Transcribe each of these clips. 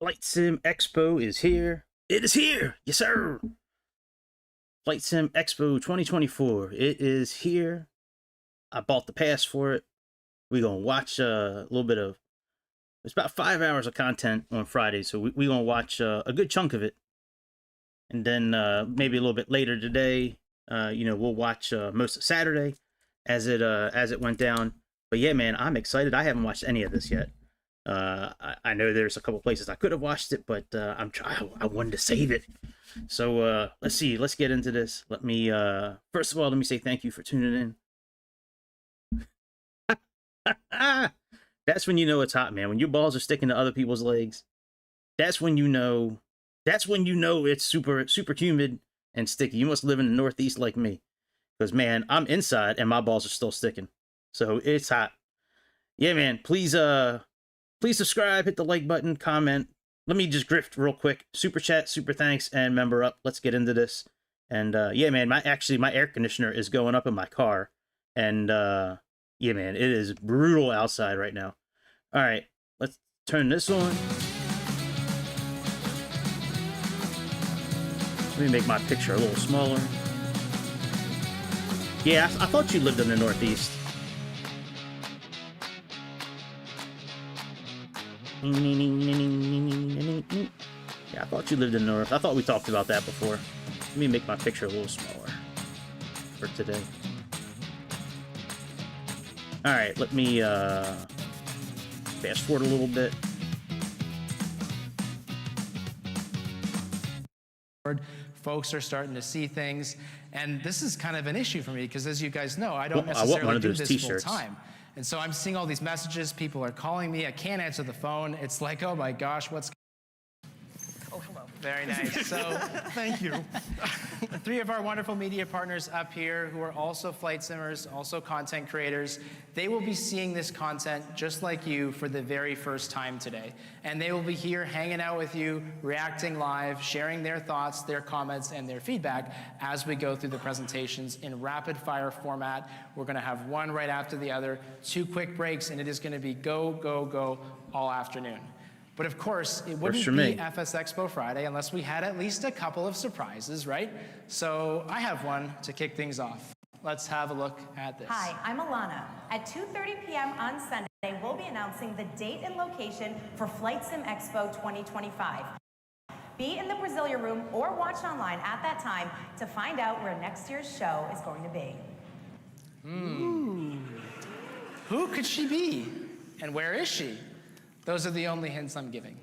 Flight Sim Expo is here. It is here. Yes, sir. Flight Sim Expo 2024. It is here. I bought the pass for it. We're going to watch a little bit of, it's about 5 hours of content on Friday. So we're going to watch a good chunk of it. And then maybe a little bit later today, we'll watch most of Saturday as it went down. But yeah, man, I'm excited. I haven't watched any of this yet. I know there's a couple places I could have watched it, but I wanted to save it. So let's see. Let's get into this. Let me first of all, let me say thank you for tuning in. That's when you know it's hot, man. When your balls are sticking to other people's legs, that's when you know. That's when you know it's super humid and sticky. You must live in the Northeast like me, because man, I'm inside and my balls are still sticking. So it's hot. Yeah, man. Please subscribe, hit the like button, comment. Let me just grift real quick. Super chat, super thanks, and member up. Let's get into this. And yeah, man, my air conditioner is going up in my car. And yeah, man, it is brutal outside right now. All right, let's turn this on. Let me make my picture a little smaller. Yeah, I thought you lived in the Northeast. Yeah, I thought you lived in the North. I thought we talked about that before. Let me make my picture a little smaller for today. All right, let me fast forward a little bit. Folks are starting to see things, and this is kind of an issue for me because, as you guys know, I don't necessarily do this full time. And so I'm seeing all these messages, people are calling me, I can't answer the phone. It's like, oh my gosh, what's... Oh, hello. Very nice. So, thank you. 3 of our wonderful media partners up here who are also flight simmers, also content creators, they will be seeing this content just like you for the very first time today. And they will be here hanging out with you, reacting live, sharing their thoughts, their comments, and their feedback as we go through the presentations in rapid fire format. We're gonna have one right after the other, 2 quick breaks, and it is gonna be go, go, go all afternoon. But of course, it wouldn't be Fsexpo Friday unless we had at least a couple of surprises, right? So I have one to kick things off. Let's have a look at this. Hi, I'm Alana. At 2:30 p.m. on Sunday, we'll be announcing the date and location for Flight Sim Expo 2025. Be in the Brasilia room or watch online at that time to find out where next year's show is going to be. Who could she be? And where is she? Those are the only hints I'm giving.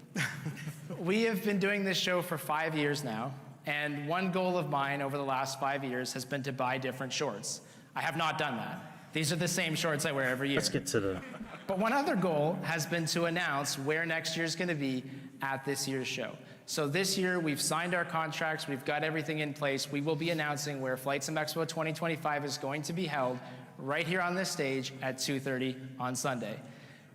We have been doing this show for 5 years now, and one goal of mine over the last 5 years has been to buy different shorts. I have not done that. These are the same shorts I wear every year. Let's get to the... But one other goal has been to announce where next year's gonna be at this year's show. So this year, we've signed our contracts, we've got everything in place. We will be announcing where Flight Sim Expo 2025 is going to be held right here on this stage at 2:30 on Sunday.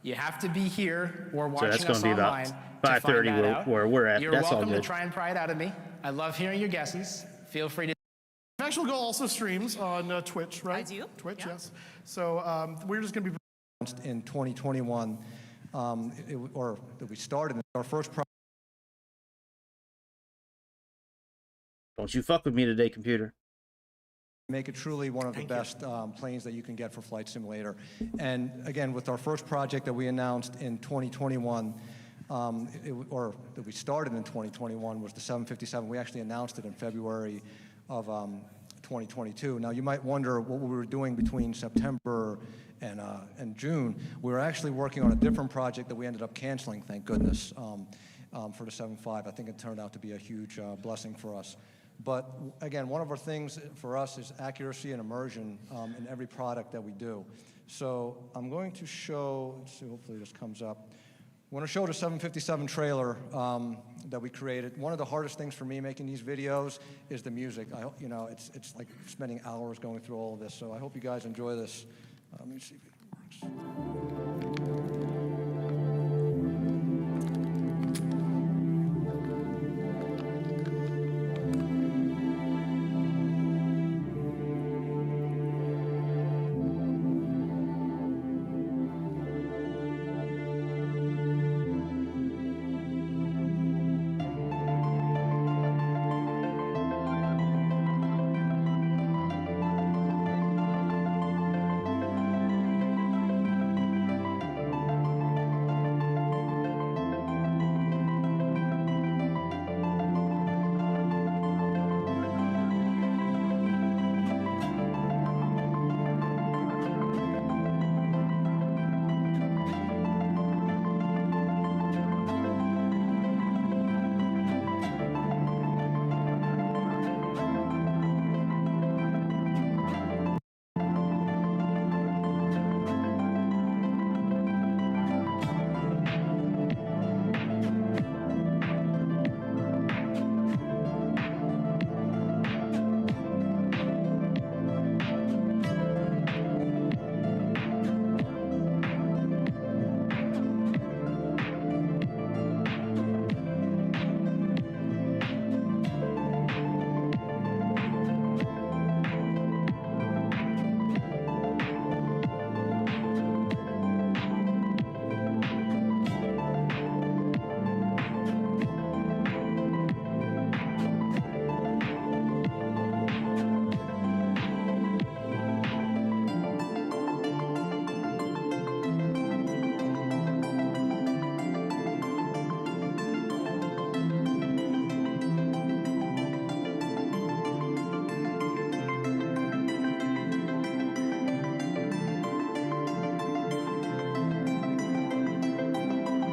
You have to be here or watching us online to find that out. Where we're at. You're welcome to try and pry it out of me. I love hearing your guesses. Feel free to. Actual Goal also streams on Twitch, right? I do. Twitch, yes. So we're just going to be in 2021, or that we started our first project. Don't you fuck with me today, computer. Make it truly one of the best planes that you can get for Flight Simulator. And again, with our first project that we announced in 2021, or that we started in 2021, was the 757. We actually announced it in February of 2022. Now you might wonder what we were doing between September and June. We were actually working on a different project that we ended up canceling, thank goodness, for the 75. I think it turned out to be a huge blessing for us. But again, one of our things for us is accuracy and immersion in every product that we do. So I'm going to show, let's see, hopefully this comes up. I want to show the 757 trailer that we created. One of the hardest things for me making these videos is the music. It's like spending hours going through all of this. So I hope you guys enjoy this. Let me see if it works.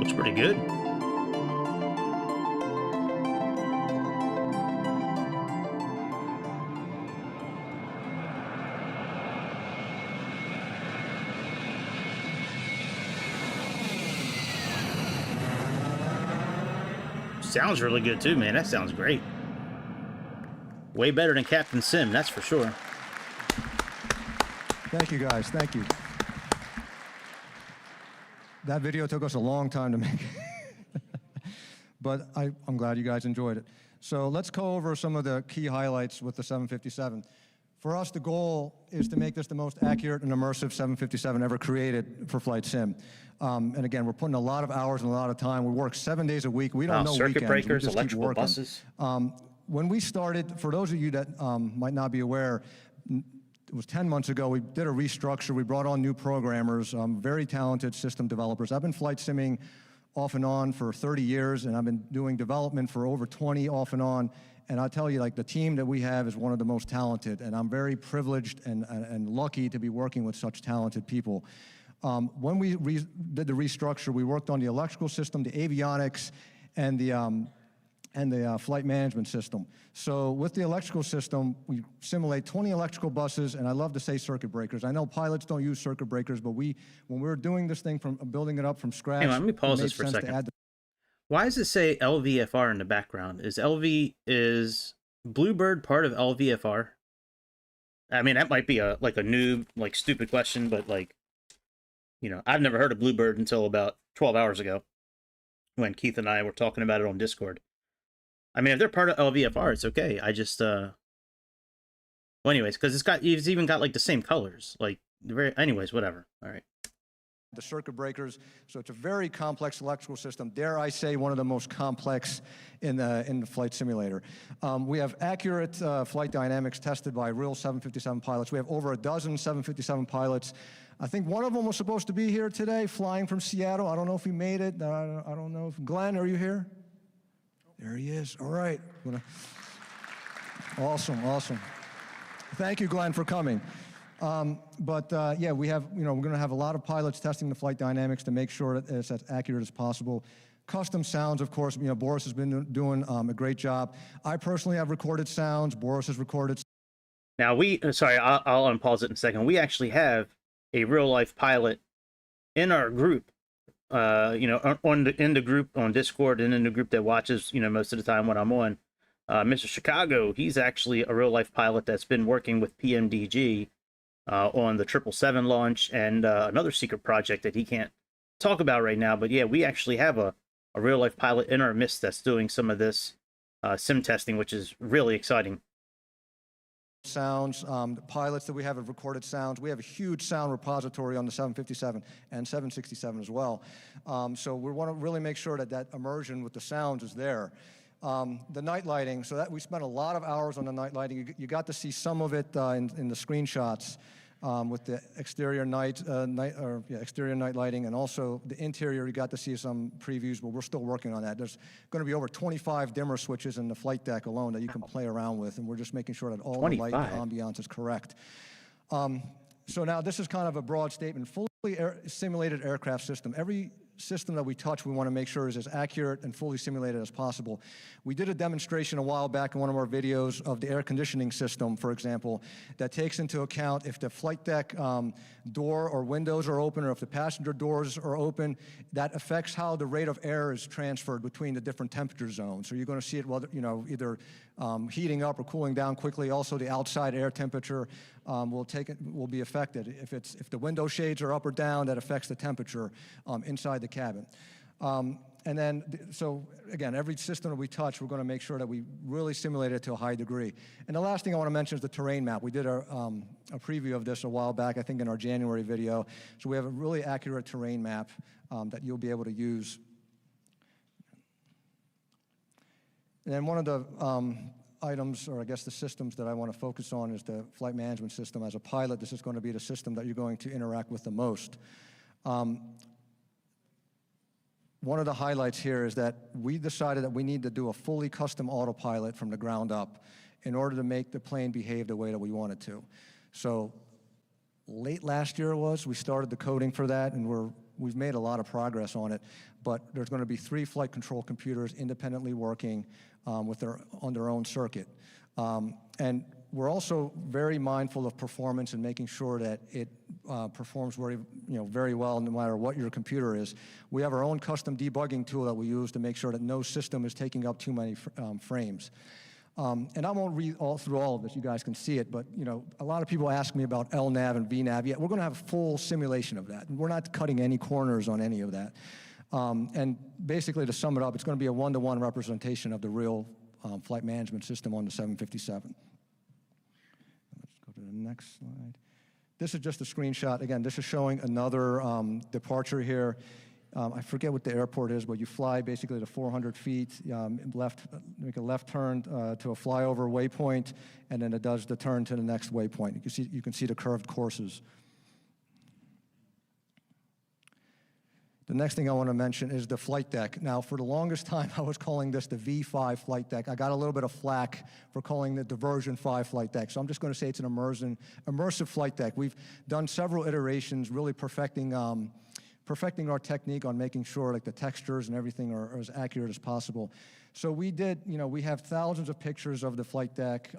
looks pretty good. Sounds really good too, man. That sounds great. Way better than Captain Sim, that's for sure. Thank you, guys. Thank you. That video took us a long time to make, but I'm glad you guys enjoyed it. So let's go over some of the key highlights with the 757. For us, the goal is to make this the most accurate and immersive 757 ever created for Flight Sim. And again, we're putting a lot of hours and a lot of time. We work 7 days a week. We don't know circuit weekends. breakers, we just electrical keep working. buses. When we started, for those of you that might not be aware, it was 10 months ago, we did a restructure. We brought on new programmers, very talented system developers. I've been flight simming off and on for 30 years, and I've been doing development for over 20 off and on. And I'll tell you, like, the team that we have is one of the most talented, and I'm very privileged and lucky to be working with such talented people. When we did the restructure, we worked on the electrical system, the avionics, and the flight management system. So with the electrical system, we simulate 20 electrical buses, and I love to say circuit breakers. I know pilots don't use circuit breakers, but when we were doing this thing from building it up from scratch, hang on, let me pause this for a second. Why does it say LVFR in the background? Is Bluebird part of LVFR? I mean, that might be a noob, stupid question, but I've never heard of Bluebird until about 12 hours ago when Keith and I were talking about it on Discord. I mean, if they're part of LVFR, it's okay. I just, well, anyways, because it's even got the same colors. Anyways, whatever. All right. The circuit breakers, so it's a very complex electrical system. Dare I say, one of the most complex in the flight simulator. We have accurate flight dynamics tested by real 757 pilots. We have over a dozen 757 pilots. I think one of them was supposed to be here today, flying from Seattle. I don't know if he made it. I don't know if Glenn, are you here? There he is. All right. Awesome. Thank you, Glenn, for coming. Yeah, we have, we're going to have a lot of pilots testing the flight dynamics to make sure that it's as accurate as possible. Custom sounds, of course, Boris has been doing a great job. I personally have recorded sounds. Boris has recorded. Now I'll unpause it in a second. We actually have a real life pilot in our group, in the group on Discord and in the group that watches, most of the time when I'm on. Mr. Chicago, he's actually a real life pilot that's been working with PMDG on the 777 launch and another secret project that he can't talk about right now. But yeah, we actually have a real life pilot in our midst that's doing some of this sim testing, which is really exciting. Sounds, the pilots that we have recorded sounds. We have a huge sound repository on the 757 and 767 as well. So we want to really make sure that immersion with the sounds is there. The night lighting, so that we spent a lot of hours on the night lighting. You got to see some of it in the screenshots with the exterior exterior night lighting, and also the interior. You got to see some previews, but we're still working on that. There's going to be over 25 dimmer switches in the flight deck alone that you can play around with, and we're just making sure that all 25. The light ambiance is correct. So now this is kind of a broad statement. Fully simulated aircraft system. Every system that we touch, we want to make sure is as accurate and fully simulated as possible. We did a demonstration a while back in one of our videos of the air conditioning system, for example, that takes into account if the flight deck door or windows are open, or if the passenger doors are open. That affects how the rate of air is transferred between the different temperature zones. So you're going to see it, either heating up or cooling down quickly. Also, the outside air temperature will be affected. If the window shades are up or down, that affects the temperature inside the cabin. And then, so again, every system that we touch, we're going to make sure that we really simulate it to a high degree. And the last thing I want to mention is the terrain map. We did a preview of this a while back, I think in our January video. So we have a really accurate terrain map that you'll be able to use. And then one of the items, or I guess the systems that I want to focus on, is the flight management system. As a pilot, this is going to be the system that you're going to interact with the most. One of the highlights here is that we decided that we need to do a fully custom autopilot from the ground up in order to make the plane behave the way that we want it to. So late last year we started the coding for that, and we're we've made a lot of progress on it, but there's going to be 3 flight control computers independently working on their own circuit. And we're also very mindful of performance and making sure that it performs very well no matter what your computer is. We have our own custom debugging tool that we use to make sure that no system is taking up too many frames. And I won't read through all of this, you guys can see it, but a lot of people ask me about LNAV and VNAV. Yeah, we're going to have a full simulation of that. We're not cutting any corners on any of that. And basically, to sum it up, it's going to be a one-to-one representation of the real flight management system on the 757. Let's go to the next slide. This is just a screenshot. Again, this is showing another departure here. I forget what the airport is, but you fly basically to 400 feet, make a left turn to a flyover waypoint, and then it does the turn to the next waypoint. You can see the curved courses. The next thing I want to mention is the flight deck. Now, for the longest time, I was calling this the V5 flight deck. I got a little bit of flack for calling it the version 5 flight deck, so I'm just going to say it's an immersive flight deck. We've done several iterations, really perfecting our technique on making sure like the textures and everything are as accurate as possible. So we have thousands of pictures of the flight deck,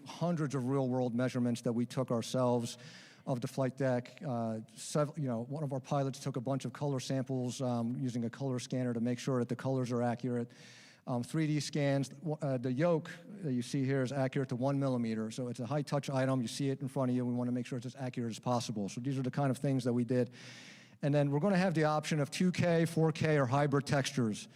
hundreds of real-world measurements that we took ourselves of the flight deck. One of our pilots took a bunch of color samples using a color scanner to make sure that the colors are accurate. 3D scans. The yoke that you see here is accurate to 1 millimeter, so it's a high-touch item. You see it in front of you. We want to make sure it's as accurate as possible. So these are the kind of things that we did. And then we're going to have the option of 2K, 4K, or hybrid textures,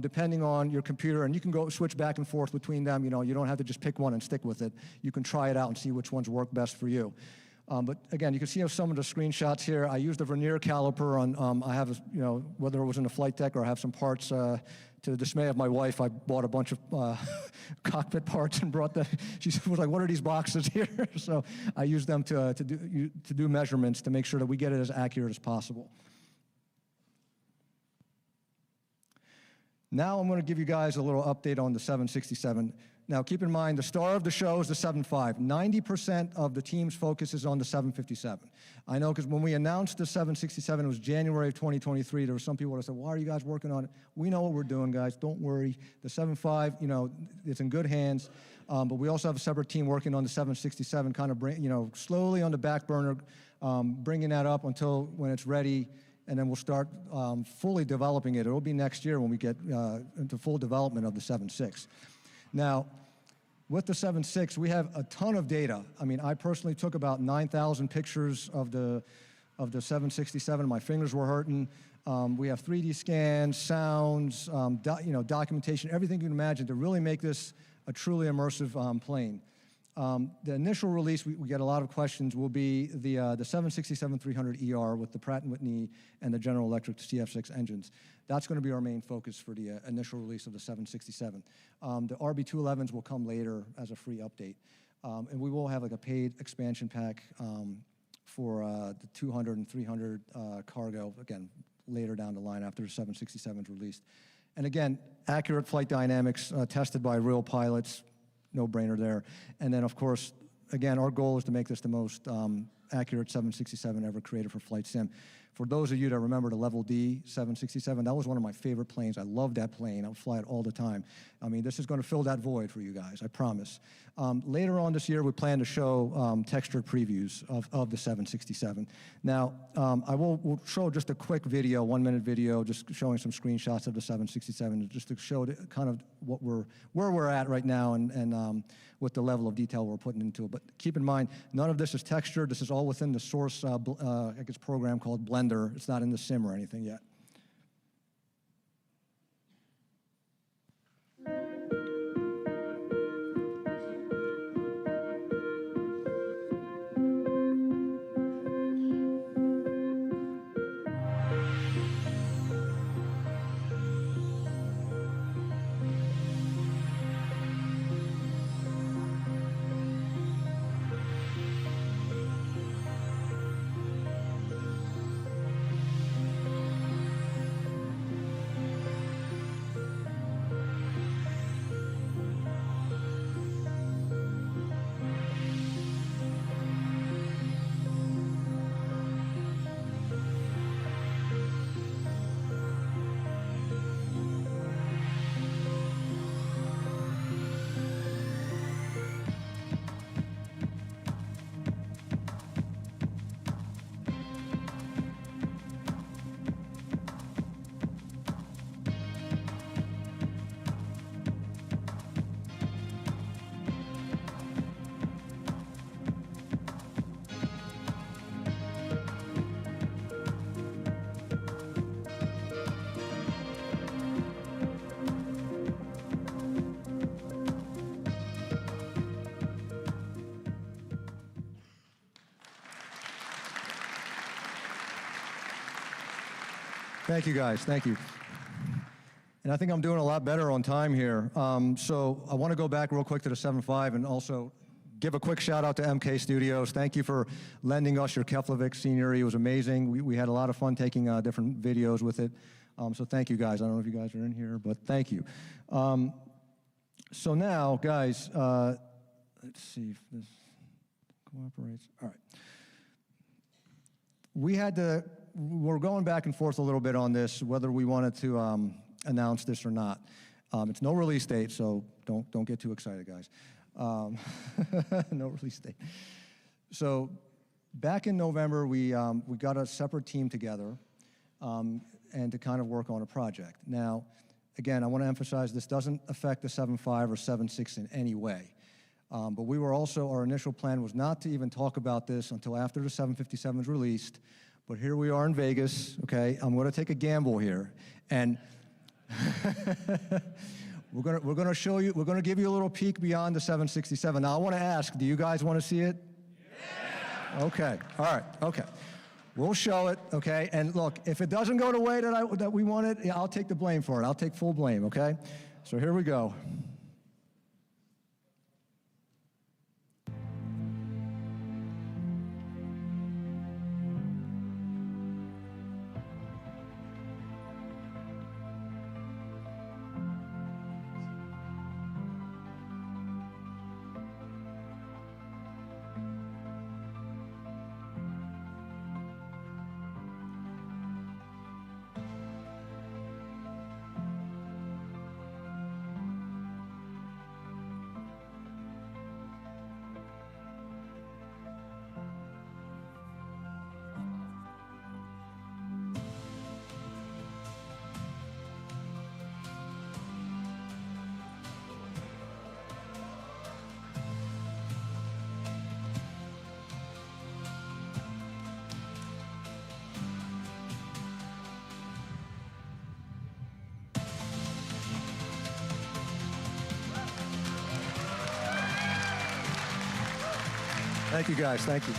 depending on your computer. And you can go switch back and forth between them. You don't have to just pick one and stick with it. You can try it out and see which ones work best for you. But again, you can see some of the screenshots here. I used a vernier caliper on, I have, whether it was in the flight deck or I have some parts. To the dismay of my wife, I bought a bunch of cockpit parts and brought them. She was like, "What are these boxes here?" So I used them to do measurements to make sure that we get it as accurate as possible. Now I'm going to give you guys a little update on the 767. Now, keep in mind, the star of the show is the 75. 90% of the team's focus is on the 757. I know, because when we announced the 767, it was January of 2023, there were some people that said, "Why are you guys working on it?" We know what we're doing, guys. Don't worry. The 75, it's in good hands. But we also have a separate team working on the 767, kind of slowly on the back burner, bringing that up until when it's ready, and then we'll start fully developing it. It'll be next year when we get into full development of the 76. Now, with the 7.6, we have a ton of data. I mean, I personally took about 9,000 pictures of the 767. My fingers were hurting. We have 3D scans, sounds, documentation, everything you can imagine to really make this a truly immersive plane. The initial release, we get a lot of questions, will be the 767-300ER with the Pratt & Whitney and the General Electric CF6 engines. That's going to be our main focus for the initial release of the 767. The RB211s will come later as a free update. And we will have like a paid expansion pack for the 200 and 300 cargo, again, later down the line after the 767 is released. And again, accurate flight dynamics tested by real pilots, no-brainer there. And then, of course, again, our goal is to make this the most accurate 767 ever created for flight sim. For those of you that remember the Level D 767, that was one of my favorite planes. I love that plane. I would fly it all the time. I mean, this is going to fill that void for you guys, I promise. Later on this year, we plan to show textured previews of the 767. Now, we'll show just a quick video, 1-minute video, just showing some screenshots of the 767, just to show kind of where we're at right now and with the level of detail we're putting into it. But keep in mind, none of this is textured. This is all within the source program called Blender. It's not in the sim or anything yet. Thank you, guys. Thank you. And I think I'm doing a lot better on time here. So I want to go back real quick to the 7.5 and also give a quick shout out to MK Studios. Thank you for lending us your Keflavik scenery. It was amazing. We had a lot of fun taking different videos with it. So thank you, guys. I don't know if you guys are in here, but thank you. So now, guys, let's see if this cooperates. All right. We're going back and forth a little bit on this, whether we wanted to announce this or not. It's no release date, so don't get too excited, guys. No release date. So back in November, we got a separate team together and to kind of work on a project. Now, again, I want to emphasize this doesn't affect the 7.5 or 7.6 in any way. But we were also, our initial plan was not to even talk about this until after the 757 is released. But here we are in Vegas, okay? I'm going to take a gamble here. And we're going to show you, we're going to give you a little peek beyond the 767. Now, I want to ask, do you guys want to see it? Yeah. Okay, all right, okay. We'll show it, okay? And look, if it doesn't go the way that we want it, I'll take the blame for it. I'll take full blame, okay? So here we go. Thank you, guys. Thank you.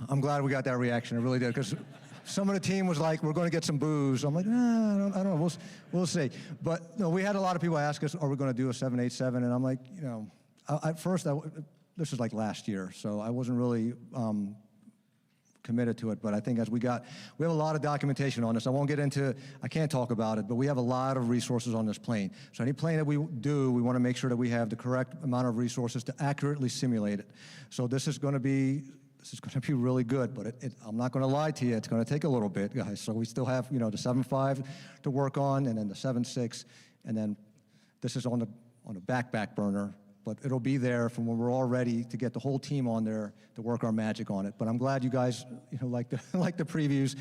I'm glad we got that reaction. I really did, because some of the team was like, "We're going to get some booze." I'm like, "Nah, I don't know. We'll see." But no, we had a lot of people ask us, "Are we going to do a 787?" And I'm like, you know, at first, this was like last year, so I wasn't really committed to it. But I think we have a lot of documentation on this. I can't talk about it, but we have a lot of resources on this plane. So any plane that we do, we want to make sure that we have the correct amount of resources to accurately simulate it. So this is going to be really good, but I'm not going to lie to you, it's going to take a little bit, guys. So we still have, you know, the 7.5 to work on, and then the 7.6, and then this is on the back burner, but it'll be there from when we're all ready to get the whole team on there to work our magic on it. But I'm glad you guys, you know, like the previews.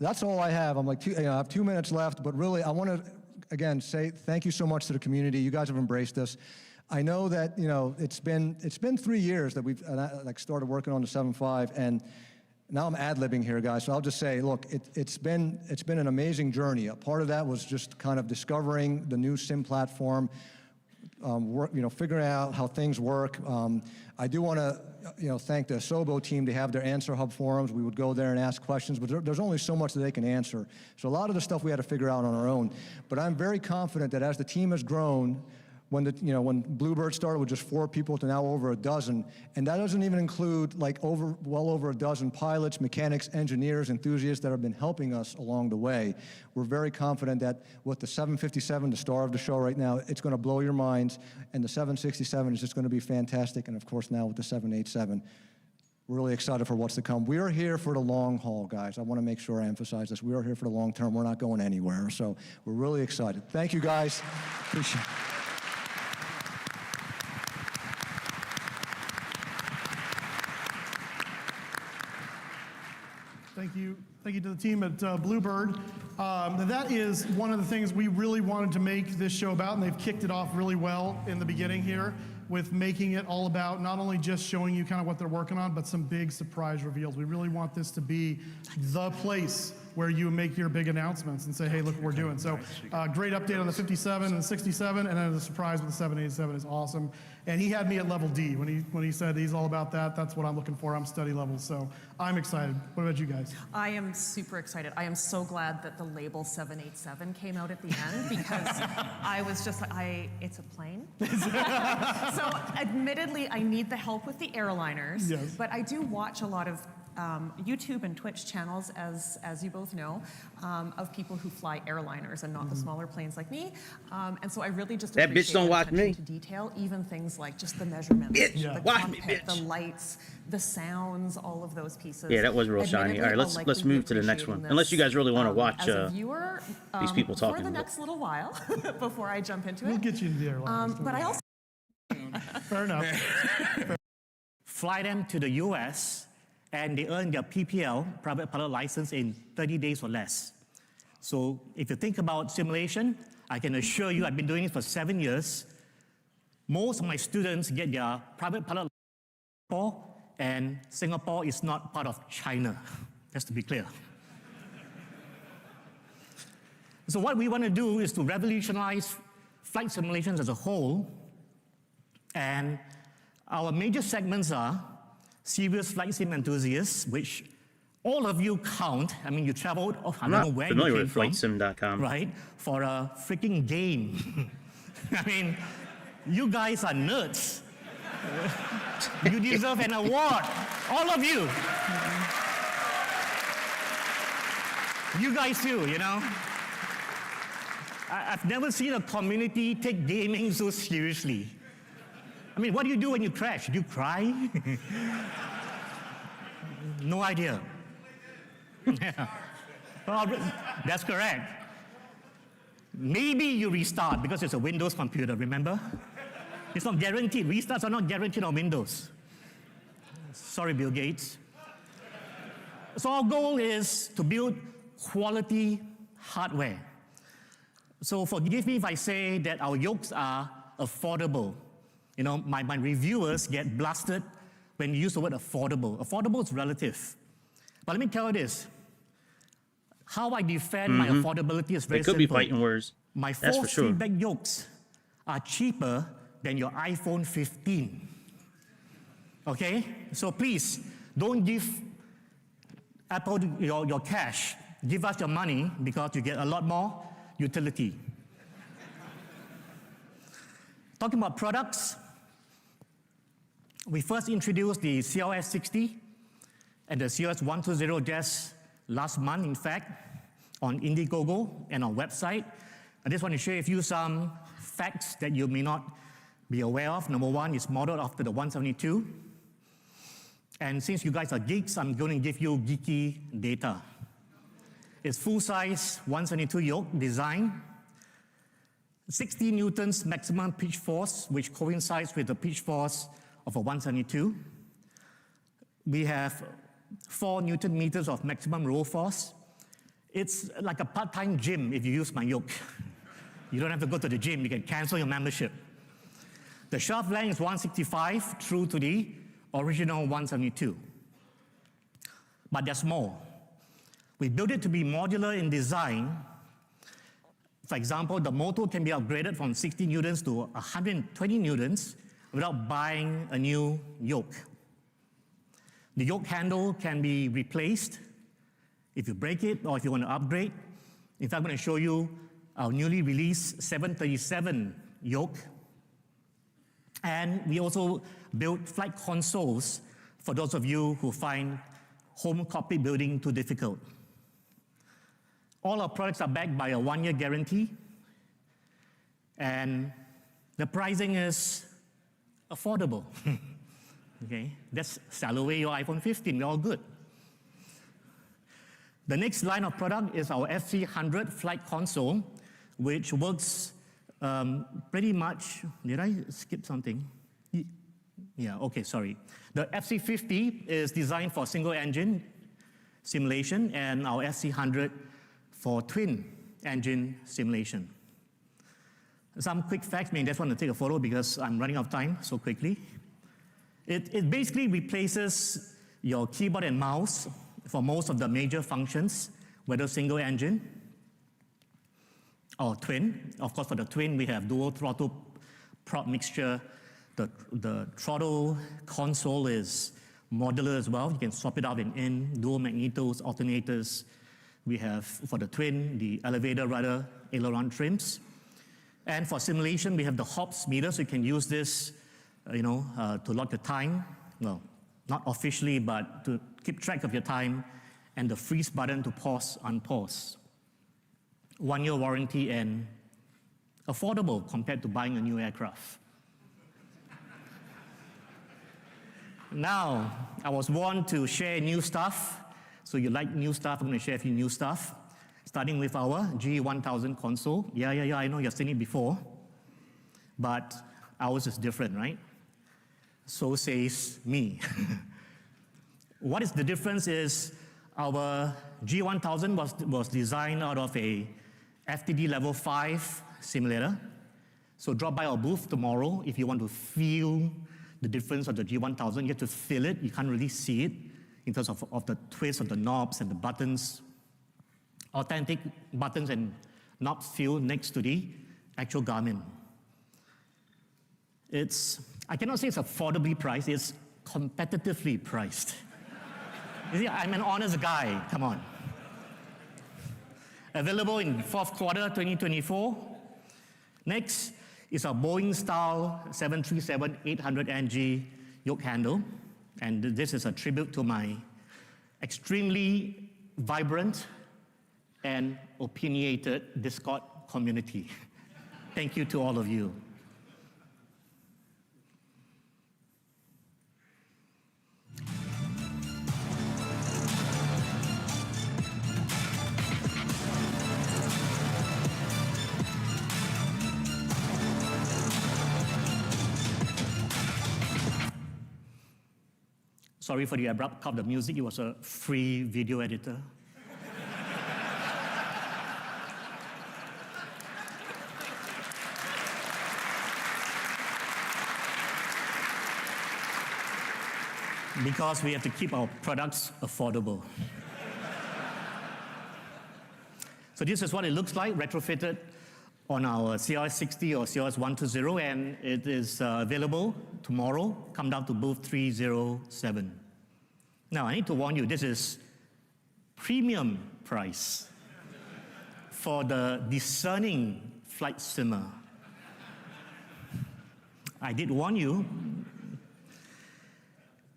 That's all I have. I have 2 minutes left, but really, I want to again say thank you so much to the community. You guys have embraced us. I know that, you know, it's been 3 years that we've started working on the 7.5, and now I'm ad-libbing here, guys. So I'll just say, look, it's been an amazing journey. A part of that was just kind of discovering the new sim platform, figuring out how things work. I do want to, thank the Sobo team. They have their answer hub forums. We would go there and ask questions, but there's only so much that they can answer. So a lot of the stuff we had to figure out on our own. But I'm very confident that as the team has grown, when Bluebird started with just 4 people to now over a dozen, and that doesn't even include well over a dozen pilots, mechanics, engineers, enthusiasts that have been helping us along the way. We're very confident that with the 757, the star of the show right now, it's going to blow your minds, and the 767 is just going to be fantastic, and of course now with the 787. We're really excited for what's to come. We are here for the long haul, guys. I want to make sure I emphasize this. We are here for the long term. We're not going anywhere, so we're really excited. Thank you, guys. Appreciate it. team at Bluebird. That is one of the things we really wanted to make this show about, and they've kicked it off really well in the beginning here with making it all about not only just showing you kind of what they're working on, but some big surprise reveals. We really want this to be the place where you make your big announcements and say, hey, look what we're doing. So great update on the 57 and the 67, and then the surprise with the 787 is awesome. And he had me at level D when he said he's all about that. That's what I'm looking for. I'm study levels, so I'm excited. What about you guys? I am super excited. I am so glad that the label 787 came out at the end because I was just like, it's a plane. So admittedly, I need the help with the airliners, Yes. but I do watch a lot of YouTube and Twitch channels, as you both know, of people who fly airliners and not the smaller planes like me. And so I really just That bitch appreciate don't the watch attention me. to detail, even things like just the measurements, Bitch, the watch me, cockpit, bitch. the lights, the sounds, all of those pieces. Yeah, that was real shiny. All right, Admittedly, let's I'll move likely to the be next one. appreciating Unless you guys really want to this, watch as a viewer, these people talking for the a bit. next little while before I jump into We'll it. get you into the airlines. But I also Fair enough. fly them to the US, and they earn their PPL, private pilot license, in 30 days or less. So if you think about simulation, I can assure you I've been doing it for 7 years. Most of my students get their private pilot license in Singapore, and Singapore is not part of China, just to be clear. So what we want to do is to revolutionize flight simulations as a whole, and our major segments are serious flight sim enthusiasts, which all of you count. I mean, you traveled, I I'm don't not know where familiar you came with from, flightsim.com. right? For a freaking game. I mean, you guys are nerds. You deserve an award, all of you. You guys too, you know? I've never seen a community take gaming so seriously. I mean, what do you do when you crash? Do you cry? No idea. Yeah. Well, that's correct. Maybe you restart because it's a Windows computer, remember? It's not guaranteed. Restarts are not guaranteed on Windows. Sorry, Bill Gates. So our goal is to build quality hardware. So forgive me if I say that our yokes are affordable. You know, my reviewers get blasted when you use the word affordable. Affordable is relative. But let me tell you this. How I defend my affordability is very They could simple. be fighting words. My That's four for sure. feedback yokes are cheaper than your iPhone 15. Okay? So please, don't give Apple your cash. Give us your money because you get a lot more utility. Talking about products, we first introduced the CLS 60 and the CLS 120 just last month, in fact, on Indiegogo and our website. I just want to share with you some facts that you may not be aware of. Number one, it's modeled after the 172. And since you guys are geeks, I'm going to give you geeky data. It's full-size 172 yoke design, 60 newtons maximum pitch force, which coincides with the pitch force of a 172. We have 4 Newton meters of maximum roll force. It's like a part-time gym if you use my yoke. You don't have to go to the gym, you can cancel your membership. The shaft length is 165, true to the original 172. But there's more. We built it to be modular in design. For example, the motor can be upgraded from 60 newtons to 120 newtons without buying a new yoke. The yoke handle can be replaced if you break it or if you want to upgrade. In fact, I'm going to show you our newly released 737 yoke. And we also built flight consoles for those of you who find home cockpit building too difficult. All our products are backed by a 1-year guarantee, and the pricing is affordable. Okay, just sell away your iPhone 15, we're all good. The next line of product is our FC100 flight console, which works pretty much, did I skip something? Yeah, okay, sorry. The FC50 is designed for single engine, simulation and our SC100 for twin engine simulation. Some quick facts, I just want to take a photo because I'm running out of time so quickly. It basically replaces your keyboard and mouse for most of the major functions, whether single engine or twin. Of course, for the twin, we have dual throttle prop mixture. The throttle console is modular as well. You can swap it out in dual magnetos, alternators. We have, for the twin, the elevator rudder aileron trims. And for simulation, we have the hops meter, so you can use this to log the time. Well, not officially, but to keep track of your time, and the freeze button to pause, unpause. 1-year warranty and affordable compared to buying a new aircraft. Now, I was warned to share new stuff. So you like new stuff, I'm going to share a few new stuff. Starting with our G1000 console. Yeah, I know you've seen it before. But ours is different, right? So says me. What is the difference is our G1000 was designed out of a FTD level 5 simulator. So drop by our booth tomorrow if you want to feel the difference of the G1000. You have to feel it. You can't really see it in terms of the twist of the knobs and the buttons. Authentic buttons and knobs feel next to the actual Garmin. I cannot say it's affordably priced, it's competitively priced. You see, I'm an honest guy, come on. Available in fourth quarter 2024. Next is our Boeing style 737-800NG yoke handle. And this is a tribute to my extremely vibrant and opinionated Discord community. Thank you to all of you. Sorry for the abrupt cut of the music. It was a free video editor. Because we have to keep our products affordable. So this is what it looks like, retrofitted on our CRS60 or CRS120, and it is available tomorrow. Come down to booth 307. Now, I need to warn you, this is premium price for the discerning flight simmer. I did warn you.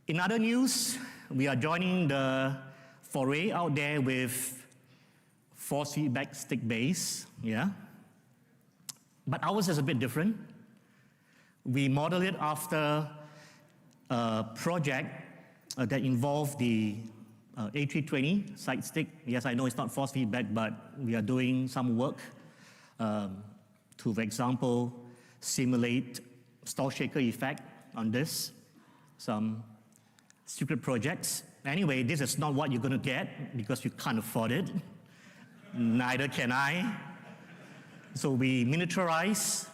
In other news, we are joining the foray out there with force feedback stick base, yeah? But ours is a bit different. We model it after a project that involved the A320 side stick. Yes, I know it's not force feedback, but we are doing some work to, for example, simulate stall shaker effect on this. Some secret projects. Anyway, this is not what you're going to get because you can't afford it. Neither can I. So we miniaturize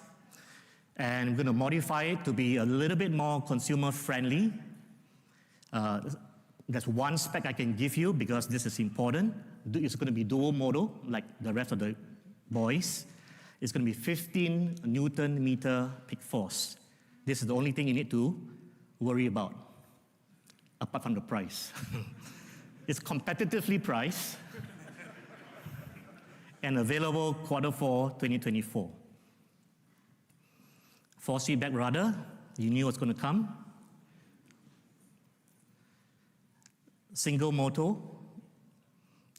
and we're going to modify it to be a little bit more consumer friendly. That's one spec I can give you because this is important. It's going to be dual modal like the rest of the boys. It's going to be 15 Newton meter peak force. This is the only thing you need to worry about, apart from the price. It's competitively priced and available Q4 2024. Force feedback rudder, you knew what's going to come. Single motor,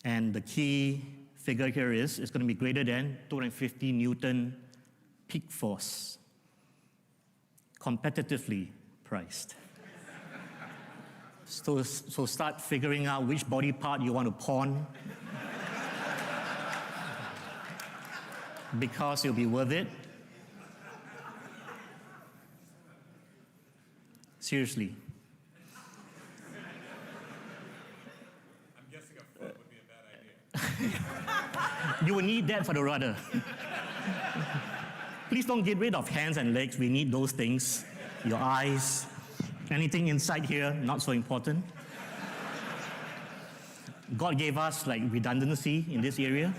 and the key figure here is it's going to be greater than 250 Newton peak force. Competitively priced. So start figuring out which body part you want to pawn because it'll be worth it. Seriously. I'm guessing a You will need that for the rudder. Please don't get rid of hands and legs. We need those things. Your eyes, anything inside here, not so important. God gave us like redundancy in this area.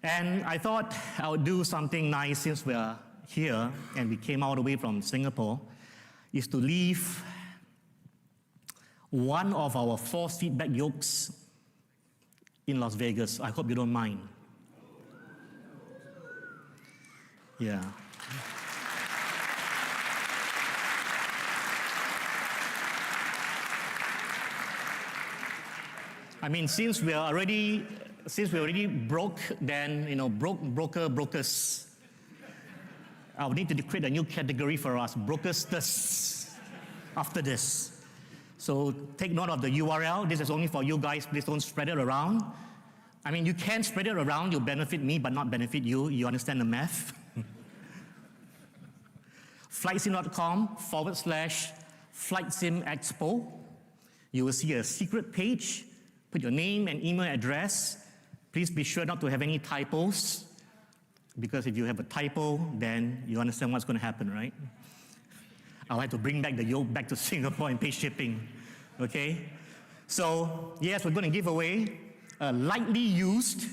And I thought I would do something nice since we're here and we came all the way from Singapore, is to leave one of our force feedback yokes in Las Vegas. I hope you don't mind. Yeah. I mean, since we already broke, then, brokers. I would need to create a new category for us, brokers after this. So take note of the URL. This is only for you guys. Please don't spread it around. I mean, you can spread it around. You'll benefit me, but not benefit you. You understand the math? flightsim.com/FlightSimExpo. You will see a secret page. Put your name and email address. Please be sure not to have any typos, because if you have a typo, then you understand what's going to happen, right? I'll have to bring back the yoke back to Singapore and pay shipping, okay? So, yes, we're going to give away a lightly used,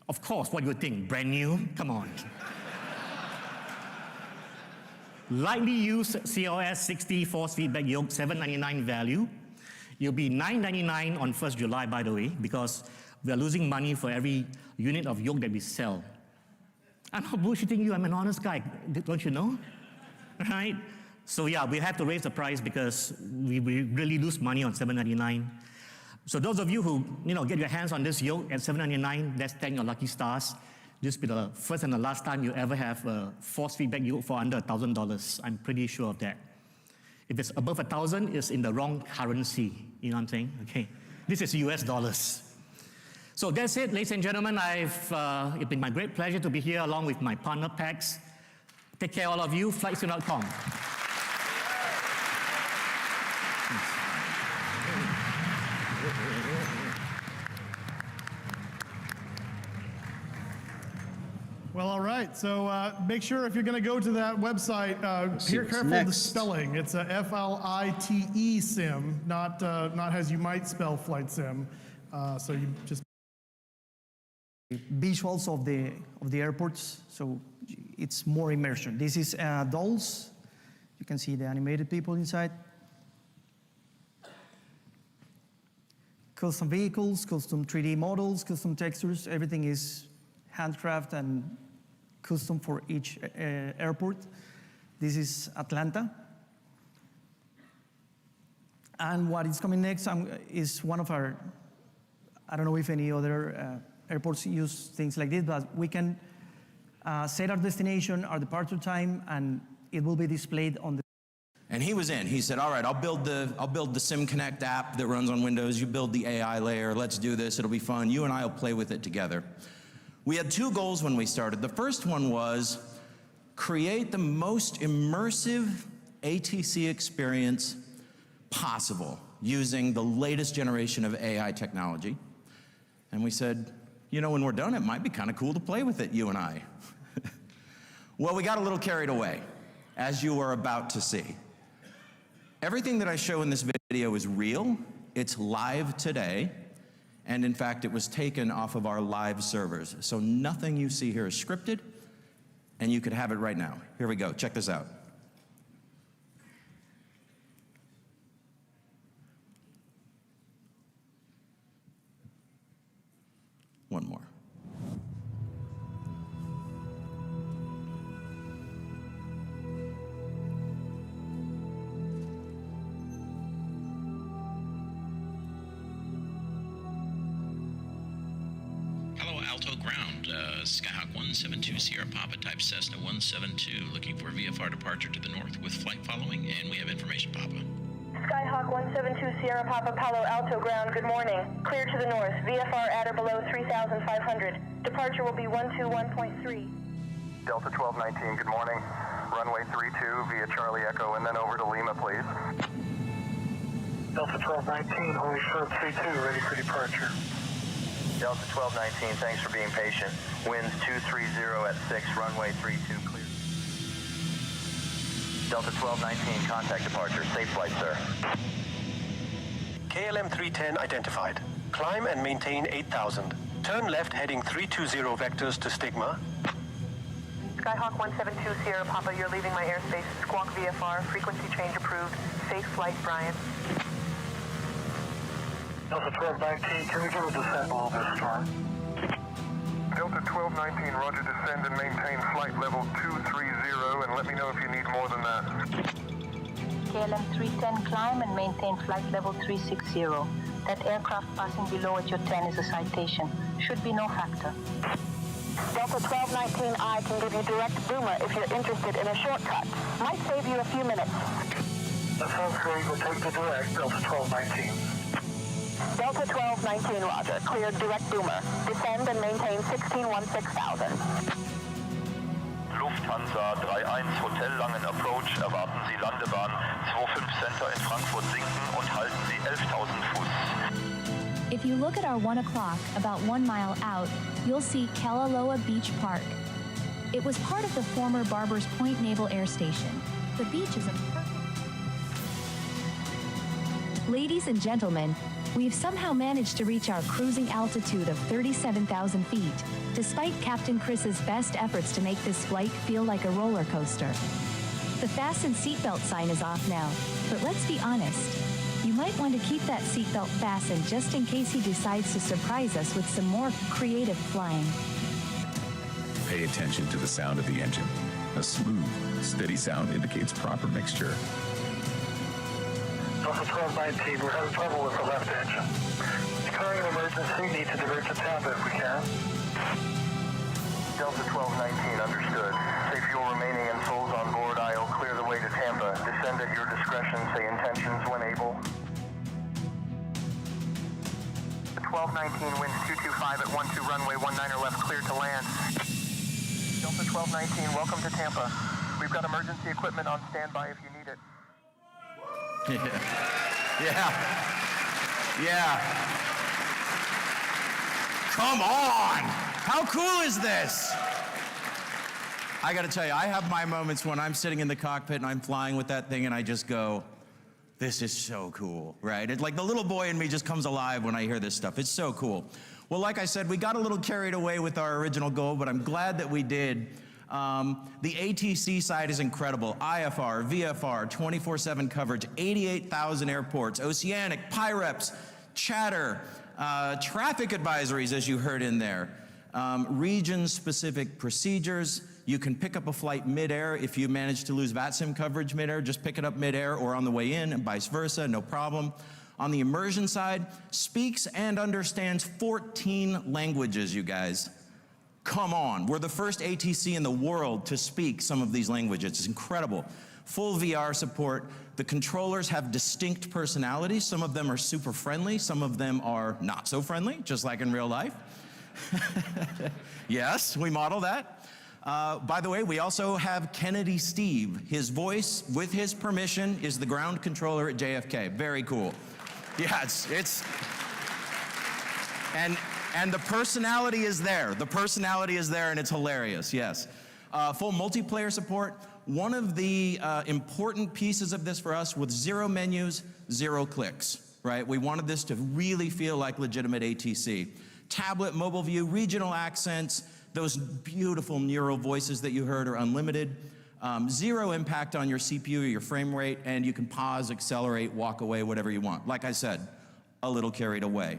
of course, what do you think? Brand new? Come on. Lightly used CLS 60 force feedback yoke, $7.99 value. It'll be $9.99 on 1st July, by the way, because we are losing money for every unit of yoke that we sell. I'm not bullshitting you, I'm an honest guy, don't you know? Right? So yeah, we have to raise the price because we really lose money on $7.99. So those of you who get your hands on this yoke at $7.99, let's thank your lucky stars. This will be the first and the last time you ever have a force feedback yoke for under $1,000. I'm pretty sure of that. If it's above 1,000, it's in the wrong currency. You know what I'm saying? Okay. This is US dollars. So that's it, ladies and gentlemen. It's been my great pleasure to be here along with my partner PAX. Take care, all of you. Flightsim.com. Well, all right. So make sure if you're going to go to that website, be careful of the spelling. It's a FLITE sim, not as you might spell flight sim. So you just visuals of the airports, so it's more immersion. This is dolls. You can see the animated people inside. Custom vehicles, custom 3D models, custom textures. Everything is handcrafted and custom for each airport. This is Atlanta. And what is coming next is one of our, I don't know if any other airports use things like this, but we can set our destination, our departure time, and it will be displayed on the. And he was in. He said, all right, I'll build the SimConnect app that runs on Windows. You build the AI layer. Let's do this. It'll be fun. You and I will play with it together. We had two goals when we started. The first one was create the most immersive ATC experience possible using the latest generation of AI technology. And we said, when we're done, it might be kind of cool to play with it, you and I. Well, we got a little carried away, as you are about to see. Everything that I show in this video is real. It's live today. And in fact, it was taken off of our live servers. So nothing you see here is scripted, and you could have it right now. Here we go. Check this out. One more. Alto ground, Skyhawk 172 Sierra Papa type Cessna 172, looking for VFR departure to the north with flight following, and we have information, Papa. Skyhawk 172 Sierra Papa Palo Alto ground, good morning. Clear to the north, VFR at or below 3,500. Departure will be 121.3. Delta 1219, good morning. Runway 32 via Charlie Echo and then over to Lima, please. Delta 1219, Holy Short 32, ready for departure. Delta 1219, thanks for being patient. Winds 230 at 6, runway 32 clear. Delta 1219, contact departure. Safe flight, sir. KLM 310 identified. Climb and maintain 8,000. Turn left heading 320 vectors to Stigma. Skyhawk 172 Sierra Papa, you're leaving my airspace. Squawk VFR, frequency change approved. Safe flight, Brian. Delta 1219, can we give a descent below this storm? Delta 1219, roger, descend and maintain flight level 230, and let me know if you need more than that. KLM 310, climb and maintain flight level 360. That aircraft passing below at your 10 is a citation. Should be no factor. Delta 1219I can give you direct boomer if you're interested in a shortcut. Might save you a few minutes. That sounds great. We'll take the direct, Delta 1219. Delta 1219, roger. Cleared direct boomer. Descend and maintain 1616,000. Lufthansa 31 Hotel Langen Approach. Erwarten Sie Landebahn 25 Center in Frankfurt sinken und halten Sie 11.000 Fuß. If you look at our 1 o'clock, about 1 mile out, you'll see Kalaloa Beach Park. It was part of the former Barbers Point Naval Air Station. The beach is a perfect... Ladies and gentlemen, we've somehow managed to reach our cruising altitude of 37,000 feet, despite Captain Chris's best efforts to make this flight feel like a roller coaster. The fasten seatbelt sign is off now, but let's be honest. You might want to keep that seatbelt fastened just in case he decides to surprise us with some more creative flying. Pay attention to the sound of the engine. A smooth, steady sound indicates proper mixture. Delta 1219, we're having trouble with the left engine. Declaring an emergency, need to divert to Tampa if we can. Delta 1219, understood. Safe fuel remaining and souls on board. I'll clear the way to Tampa. Descend at your discretion. Say intentions when able. 1219, winds 225 at 12 runway 19er left, cleared to land. Delta 1219, welcome to Tampa. We've got emergency equipment on standby if you need it. Yeah. Come on! How cool is this? I gotta tell you, I have my moments when I'm sitting in the cockpit and I'm flying with that thing and I just go, this is so cool, right? It's like the little boy in me just comes alive when I hear this stuff. It's so cool. Well, like I said, we got a little carried away with our original goal, but I'm glad that we did. The ATC side is incredible. IFR, VFR, 24/7 coverage, 88,000 airports, Oceanic, PIREPS, chatter, traffic advisories, as you heard in there, region-specific procedures. You can pick up a flight midair if you manage to lose VATSIM coverage midair. Just pick it up midair or on the way in and vice versa, no problem. On the immersion side, speaks and understands 14 languages, you guys. Come on, we're the first ATC in the world to speak some of these languages. It's incredible. Full VR support. The controllers have distinct personalities. Some of them are super friendly. Some of them are not so friendly, just like in real life. Yes, we model that. By the way, we also have Kennedy Steve. His voice, with his permission, is the ground controller at JFK. Very cool. Yeah, and the personality is there. The personality is there and it's hilarious, yes. Full multiplayer support. One of the important pieces of this for us with 0 menus, 0 clicks, right? We wanted this to really feel like legitimate ATC. Tablet, mobile view, regional accents, those beautiful neural voices that you heard are unlimited. 0 impact on your CPU or your frame rate, and you can pause, accelerate, walk away, whatever you want. Like I said, a little carried away.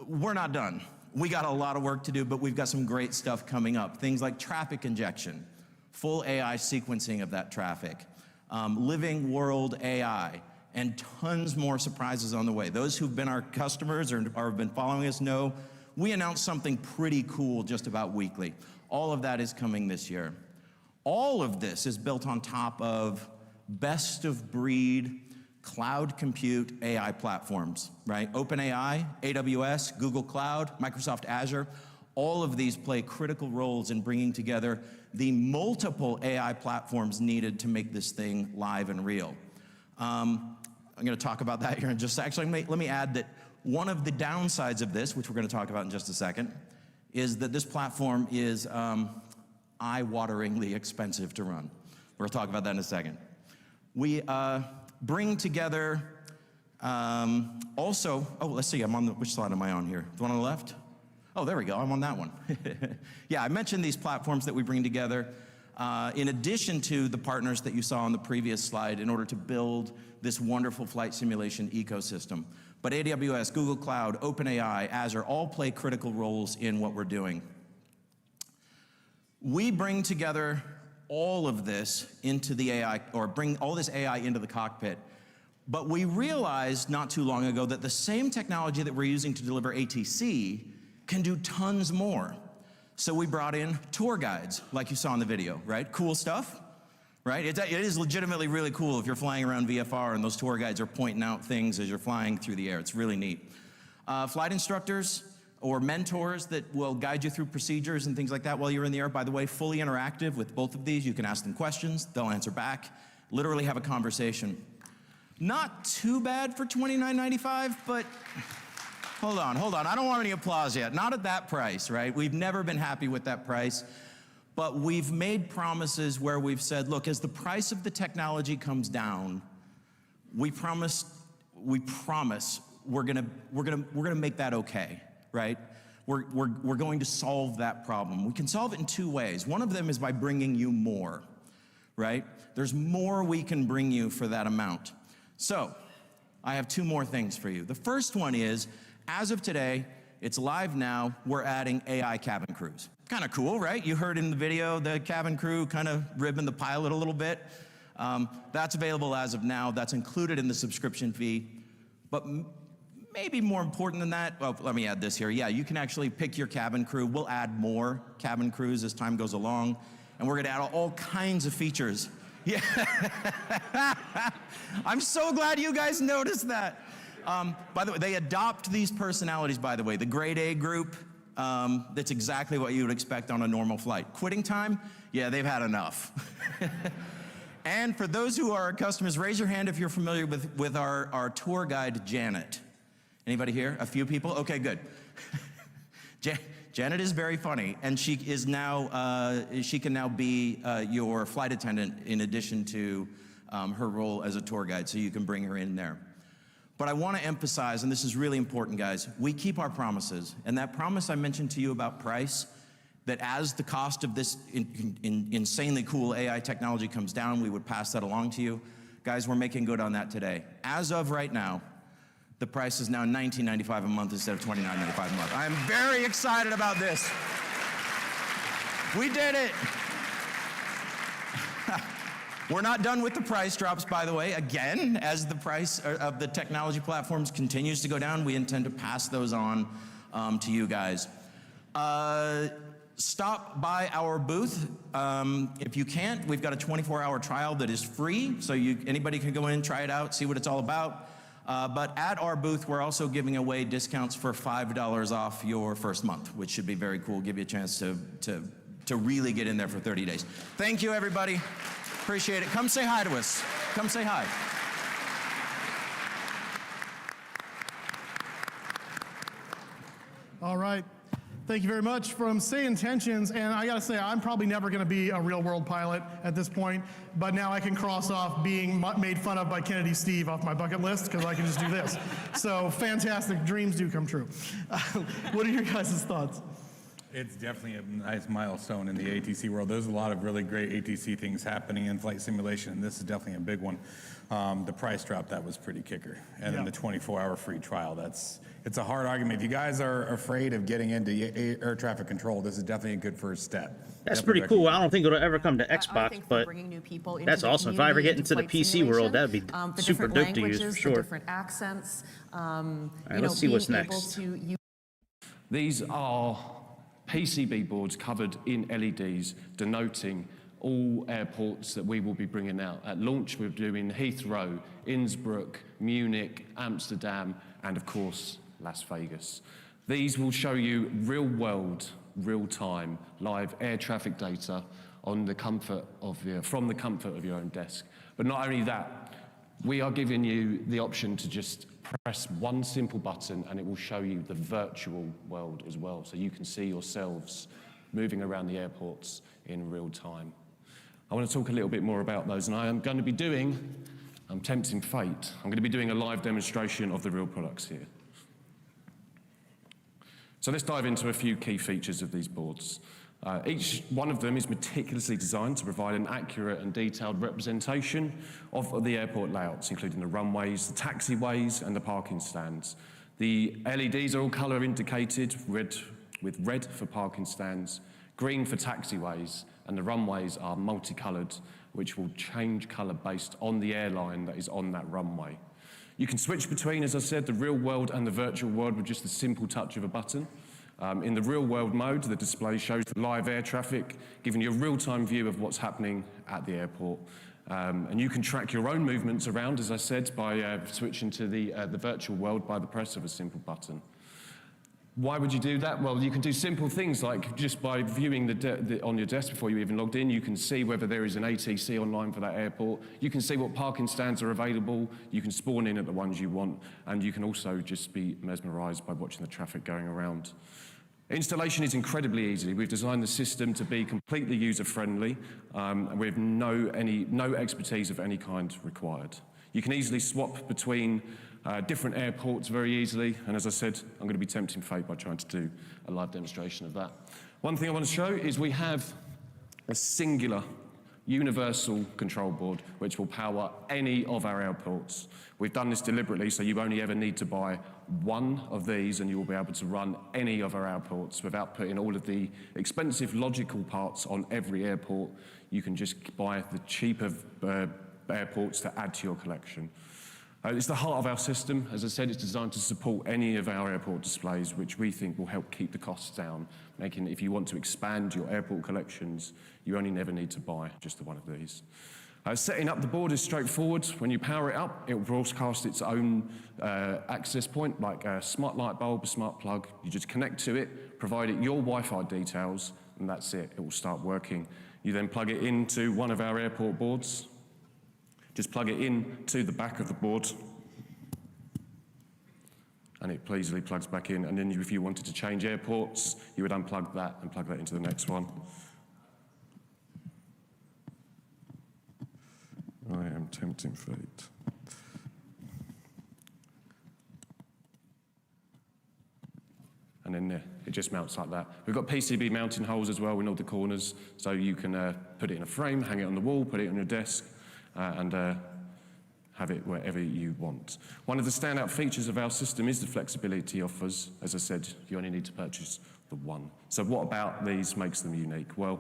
We're not done. We got a lot of work to do, but we've got some great stuff coming up. Things like traffic injection, full AI sequencing of that traffic, living world AI, and tons more surprises on the way. Those who've been our customers or have been following us know we announce something pretty cool just about weekly. All of that is coming this year. All of this is built on top of best of breed cloud compute AI platforms, right? OpenAI, AWS, Google Cloud, Microsoft Azure, all of these play critical roles in bringing together the multiple AI platforms needed to make this thing live and real. I'm going to talk about that here in just actually. Let me add that one of the downsides of this, which we're going to talk about in just a second, is that this platform is eye-wateringly expensive to run. We'll talk about that in a second. We bring together also, oh, let's see, I'm on which slide am I on here? The one on the left? Oh, there we go, I'm on that one. Yeah, I mentioned these platforms that we bring together in addition to the partners that you saw on the previous slide in order to build this wonderful flight simulation ecosystem. But AWS, Google Cloud, OpenAI, Azure all play critical roles in what we're doing. We bring together all of this into the AI, or bring all this AI into the cockpit. But we realized not too long ago that the same technology that we're using to deliver ATC can do tons more. So we brought in tour guides, like you saw in the video, right? Cool stuff, right? It is legitimately really cool if you're flying around VFR and those tour guides are pointing out things as you're flying through the air. It's really neat. Flight instructors or mentors that will guide you through procedures and things like that while you're in the air. By the way, fully interactive with both of these. You can ask them questions, they'll answer back, literally have a conversation. Not too bad for $29.95, but hold on. I don't want any applause yet. Not at that price, right? We've never been happy with that price, but we've made promises where we've said, look, as the price of the technology comes down, we promise we're gonna make that okay, right? We're going to solve that problem. We can solve it in two ways. One of them is by bringing you more, right? There's more we can bring you for that amount. So, I have two more things for you. The first one is, as of today, it's live now, we're adding AI cabin crews. Kind of cool, right? You heard in the video the cabin crew kind of ribbing the pilot a little bit. That's available as of now. That's included in the subscription fee. But maybe more important than that, well, let me add this here. Yeah, you can actually pick your cabin crew. We'll add more cabin crews as time goes along. And we're going to add all kinds of features. Yeah. I'm so glad you guys noticed that. By the way, they adopt these personalities, by the way. The grade A group, that's exactly what you would expect on a normal flight. Quitting time? Yeah, they've had enough. And for those who are our customers, raise your hand if you're familiar with our tour guide, Janet. Anybody here? A few people? Okay, good. Janet is very funny, and she is now, she can now be your flight attendant in addition to her role as a tour guide, so you can bring her in there. But I want to emphasize, and this is really important, guys, we keep our promises. And that promise I mentioned to you about price, that as the cost of this insanely cool AI technology comes down, we would pass that along to you. Guys, we're making good on that today. As of right now, the price is now $19.95 a month instead of $29.95 a month. I am very excited about this. We did it. We're not done with the price drops, by the way. Again, as the price of the technology platforms continues to go down, we intend to pass those on to you guys. Stop by our booth. If you can't, we've got a 24-hour trial that is free, so anybody can go in, try it out, see what it's all about. But at our booth, we're also giving away discounts for $5 off your first month, which should be very cool, give you a chance to really get in there for 30 days. Thank you, everybody. Appreciate it. Come say hi to us. Come say hi. All right. Thank you very much. From Say Intentions, and I gotta say, I'm probably never gonna be a real world pilot at this point, but now I can cross off being made fun of by Kennedy Steve off my bucket list, because I can just do this. So fantastic, dreams do come true. What are your guys' thoughts? It's definitely a nice milestone in the ATC world. There's a lot of really great ATC things happening in flight simulation, and this is definitely a big one. The price drop, that was pretty kicker. And then the 24-hour free trial, it's a hard argument. If you guys are afraid of getting into air traffic control, this is definitely a good first step. That's pretty cool. I don't think it'll ever come to Xbox, but that's awesome. If I ever get into the PC world, that'd be super dope to use for sure. Different accents. All right, let's see what's next. These are PCB boards covered in LEDs denoting all airports that we will be bringing out. At launch, we're doing Heathrow, Innsbruck, Munich, Amsterdam, and of course, Las Vegas. These will show you real-world, real-time, live air traffic data on the comfort of from the comfort of your own desk. But not only that, we are giving you the option to just press one simple button and it will show you the virtual world as well. So you can see yourselves moving around the airports in real time. I want to talk a little bit more about those, and I am going to be doing, I'm tempting fate, I'm going to be doing a live demonstration of the real products here. So let's dive into a few key features of these boards. Each one of them is meticulously designed to provide an accurate and detailed representation of the airport layouts, including the runways, the taxiways, and the parking stands. The LEDs are all colour indicated, with red for parking stands, green for taxiways, and the runways are multicoloured, which will change colour based on the airline that is on that runway. You can switch between, as I said, the real world and the virtual world with just the simple touch of a button. In the real world mode, the display shows the live air traffic, giving you a real-time view of what's happening at the airport. And you can track your own movements around, as I said, by switching to the virtual world by the press of a simple button. Why would you do that? Well, you can do simple things like just by viewing on your desk before you even logged in, you can see whether there is an ATC online for that airport. You can see what parking stands are available. You can spawn in at the ones you want, and you can also just be mesmerised by watching the traffic going around. Installation is incredibly easy. We've designed the system to be completely user-friendly with no expertise of any kind required. You can easily swap between different airports very easily, and as I said, I'm going to be tempting fate by trying to do a live demonstration of that. One thing I want to show is we have a singular universal control board which will power any of our airports. We've done this deliberately so you only ever need to buy one of these and you will be able to run any of our airports without putting all of the expensive logical parts on every airport. You can just buy the cheaper airports to add to your collection. It's the heart of our system. As I said, it's designed to support any of our airport displays, which we think will help keep the costs down, making if you want to expand your airport collections, you only never need to buy just the one of these. Setting up the board is straightforward. When you power it up, it will broadcast its own access point, like a smart light bulb, a smart plug. You just connect to it, provide it your Wi-Fi details, and that's it. It will start working. You then plug it into one of our airport boards. Just plug it in to the back of the board, and it easily plugs back in. And then if you wanted to change airports, you would unplug that and plug that into the next one. I am tempting fate. And then it just mounts like that. We've got PCB mounting holes as well in all the corners, so you can put it in a frame, hang it on the wall, put it on your desk, and have it wherever you want. One of the standout features of our system is the flexibility it offers. As I said, you only need to purchase the one. So what about these makes them unique? Well,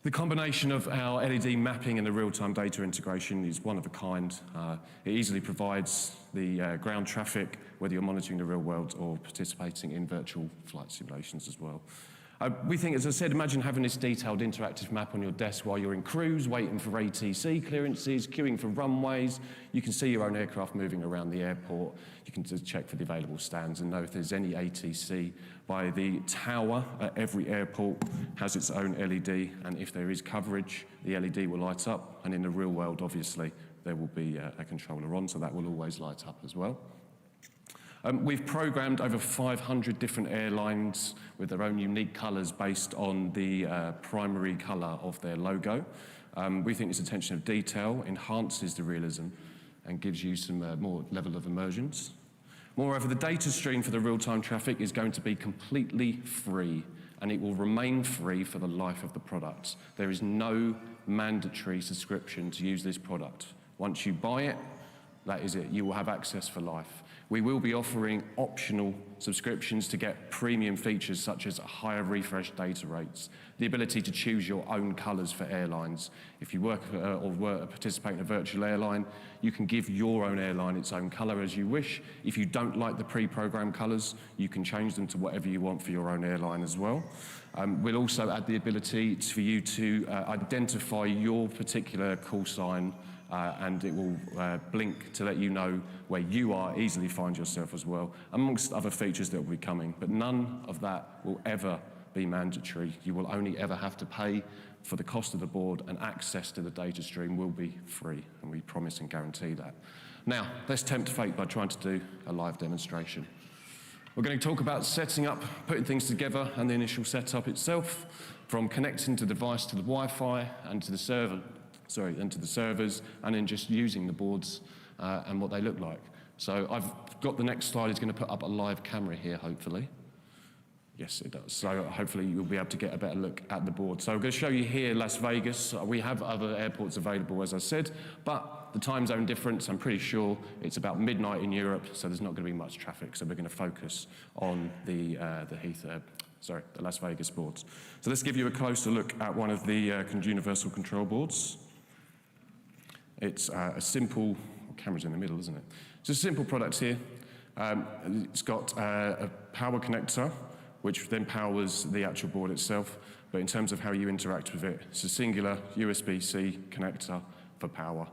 the combination of our LED mapping and the real-time data integration is one of a kind. It easily provides the ground traffic, whether you're monitoring the real world or participating in virtual flight simulations as well. We think, as I said, imagine having this detailed interactive map on your desk while you're in cruise, waiting for ATC clearances, queuing for runways. You can see your own aircraft moving around the airport. You can just check for the available stands and know if there's any ATC. By the tower at every airport has its own LED, and if there is coverage, the LED will light up. And in the real world, obviously, there will be a controller on, so that will always light up as well. We've programmed over 500 different airlines with their own unique colours based on the primary colour of their logo. We think this attention of detail enhances the realism and gives you some more level of immersions. Moreover, the data stream for the real-time traffic is going to be completely free, and it will remain free for the life of the product. There is no mandatory subscription to use this product. Once you buy it, that is it. You will have access for life. We will be offering optional subscriptions to get premium features such as higher refresh data rates, the ability to choose your own colours for airlines. If you work or participate in a virtual airline, you can give your own airline its own colour as you wish. If you don't like the pre-programmed colours, you can change them to whatever you want for your own airline as well. We'll also add the ability for you to identify your particular call sign, and it will blink to let you know where you are, easily find yourself as well, amongst other features that will be coming. But none of that will ever be mandatory. You will only ever have to pay for the cost of the board, and access to the data stream will be free, and we promise and guarantee that. Now, let's tempt fate by trying to do a live demonstration. We're going to talk about setting up, putting things together, and the initial setup itself, from connecting the device to the Wi-Fi and to the server, and to the servers, and then just using the boards and what they look like. So I've got the next slide is going to put up a live camera here, hopefully. Yes, it does. So hopefully you'll be able to get a better look at the board. So I'm going to show you here Las Vegas. We have other airports available, as I said, but the time zone difference, I'm pretty sure it's about midnight in Europe, so there's not going to be much traffic. So we're going to focus on the Las Vegas boards. So let's give you a closer look at one of the universal control boards. It's a simple, camera's in the middle, isn't it? It's a simple product here. It's got a power connector, which then powers the actual board itself. But in terms of how you interact with it, it's a singular USB-C connector for power.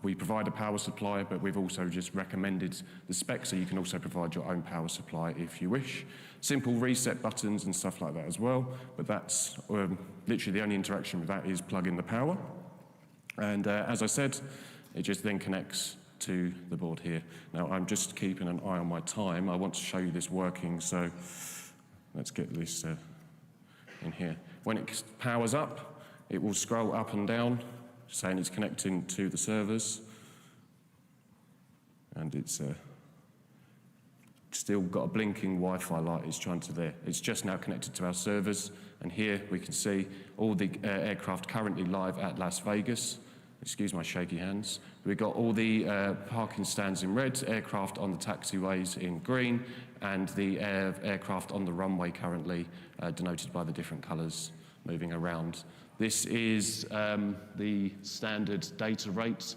We provide a power supply, but we've also just recommended the spec, so you can also provide your own power supply if you wish. Simple reset buttons and stuff like that as well, but that's literally the only interaction with that is plug in the power. And as I said, it just then connects to the board here. Now, I'm just keeping an eye on my time. I want to show you this working, so let's get this in here. When it powers up, it will scroll up and down, saying it's connecting to the servers. And it's still got a blinking Wi-Fi light. It's trying to there. It's just now connected to our servers. And here we can see all the aircraft currently live at Las Vegas. Excuse my shaky hands. We've got all the parking stands in red, aircraft on the taxiways in green, and the aircraft on the runway currently denoted by the different colours moving around. This is the standard data rate.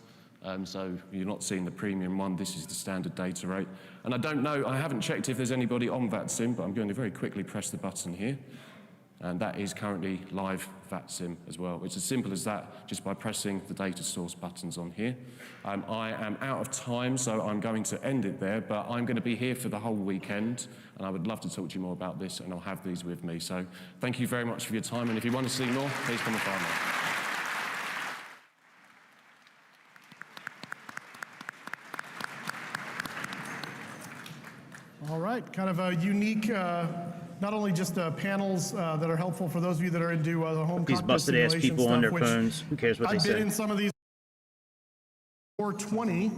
So you're not seeing the premium one. This is the standard data rate. And I don't know, I haven't checked if there's anybody on VATSIM, but I'm going to very quickly press the button here. And that is currently live VATSIM as well. It's as simple as that, just by pressing the data source buttons on here. I am out of time, so I'm going to end it there, but I'm going to be here for the whole weekend, and I would love to talk to you more about this, and I'll have these with me. So thank you very much for your time, and if you want to see more, please come and find me. All right, kind of a unique, not only just panels that are helpful for those of you that are into the home these busted ass people on their phones. Who cares what they say? I've been in some of these 420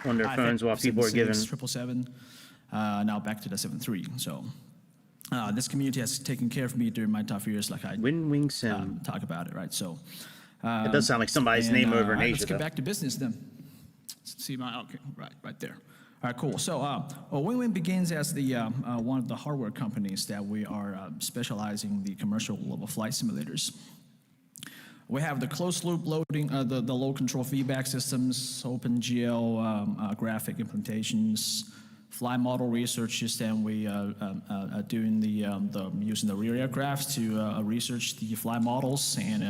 on their phones while people are giving 777. Now back to the 73. So this community has taken care of me during my tough years, like I Wing Sim talk about it, right? So it does sound like somebody's name over in Asia. Let's get back to business then. Let's see my okay, right there. All right, cool. So WinWin begins as the one of the hardware companies that we are specializing in the commercial level flight simulators. We have the closed loop loading, the load control feedback systems, OpenGL graphic implementations, flight model researches, and we are doing using the rear aircraft to research the flight models and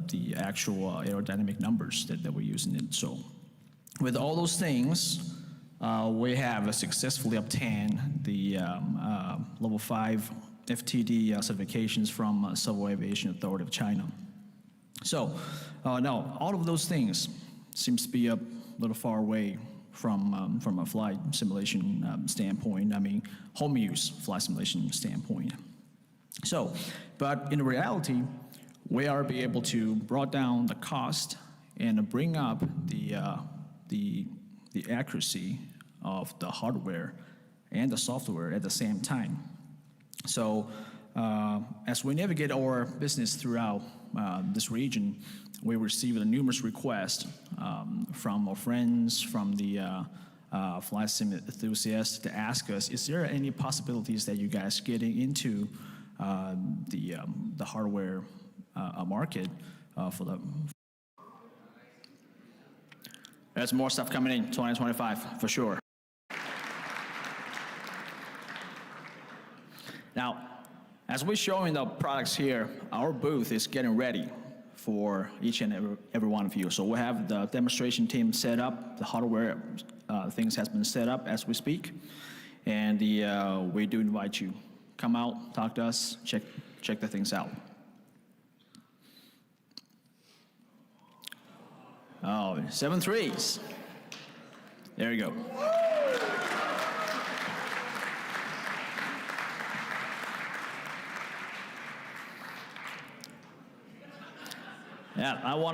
the actual aerodynamic numbers that we're using it. So with all those things, we have successfully obtained the level 5 FTD certifications from Civil Aviation Authority of China. So now all of those things seems to be a little far away from a flight simulation standpoint. I mean, home use flight simulation standpoint. So, but in reality, we are be able to bring down the cost and bring up the accuracy of the hardware and the software at the same time. So as we navigate our business throughout this region, we received numerous requests from our friends, from the flight sim enthusiasts to ask us, is there any possibilities that you guys getting into the hardware market for the... There's more stuff coming in 2025, for sure. Now, as we're showing the products here, our booth is getting ready for each and every one of you. So we have the demonstration team set up, the hardware things has been set up as we speak, and we do invite you, come out, talk to us, check the things out. Oh, 7 threes. There you go.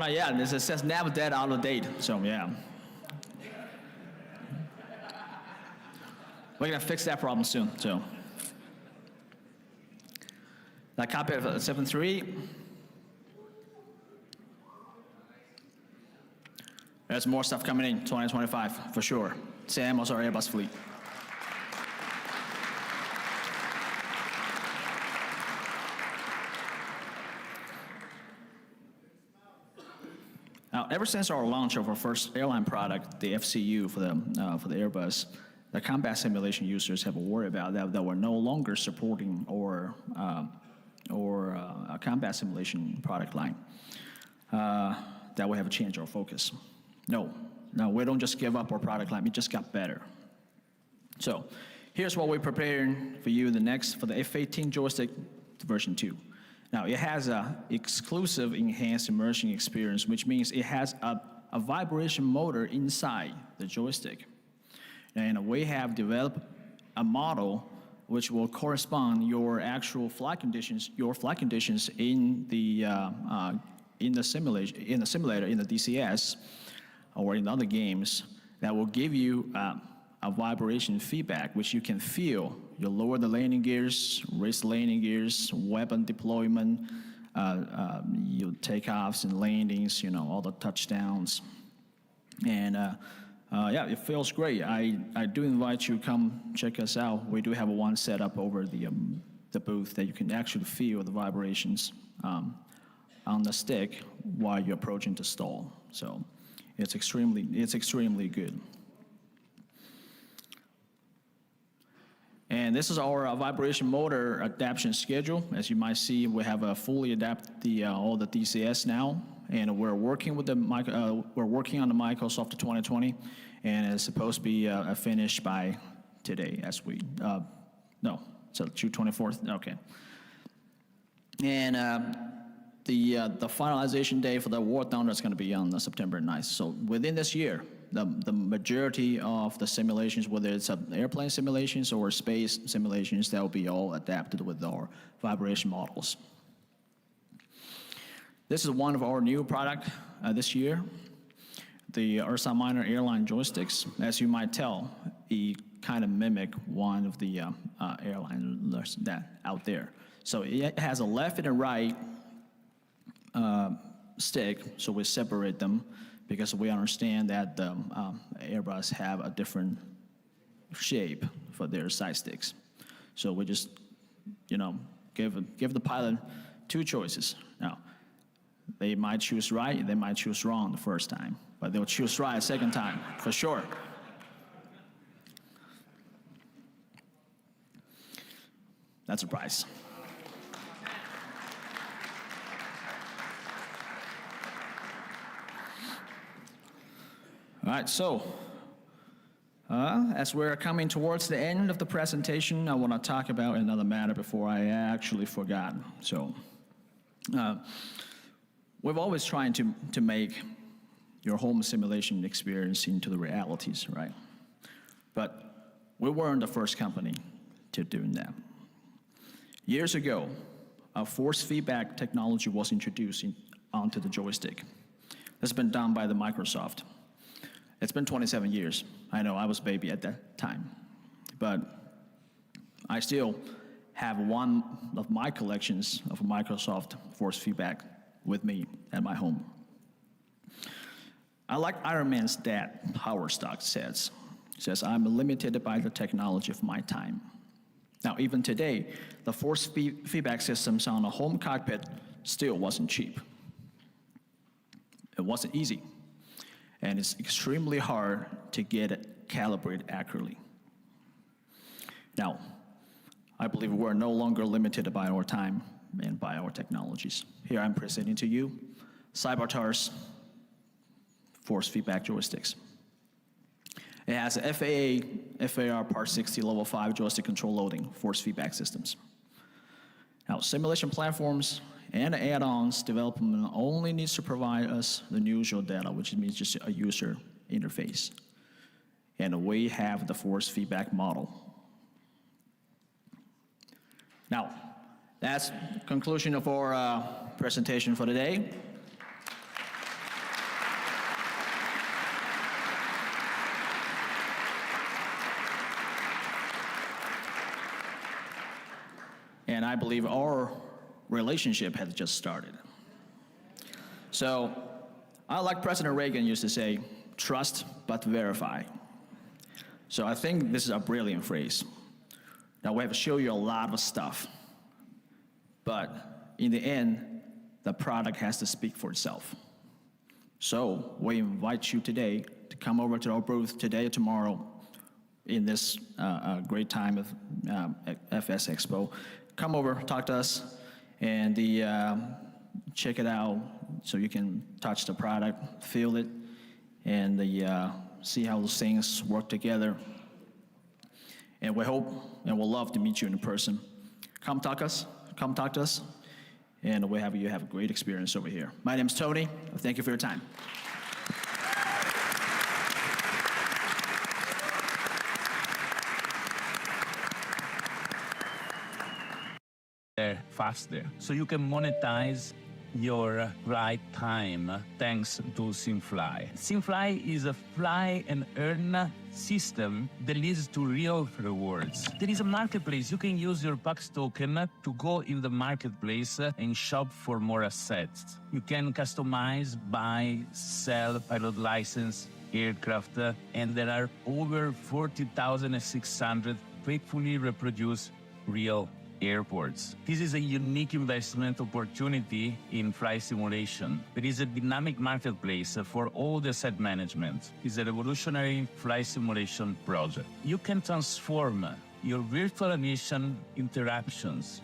Yeah, it says never dead out of date, so yeah. We're gonna fix that problem soon, so. That copy of 7.3. There's more stuff coming in 2025, for sure. Same as our Airbus fleet. Now, ever since our launch of our first airline product, the FCU for the Airbus, the combat simulation users have a worry about that we're no longer supporting a combat simulation product line. That we have to change our focus. No, we don't just give up our product line, we just got better. So, here's what we're preparing for you for the F-18 joystick version 2. Now, it has an exclusive enhanced immersion experience, which means it has a vibration motor inside the joystick. And we have developed a model which will correspond your actual flight conditions, in the simulator, in the DCS, or in other games, that will give you a vibration feedback, which you can feel. You lower the landing gears, raise the landing gears, weapon deployment, you takeoffs and landings, all the touchdowns. And yeah, it feels great. I do invite you to come check us out. We do have one set up over the booth that you can actually feel the vibrations on the stick while you're approaching to stall. So it's extremely good. And this is our vibration motor adaptation schedule. As you might see, we have fully adapted all the DCS now, and we're working with we're working on the Microsoft 2020, and it's supposed to be finished by today, so June 24th. Okay. And the finalization day for the War Thunder is going to be on September 9th. So within this year, the majority of the simulations, whether it's airplane simulations or space simulations, that will be all adapted with our vibration models. This is one of our new products this year, the Ursa Minor airline joysticks. As you might tell, it kind of mimic one of the airliners that out there. So it has a left and a right stick, so we separate them, because we understand that the Airbus have a different shape for their side sticks. So we just, give the pilot two choices. Now, they might choose right, they might choose wrong the first time, but they'll choose right the second time, for sure. That's a prize. All right, so as we're coming towards the end of the presentation, I want to talk about another matter before I actually forgot. So we've always tried to make your home simulation experience into the realities, right? But we weren't the first company to do that. Years ago, a force feedback technology was introduced onto the joystick. That's been done by the Microsoft. It's been 27 years. I know I was a baby at that time, but I still have one of my collections of Microsoft force feedback with me at my home. I like Iron Man's dad, Howard Stark, says, I'm limited by the technology of my time. Now, even today, the force feedback systems on a home cockpit still wasn't cheap. It wasn't easy. And it's extremely hard to get it calibrated accurately. Now, I believe we're no longer limited by our time and by our technologies. Here I'm presenting to you Cybertar's force feedback joysticks. It has FAR Part 60 Level 5 joystick control loading force feedback systems. Now, simulation platforms and add-ons development only needs to provide us the usual data, which means just a user interface. And we have the force feedback model. Now, that's the conclusion of our presentation for today. And I believe our relationship has just started. So, like President Reagan used to say, trust but verify. So I think this is a brilliant phrase. Now we have shown you a lot of stuff, but in the end, the product has to speak for itself. So we invite you today to come over to our booth today or tomorrow in this great time of Fsexpo. Come over, talk to us, and check it out so you can touch the product, feel it, and see how those things work together. And we hope and we'll love to meet you in person. Come talk to us, and you have a great experience over here. My name's Tony. Thank you for your time. Faster, so you can monetize your ride time thanks to SimFly. SimFly is a fly and earn system that leads to real rewards. There is a marketplace. You can use your PAX token to go in the marketplace and shop for more assets. You can customize, buy, sell pilot license, aircraft, and there are over 40,600 faithfully reproduced real airports. This is a unique investment opportunity in flight simulation. There is a dynamic marketplace for all the asset management. It's a revolutionary flight simulation project. You can transform your virtual aviation interactions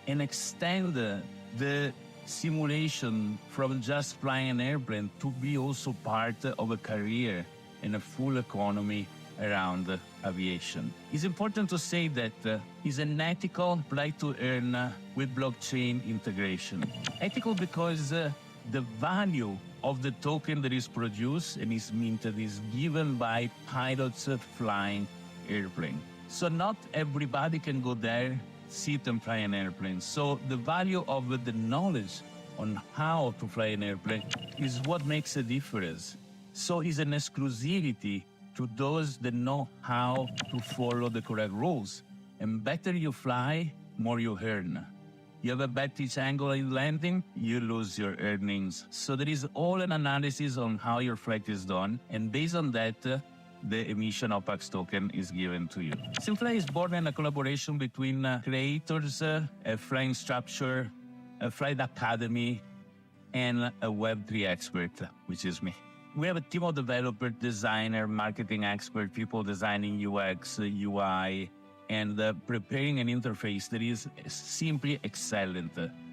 and extend the simulation from just flying an airplane to be also part of a career and a full economy around aviation. It's important to say that it's an ethical flight to earn with blockchain integration. Ethical because the value of the token that is produced and is minted is given by pilots flying airplane. So not everybody can go there, sit and fly an airplane. So the value of the knowledge on how to fly an airplane is what makes a difference. So it's an exclusivity to those that know how to follow the correct rules. And better you fly, more you earn. You have a bad pitch angle in landing, you lose your earnings. So there is all an analysis on how your flight is done, and based on that, the emission of PAX token is given to you. SimFly is born in a collaboration between creators, a flying structure, a flight academy, and a Web3 expert, which is me. We have a team of developers, designer, marketing expert, people designing UX, UI, and preparing an interface that is simply excellent.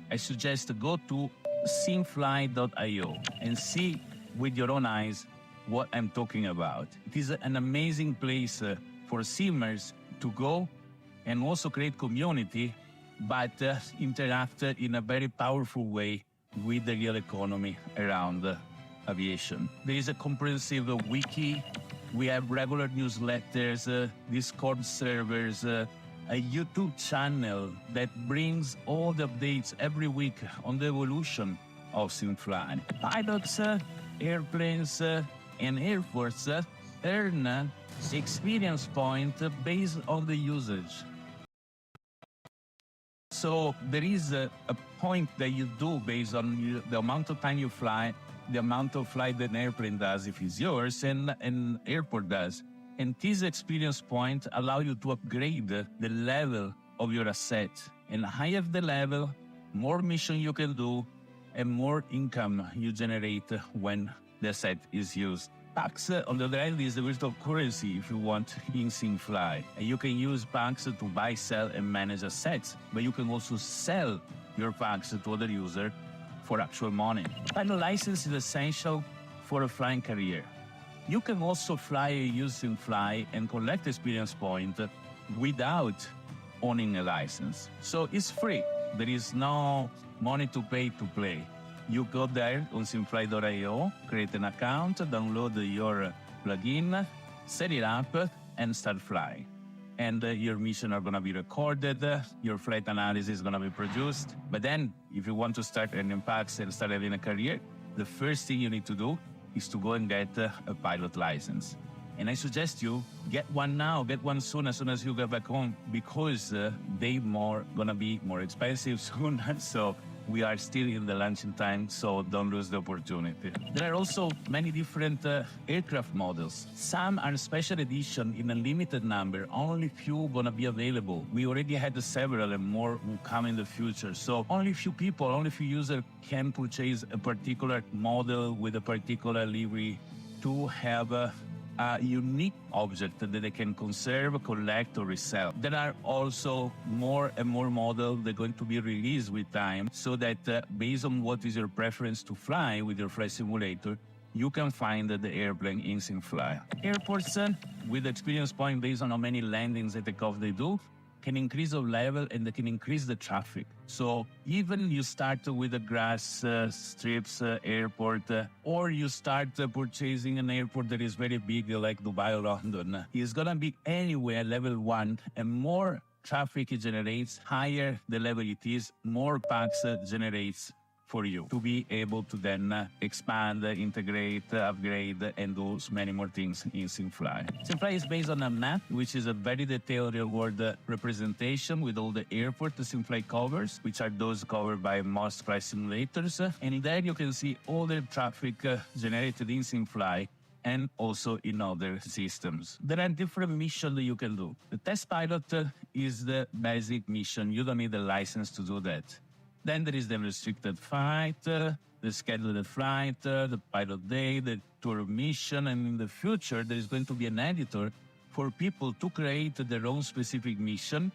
I suggest to go to simfly.io and see with your own eyes what I'm talking about. It is an amazing place for simmers to go and also create community, but interact in a very powerful way with the real economy around aviation. There is a comprehensive wiki. We have regular newsletters, Discord servers, a YouTube channel that brings all the updates every week on the evolution of SimFly. Pilots, airplanes, and airports earn experience points based on the usage. So there is a point that you do based on the amount of time you fly, the amount of flight that an airplane does if it's yours, and an airport does. And these experience points allow you to upgrade the level of your asset. And higher the level, more mission you can do, and more income you generate when the asset is used. PAX, on the other hand, is the virtual currency if you want in SimFly. And you can use PAX to buy, sell, and manage assets, but you can also sell your PAX to other users for actual money. Pilot license is essential for a flying career. You can also fly using SimFly and collect experience points without owning a license. So it's free. There is no money to pay to play. You go there on simfly.io, create an account, download your plugin, set it up, and start flying. And your mission are gonna be recorded, your flight analysis is gonna be produced. But then, if you want to start earning packs and start having a career, the first thing you need to do is to go and get a pilot license. And I suggest you get one now, get one soon as you get back home, because they gonna be more expensive soon. So we are still in the launching time, so don't lose the opportunity. There are also many different aircraft models. Some are special edition in a limited number, only few gonna be available. We already had several and more will come in the future. So only few people, only few users can purchase a particular model with a particular livery to have a unique object that they can conserve, collect, or resell. There are also more and more models that are going to be released with time, so that based on what is your preference to fly with your flight simulator, you can find the airplane in SimFly. Airports, with experience point based on how many landings and takeoff they do, can increase the level and they can increase the traffic. So even you start with a grass strips airport, or you start purchasing an airport that is very big like Dubai or London, it's gonna be anywhere level 1, and more traffic it generates, higher the level it is, more packs generates for you to be able to then expand, integrate, upgrade, and do many more things in SimFly. SimFly is based on a map, which is a very detailed real-world representation with all the airport the SimFly covers, which are those covered by most flight simulators. And there you can see all the traffic generated in SimFly and also in other systems. There are different missions that you can do. The test pilot is the basic mission. You don't need a license to do that. Then there is the restricted flight, the scheduled flight, the pilot day, the tour mission, and in the future there is going to be an editor for people to create their own specific mission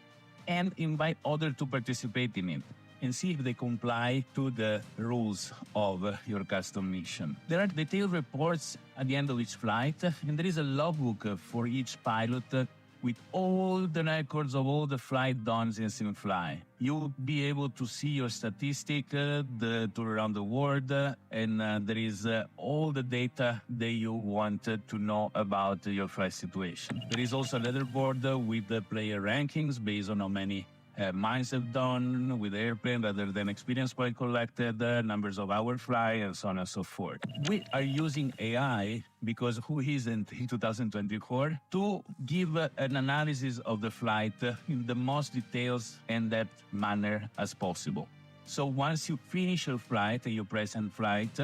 and invite others to participate in it and see if they comply to the rules of your custom mission. There are detailed reports at the end of each flight, and there is a logbook for each pilot with all the records of all the flight done in SimFly. You'll be able to see your statistic, the tour around the world, and there is all the data that you wanted to know about your flight situation. There is also a leaderboard with the player rankings based on how many miles have done with the airplane rather than experience point collected, numbers of hours fly, and so on and so forth. We are using AI, because who isn't in 2024, to give an analysis of the flight in the most details and depth manner as possible. So once you finish your flight and you press end flight,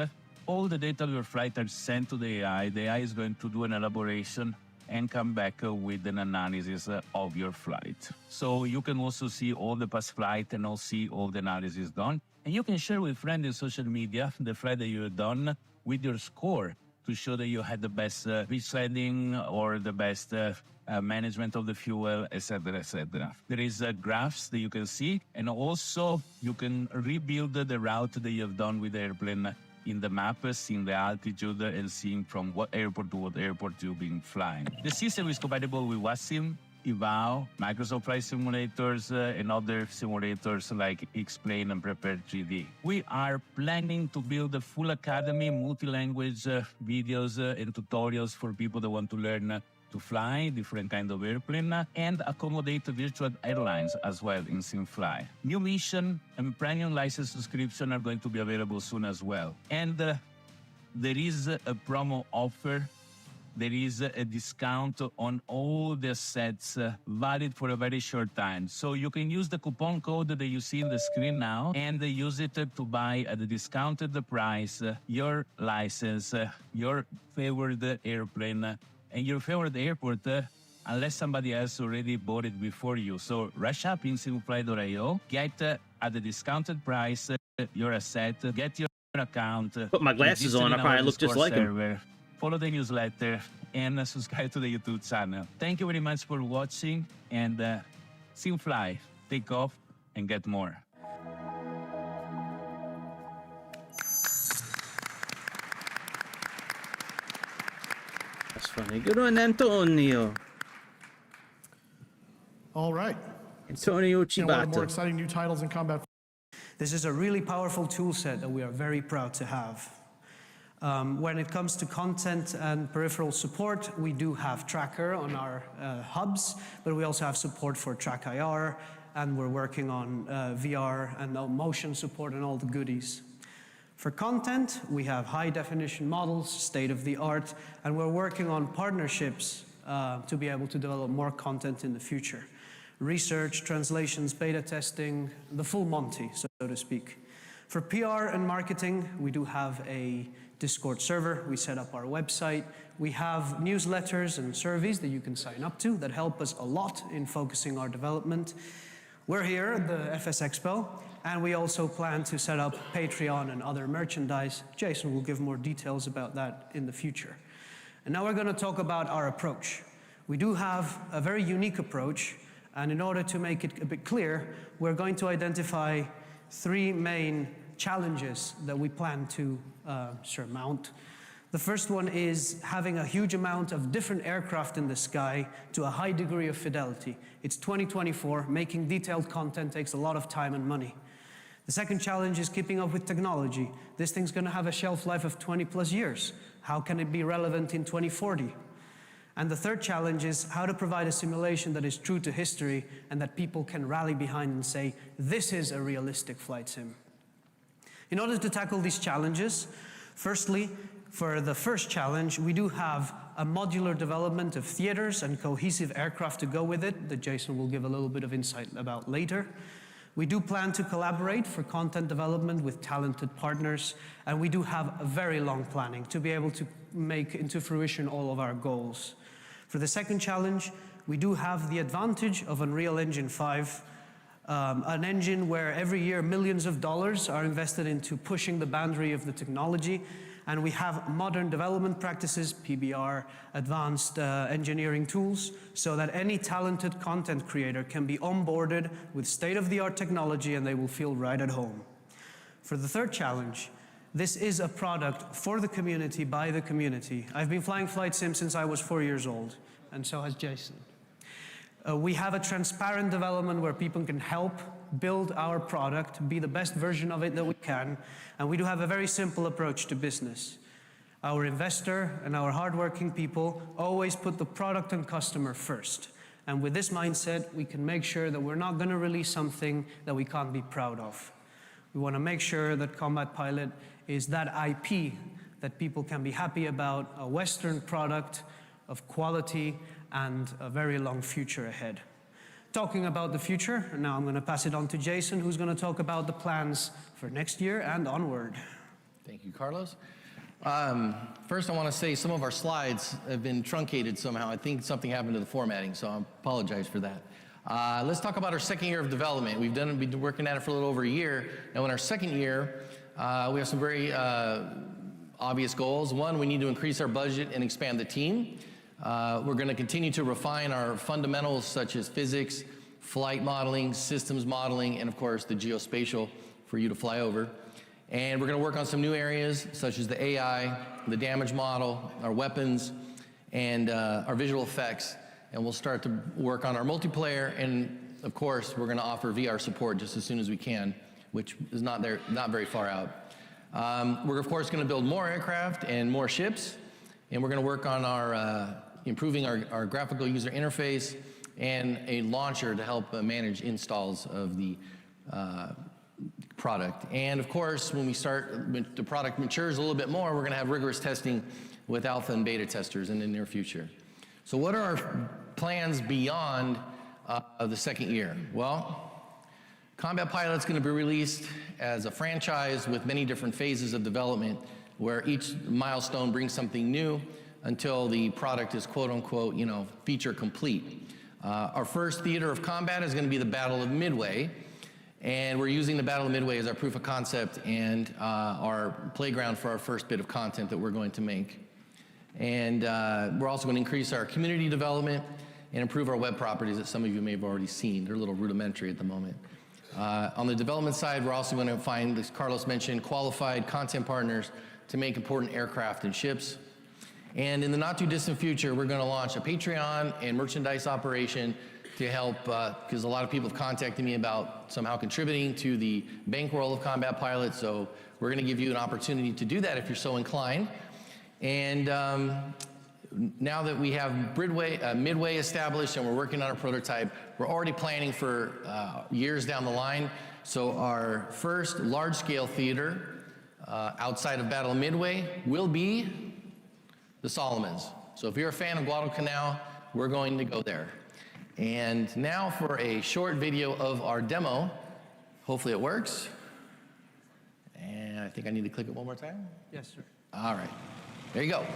all the data of your flight are sent to the AI. The AI is going to do an elaboration and come back with an analysis of your flight. So you can also see all the past flight and also see all the analysis done. And you can share with friends in social media the flight that you have done with your score to show that you had the best pitch landing or the best management of the fuel, etc., etc. There is graphs that you can see, and also you can rebuild the route that you have done with the airplane in the map, seeing the altitude and seeing from what airport to what airport you've been flying. The system is compatible with Wasim, Eval, Microsoft Flight Simulators, and other simulators like X-Plane and Prepare 3D. We are planning to build a full academy, multi-language videos and tutorials for people that want to learn to fly different kind of airplane and accommodate virtual airlines as well in SimFly. New mission and premium license subscription are going to be available soon as well. And there is a promo offer. There is a discount on all the sets valid for a very short time. So you can use the coupon code that you see on the screen now and use it to buy at the discounted price your license, your favorite airplane, and your favorite airport, unless somebody else already bought it before you. So rush up in simfly.io, get at the discounted price your asset, get your account. Put my glasses on, I probably look just like him. Follow the newsletter and subscribe to the YouTube channel. Thank you very much for watching, and SimFly, take off and get more. That's funny. Good one, Antonio. All right. Antonio Chibata. More exciting new titles in combat. This is a really powerful tool set that we are very proud to have. When it comes to content and peripheral support, we do have Tracker on our hubs, but we also have support for Track IR, and we're working on VR and motion support and all the goodies. For content, we have high definition models, state of the art, and we're working on partnerships to be able to develop more content in the future. Research, translations, beta testing, the full Monty, so to speak. For PR and marketing, we do have a Discord server. We set up our website. We have newsletters and surveys that you can sign up to that help us a lot in focusing our development. We're here at the Fsexpo, and we also plan to set up Patreon and other merchandise. Jason will give more details about that in the future. And now we're going to talk about our approach. We do have a very unique approach, and in order to make it a bit clear, we're going to identify 3 main challenges that we plan to surmount. The first one is having a huge amount of different aircraft in the sky to a high degree of fidelity. It's 2024, making detailed content takes a lot of time and money. The second challenge is keeping up with technology. This thing's going to have a shelf life of 20+ years. How can it be relevant in 2040? And the third challenge is how to provide a simulation that is true to history and that people can rally behind and say, this is a realistic flight sim. In order to tackle these challenges, firstly, for the first challenge, we do have a modular development of theaters and cohesive aircraft to go with it that Jason will give a little bit of insight about later. We do plan to collaborate for content development with talented partners, and we do have a very long planning to be able to make into fruition all of our goals. For the second challenge, we do have the advantage of Unreal Engine 5, an engine where every year millions of dollars are invested into pushing the boundary of the technology, and we have modern development practices, PBR, advanced engineering tools, so that any talented content creator can be onboarded with state-of-the-art technology and they will feel right at home. For the third challenge, this is a product for the community, by the community. I've been flying flight sim since I was 4 years old, and so has Jason. We have a transparent development where people can help build our product, be the best version of it that we can, and we do have a very simple approach to business. Our investor and our hardworking people always put the product and customer first. And with this mindset, we can make sure that we're not going to release something that we can't be proud of. We want to make sure that Combat Pilot is that IP that people can be happy about, a Western product of quality and a very long future ahead. Talking about the future, now I'm going to pass it on to Jason, who's going to talk about the plans for next year and onward. Thank you, Carlos. First, I want to say some of our slides have been truncated somehow. I think something happened to the formatting, so I apologize for that. Let's talk about our second year of development. We've been working at it for a little over a year. Now, in our second year, we have some very obvious goals. One, we need to increase our budget and expand the team. We're going to continue to refine our fundamentals such as physics, flight modeling, systems modeling, and of course the geospatial for you to fly over. And we're going to work on some new areas such as the AI, the damage model, our weapons, and our visual effects. And we'll start to work on our multiplayer, and of course we're going to offer VR support just as soon as we can, which is not very far out. We're of course going to build more aircraft and more ships, and we're going to work on our improving our graphical user interface and a launcher to help manage installs of the product. And of course, when the product matures a little bit more, we're going to have rigorous testing with alpha and beta testers in the near future. So what are our plans beyond the second year? Well, Combat Pilot's going to be released as a franchise with many different phases of development where each milestone brings something new until the product is quote-unquote, feature complete. Our first theater of combat is going to be the Battle of Midway, and we're using the Battle of Midway as our proof of concept and our playground for our first bit of content that we're going to make. And we're also going to increase our community development and improve our web properties that some of you may have already seen. They're a little rudimentary at the moment. On the development side, we're also going to find, as Carlos mentioned, qualified content partners to make important aircraft and ships. And in the not too distant future, we're going to launch a Patreon and merchandise operation to help, because a lot of people have contacted me about somehow contributing to the bankroll of combat pilots, so we're going to give you an opportunity to do that if you're so inclined. And now that we have Midway established and we're working on a prototype, we're already planning for years down the line. So our first large-scale theater outside of Battle of Midway will be the Solomons. So if you're a fan of Guadalcanal, we're going to go there. And now for a short video of our demo. Hopefully it works. And I think I need to click it one more time. Yes, sir. All right, there you go.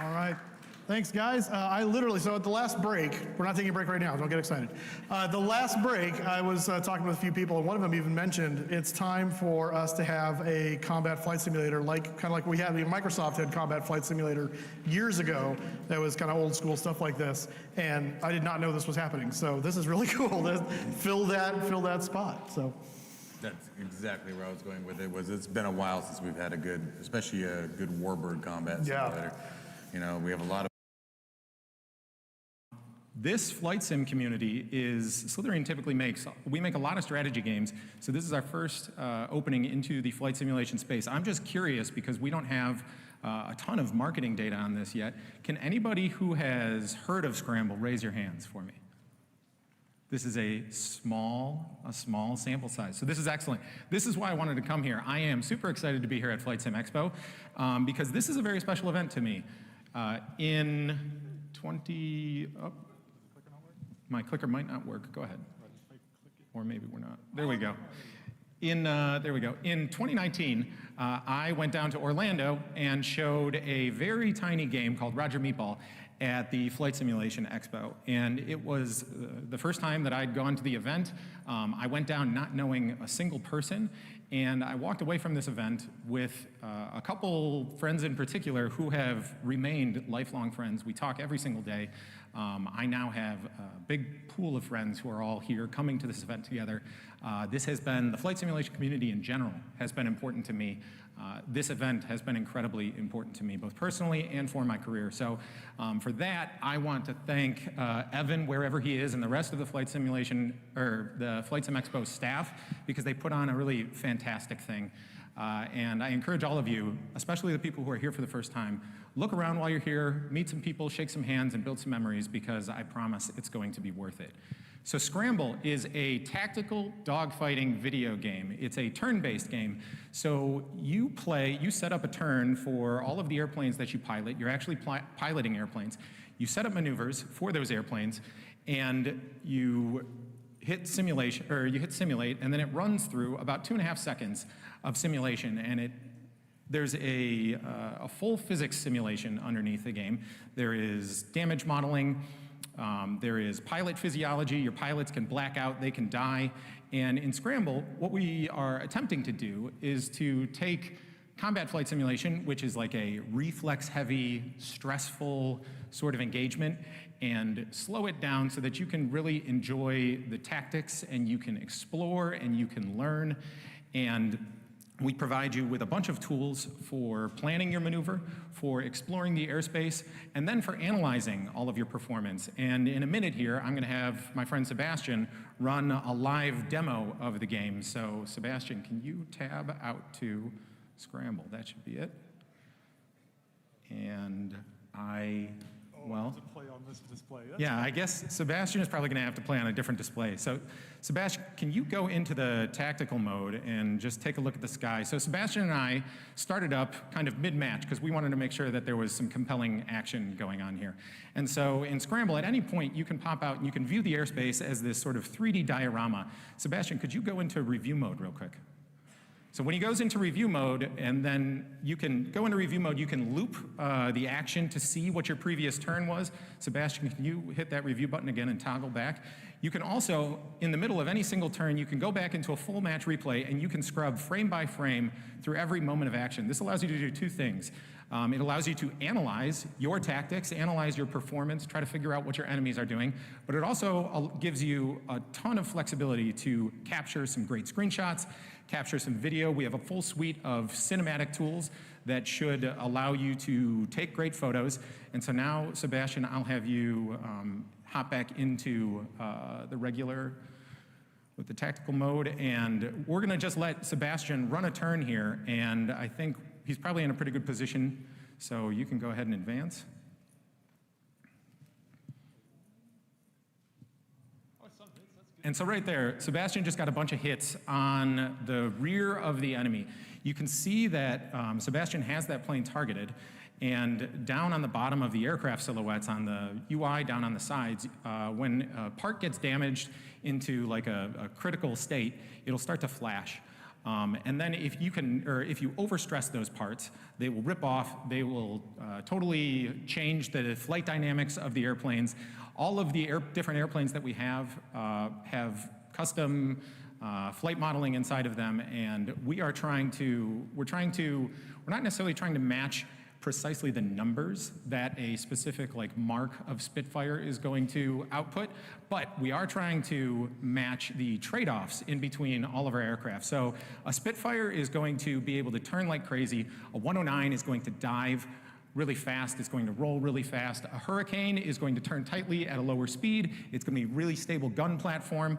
All right. Thanks, guys. So at the last break, we're not taking a break right now, don't get excited. The last break, I was talking with a few people, and one of them even mentioned it's time for us to have a combat flight simulator, kind of like we had, Microsoft had combat flight simulator years ago that was kind of old school stuff like this, and I did not know this was happening, so this is really cool to fill that spot. So. That's exactly where I was going with it. It's been a while since we've had especially a good Warbird combat simulator. You know, we have a lot of. This flight sim community Slytherin typically we make a lot of strategy games, so this is our first opening into the flight simulation space. I'm just curious because we don't have a ton of marketing data on this yet. Can anybody who has heard of Scramble raise your hands for me? This is a small sample size, so this is excellent. This is why I wanted to come here. I am super excited to be here at Flight Sim Expo because this is a very special event to me. My clicker might not work. Go ahead. Or maybe we're not. There we go. There we go. In 2019, I went down to Orlando and showed a very tiny game called Roger Meatball at the Flight Simulation Expo. And it was the first time that I'd gone to the event. I went down not knowing a single person, and I walked away from this event with a couple friends in particular who have remained lifelong friends. We talk every single day. I now have a big pool of friends who are all here coming to this event together. The flight simulation community in general has been important to me. This event has been incredibly important to me, both personally and for my career. So for that, I want to thank Evan, wherever he is, and the rest of the Flight Simulation, or the Flight Sim Expo staff, because they put on a really fantastic thing. And I encourage all of you, especially the people who are here for the first time, look around while you're here, meet some people, shake some hands, and build some memories, because I promise it's going to be worth it. So Scramble is a tactical dogfighting video game. It's a turn-based game. So you set up a turn for all of the airplanes that you pilot. You're actually piloting airplanes. You set up maneuvers for those airplanes, and you hit simulate, and then it runs through about 2.5 seconds of simulation, and there's a full physics simulation underneath the game. There is damage modeling. There is pilot physiology. Your pilots can black out, they can die. And in Scramble, what we are attempting to do is to take combat flight simulation, which is like a reflex-heavy, stressful sort of engagement, and slow it down so that you can really enjoy the tactics, and you can explore, and you can learn. And We provide you with a bunch of tools for planning your maneuver, for exploring the airspace, and then for analyzing all of your performance. And in a minute here, I'm going to have my friend Sebastian run a live demo of the game. So Sebastian, can you tab out to Scramble? That should be it. And well, play on this display. yeah, I guess Sebastian is probably going to have to play on a different display. So Sebastian, can you go into the tactical mode and just take a look at the sky? So Sebastian and I started up kind of mid-match because we wanted to make sure that there was some compelling action going on here. And so in Scramble, at any point, you can pop out and you can view the airspace as this sort of 3D diorama. Sebastian, could you go into review mode real quick? So when he goes into review mode, and then you can go into review mode, you can loop the action to see what your previous turn was. Sebastian, can you hit that review button again and toggle back? You can also, in the middle of any single turn, you can go back into a full match replay and you can scrub frame by frame through every moment of action. This allows you to do two things. It allows you to analyze your tactics, analyze your performance, try to figure out what your enemies are doing, but it also gives you a ton of flexibility to capture some great screenshots, capture some video. We have a full suite of cinematic tools that should allow you to take great photos. And so now, Sebastian, I'll have you hop back into the regular with the tactical mode, and we're gonna just let Sebastian run a turn here, and I think he's probably in a pretty good position, so you can go ahead and advance. And so right there, Sebastian just got a bunch of hits on the rear of the enemy. You can see that Sebastian has that plane targeted, and down on the bottom of the aircraft silhouettes on the UI, down on the sides, when a part gets damaged into like a critical state, it'll start to flash. And then if you overstress those parts, they will rip off, they will totally change the flight dynamics of the airplanes. All of the different airplanes that we have custom flight modeling inside of them, and we're not necessarily trying to match precisely the numbers that a specific like mark of Spitfire is going to output, but we are trying to match the trade-offs in between all of our aircraft. So a Spitfire is going to be able to turn like crazy, a 109 is going to dive really fast, it's going to roll really fast. A Hurricane is going to turn tightly at a lower speed. It's going to be a really stable gun platform.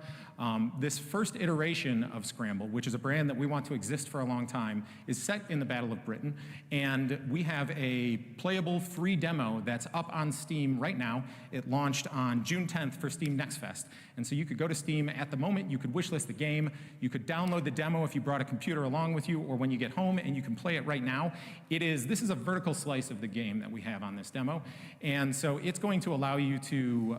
This first iteration of Scramble, which is a brand that we want to exist for a long time, is set in the Battle of Britain. And we have a playable free demo that's up on Steam right now. It launched on June 10th for Steam Next Fest. And so you could go to Steam at the moment, you could wishlist the game, you could download the demo if you brought a computer along with you, or when you get home, and you can play it right now. This is a vertical slice of the game that we have on this demo. And so it's going to allow you to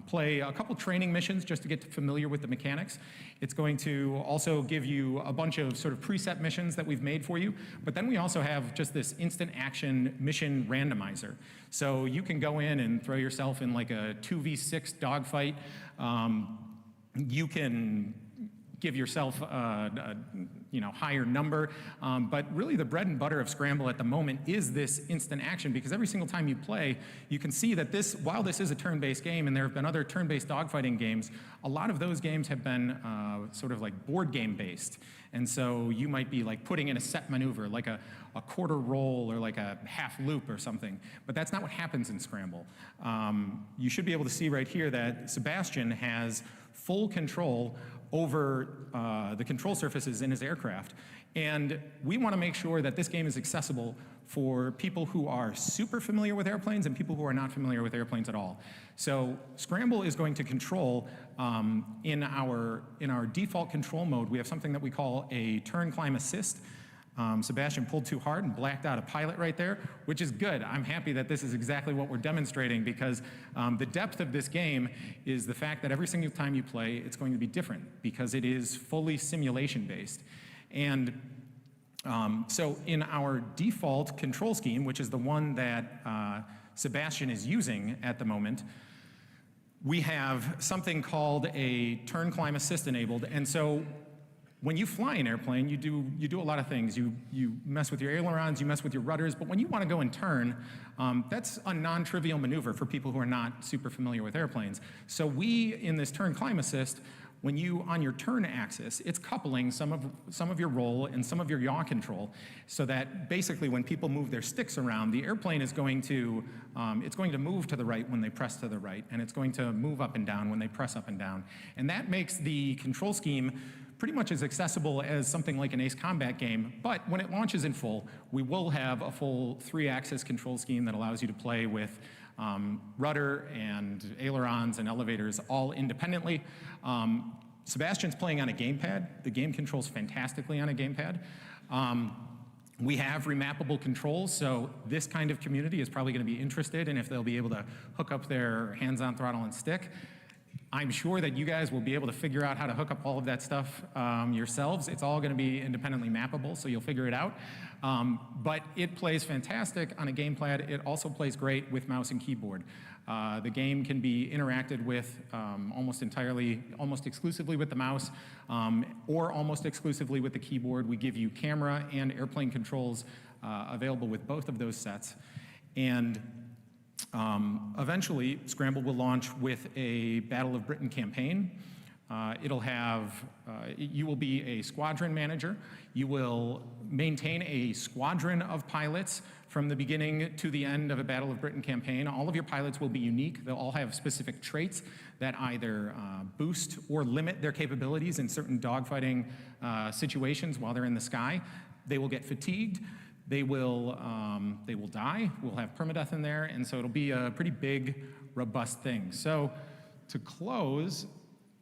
play a couple training missions just to get familiar with the mechanics. It's going to also give you a bunch of sort of preset missions that we've made for you. But then we also have just this instant action mission randomizer. So you can go in and throw yourself in like a 2v6 dogfight. You can give yourself a higher number, but really the bread and butter of Scramble at the moment is this instant action, because every single time you play, you can see that while this is a turn-based game, and there have been other turn-based dogfighting games, a lot of those games have been sort of like board game based. And so you might be like putting in a set maneuver, like a quarter roll or like a half loop or something, but that's not what happens in Scramble. You should be able to see right here that Sebastian has full control over the control surfaces in his aircraft. And we want to make sure that this game is accessible for people who are super familiar with airplanes and people who are not familiar with airplanes at all. So Scramble is going to control, in our default control mode, we have something that we call a turn climb assist. Sebastian pulled too hard and blacked out a pilot right there, which is good. I'm happy that this is exactly what we're demonstrating, because the depth of this game is the fact that every single time you play, it's going to be different, because it is fully simulation based. And so in our default control scheme, which is the one that Sebastian is using at the moment, we have something called a turn climb assist enabled. And so when you fly an airplane, you do a lot of things. You mess with your ailerons, you mess with your rudders, but when you want to go and turn, that's a non-trivial maneuver for people who are not super familiar with airplanes. So we, in this turn climb assist, when you, on your turn axis, it's coupling some of your roll and some of your yaw control, so that basically when people move their sticks around, the airplane is going to, it's going to move to the right when they press to the right, and it's going to move up and down when they press up and down. And that makes the control scheme pretty much as accessible as something like an Ace Combat game, but when it launches in full, we will have a full 3-axis control scheme that allows you to play with rudder and ailerons and elevators all independently. Sebastian's playing on a gamepad. The game controls fantastically on a gamepad. We have remappable controls, so this kind of community is probably going to be interested in if they'll be able to hook up their hands-on throttle and stick. I'm sure that you guys will be able to figure out how to hook up all of that stuff yourselves. It's all going to be independently mappable, so you'll figure it out. But it plays fantastic on a gamepad. It also plays great with mouse and keyboard. The game can be interacted with almost exclusively with the mouse, or almost exclusively with the keyboard. We give you camera and airplane controls available with both of those sets. And eventually, Scramble will launch with a Battle of Britain campaign. It'll have, you will be a squadron manager. You will maintain a squadron of pilots from the beginning to the end of a Battle of Britain campaign. All of your pilots will be unique. They'll all have specific traits that either boost or limit their capabilities in certain dogfighting situations while they're in the sky. They will get fatigued. They will die. We'll have permadeath in there, and so it'll be a pretty big, robust thing. So to close,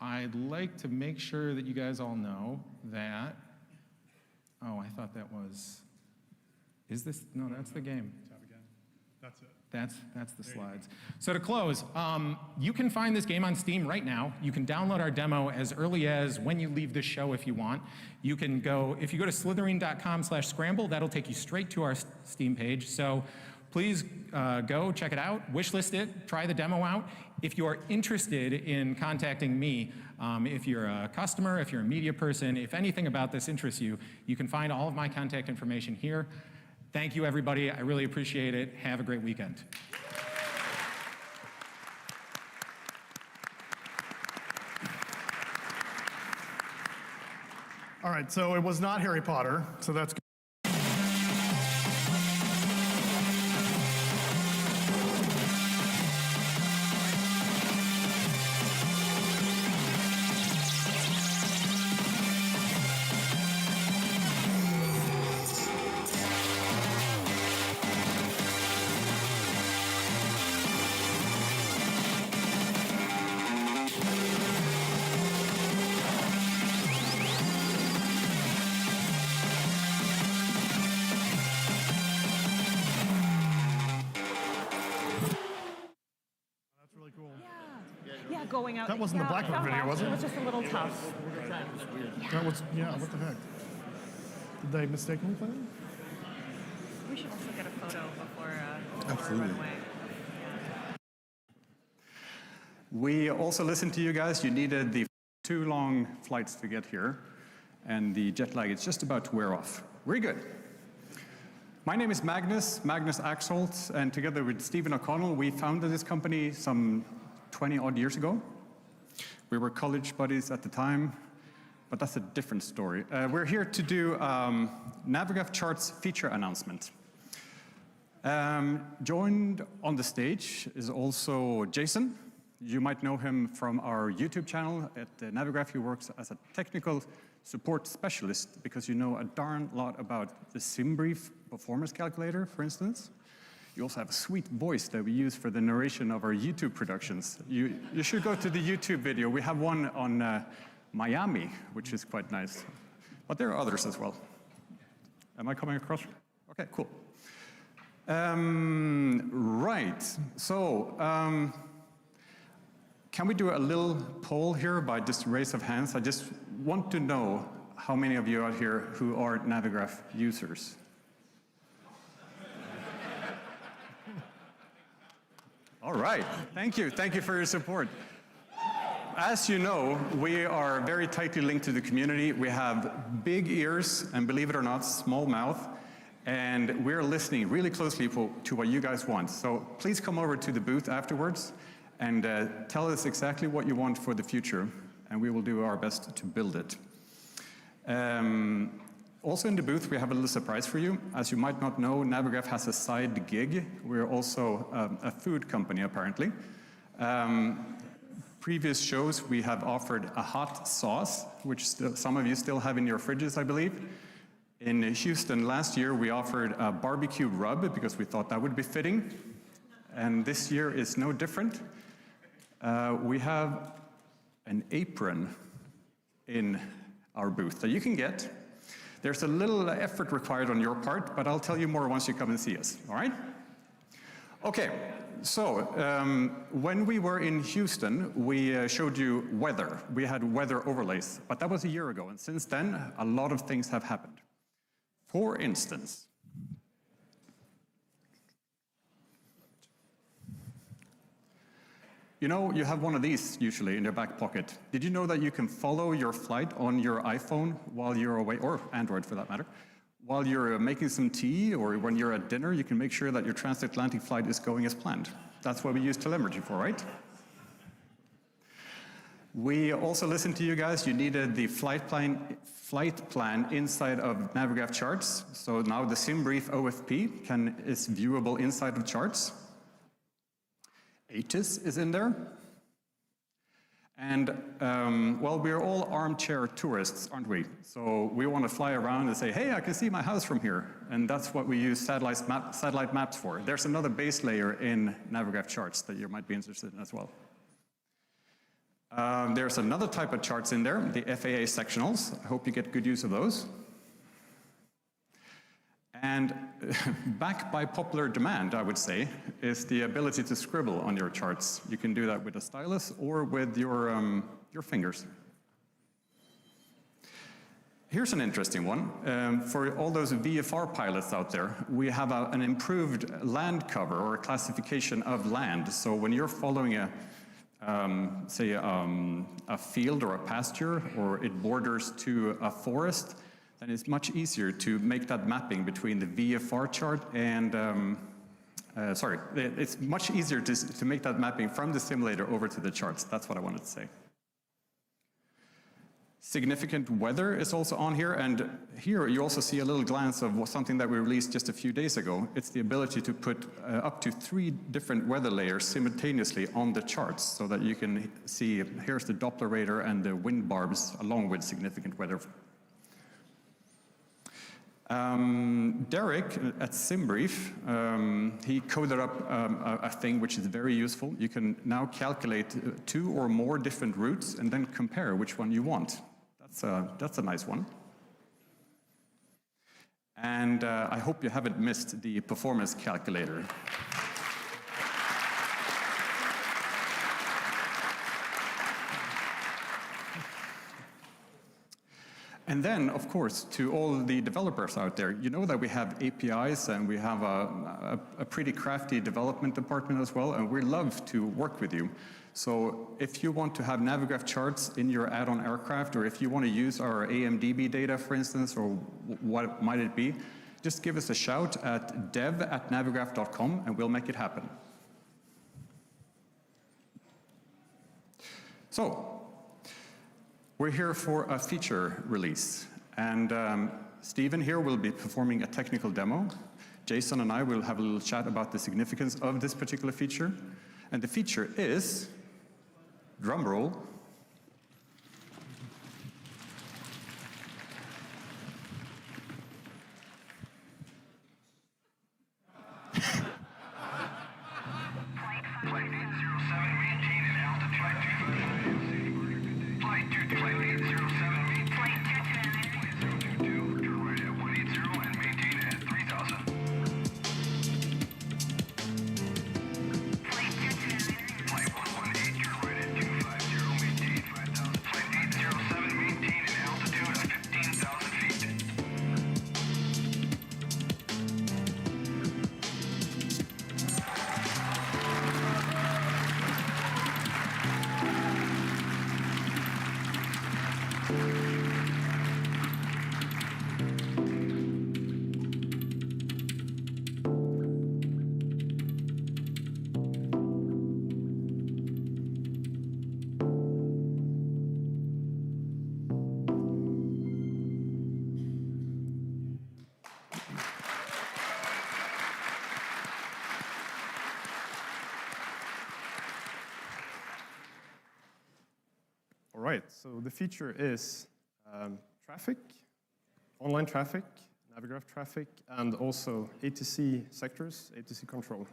I'd like to make sure that you guys all know that, oh, I thought that was, is this, no, that's the game. That's it. That's the slides. So to close, you can find this game on Steam right now. You can download our demo as early as when you leave the show if you want. You can go, if you go to slitherine.com/scramble, that'll take you straight to our Steam page. So please go check it out, wishlist it, try the demo out. If you are interested in contacting me, if you're a customer, if you're a media person, if anything about this interests you, you can find all of my contact information here. Thank you, everybody. I really appreciate it. Have a great weekend. All right, so it was not Harry Potter, so that's good. Yeah, going out. That wasn't the Blackbird video, was it? It was just a little tough. That was, yeah, what the heck? Did they mistakenly play it? We should also get a photo before we Absolutely. run away. We also listened to you guys. You needed the 2 long flights to get here, and the jet lag is just about to wear off. We're good. My name is Magnus Axholt, and together with Stephen O'Connell, we founded this company some 20-odd years ago. We were college buddies at the time, but that's a different story. We're here to do Navigraph Charts feature announcement. Joined on the stage is also Jason. You might know him from our YouTube channel. At Navigraph, he works as a technical support specialist because you know a darn lot about the SimBrief performance calculator, for instance. You also have a sweet voice that we use for the narration of our YouTube productions. You should go to the YouTube video. We have one on Miami, which is quite nice. But there are others as well. Am I coming across? Okay, cool. Right, so can we do a little poll here by just raise of hands? I just want to know how many of you out here who are Navigraph users. All right, thank you for your support. As you know, we are very tightly linked to the community. We have big ears, and believe it or not, small mouth, and we're listening really closely to what you guys want. So please come over to the booth afterwards and tell us exactly what you want for the future. and we will do our best to build it. Also in the booth, we have a little surprise for you. As you might not know, Navigraph has a side gig. We're also a food company, apparently. Previous shows, we have offered a hot sauce, which some of you still have in your fridges, I believe. In Houston last year, we offered a barbecue rub because we thought that would be fitting. And this year is no different. We have an apron in our booth that you can get. There's a little effort required on your part, but I'll tell you more once you come and see us, all right? Okay, so when we were in Houston, we showed you weather. We had weather overlays, but that was a year ago, and since then, a lot of things have happened. For instance, you know, you have one of these usually in your back pocket. Did you know that you can follow your flight on your iPhone while you're away, or Android for that matter? While you're making some tea or when you're at dinner, you can make sure that your transatlantic flight is going as planned. That's what we use telemetry for, right? We also listened to you guys. You needed the flight plan inside of Navigraph charts. So now the SimBrief OFP is viewable inside of charts. ATIS is in there. And, well, we're all armchair tourists, aren't we? So we want to fly around and say, hey, I can see my house from here. And that's what we use satellite maps for. There's another base layer in Navigraph charts that you might be interested in as well. There's another type of charts in there, the FAA sectionals. I hope you get good use of those. And back by popular demand, I would say, is the ability to scribble on your charts. You can do that with a stylus or with your fingers. Here's an interesting one. For all those VFR pilots out there, we have an improved land cover or a classification of land. So when you're following say a field or a pasture, or it borders to a forest, then it's much easier to make that mapping between the VFR chart and, it's much easier to make that mapping from the simulator over to the charts. That's what I wanted to say. Significant weather is also on here, and here you also see a little glance of something that we released just a few days ago. It's the ability to put up to 3 different weather layers simultaneously on the charts so that you can see, here's the Doppler radar and the wind barbs along with significant weather. Derek at SimBrief, he coded up a thing which is very useful. You can now calculate 2 or more different routes and then compare which one you want. That's a nice one. And I hope you haven't missed the performance calculator. And then, of course, to all the developers out there, you know that we have APIs and we have a pretty crafty development department as well, and we love to work with you. So if you want to have Navigraph charts in your add-on aircraft, or if you want to use our AMDB data, for instance, or what might it be, just give us a shout at dev@navigraph.com and we'll make it happen. So, we're here for a feature release, and Stephen here will be performing a technical demo. Jason and I will have a little chat about the significance of this particular feature, and the feature is, drum roll, right, so the feature is traffic, online traffic, Navigraph traffic, and also ATC sectors, ATC control.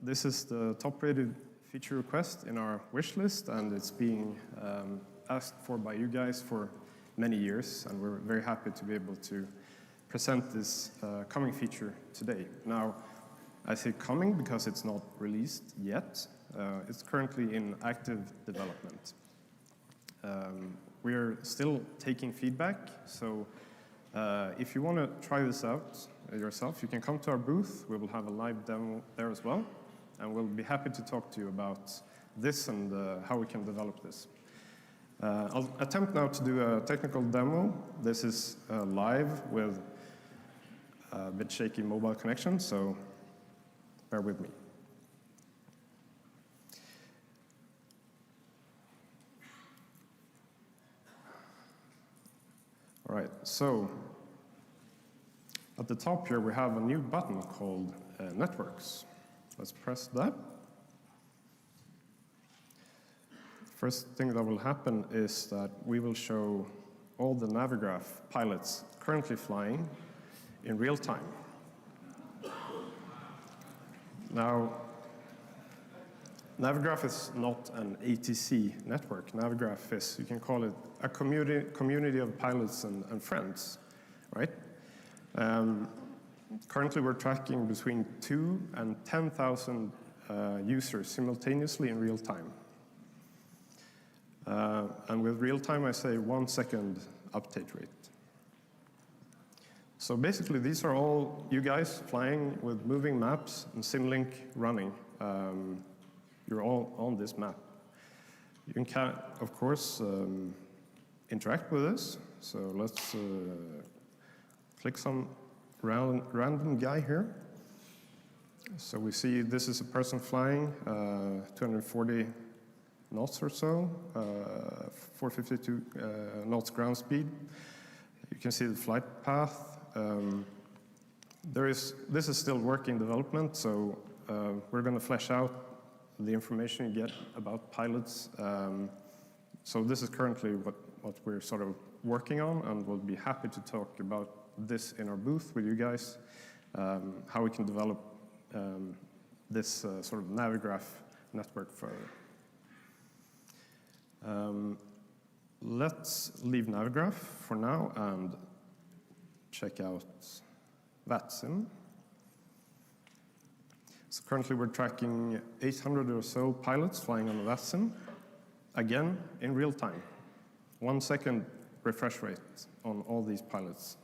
This is the top-rated feature request in our wish list, and it's being asked for by you guys for many years, and we're very happy to be able to present this coming feature today. Now, I say coming because it's not released yet. It's currently in active development. We're still taking feedback, so if you want to try this out yourself, you can come to our booth. We will have a live demo there as well, and we'll be happy to talk to you about this and how we can develop this. I'll attempt now to do a technical demo. This is live with a bit shaky mobile connection, so bear with me. All right, so at the top here we have a new button called Networks. Let's press that. First thing that will happen is that we will show all the Navigraph pilots currently flying in real time. Now, Navigraph is not an ATC network. Navigraph is, you can call it a community of pilots and friends, right? Currently, we're tracking between 2,000 and 10,000 users simultaneously in real time. And with real time, I say 1 second update rate. So basically, these are all you guys flying with moving maps and Symlink running. You're all on this map. You can, of course, interact with this. So let's click some random guy here. So we see this is a person flying 240 knots or so, 452 knots ground speed. You can see the flight path. This is still work in development, so we're going to flesh out the information you get about pilots. So this is currently what we're sort of working on, and we'll be happy to talk about this in our booth with you guys, how we can develop this sort of Navigraph network further. Let's leave Navigraph for now and check out VATSIM. So currently we're tracking 800 or so pilots flying on VATSIM, again, in real time. 1 second refresh rate on all these pilots.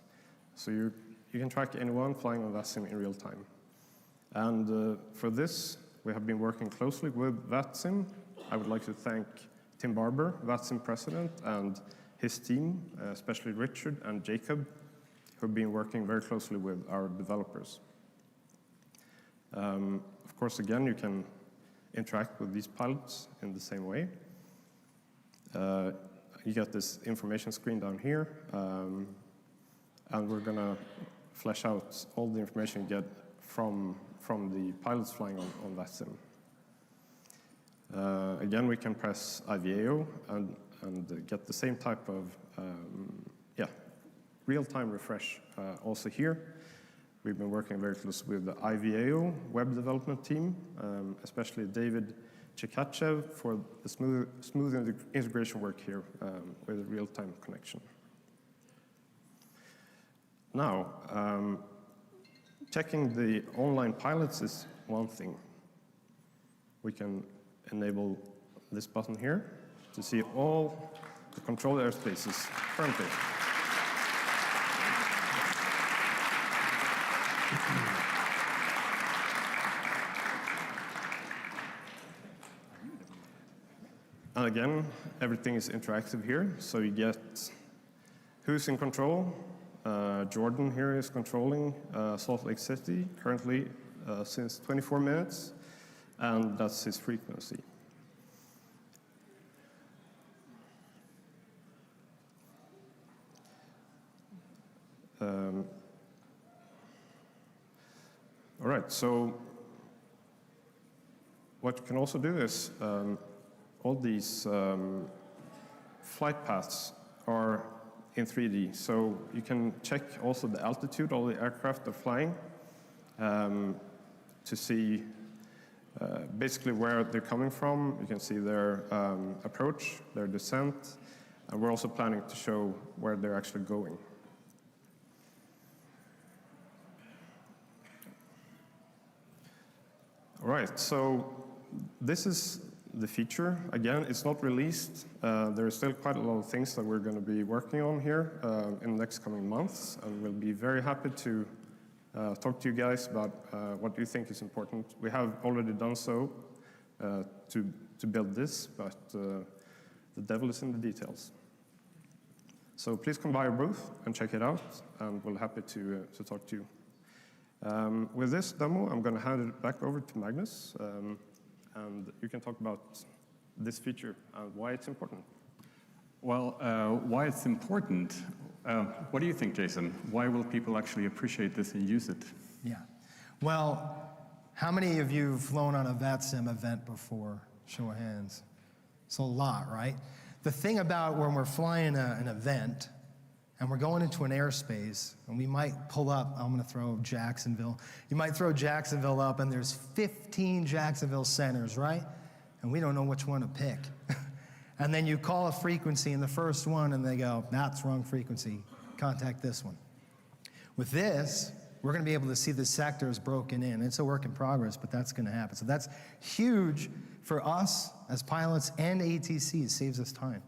So you can track anyone flying on VATSIM in real time. And for this, we have been working closely with VATSIM. I would like to thank Tim Barber, VATSIM president, and his team, especially Richard and Jacob, who have been working very closely with our developers. Of course, again, you can interact with these pilots in the same way. You get this information screen down here, and we're going to flesh out all the information you get from the pilots flying on VATSIM. Again, we can press IVAO and get the same type of real-time refresh also here. We've been working very closely with the IVAO web development team, especially David Chikachev for the smooth integration work here with real-time connection. Now, checking the online pilots is one thing. We can enable this button here to see all the controlled airspaces currently. And again, everything is interactive here, so you get who's in control. Jordan here is controlling Salt Lake City, currently since 24 minutes, and that's his frequency. All right, so what you can also do is all these flight paths are in 3D. So you can check also the altitude all the aircraft are flying to see basically where they're coming from. You can see their approach, their descent, and we're also planning to show where they're actually going. All right, so this is the feature. Again, it's not released. There are still quite a lot of things that we're going to be working on here in the next coming months, and we'll be very happy to talk to you guys about what you think is important. We have already done so to build this, but the devil is in the details. So please come by our booth and check it out, and we're happy to talk to you. With this demo, I'm going to hand it back over to Magnus, and you can talk about this feature and why it's important. Well, why it's important, what do you think, Jason? Why will people actually appreciate this and use it? Yeah. Well, how many of you have flown on a VATSIM event before? Show of hands. It's a lot, right? The thing about when we're flying an event and we're going into an airspace, and we might pull up, I'm going to throw Jacksonville. You might throw Jacksonville up, and there's 15 Jacksonville centers, right? And we don't know which one to pick. And then you call a frequency in the first one, and they go, that's wrong frequency. Contact this one. With this, we're going to be able to see the sectors broken in. It's a work in progress, but that's going to happen. So that's huge for us as pilots and ATC. It saves us time.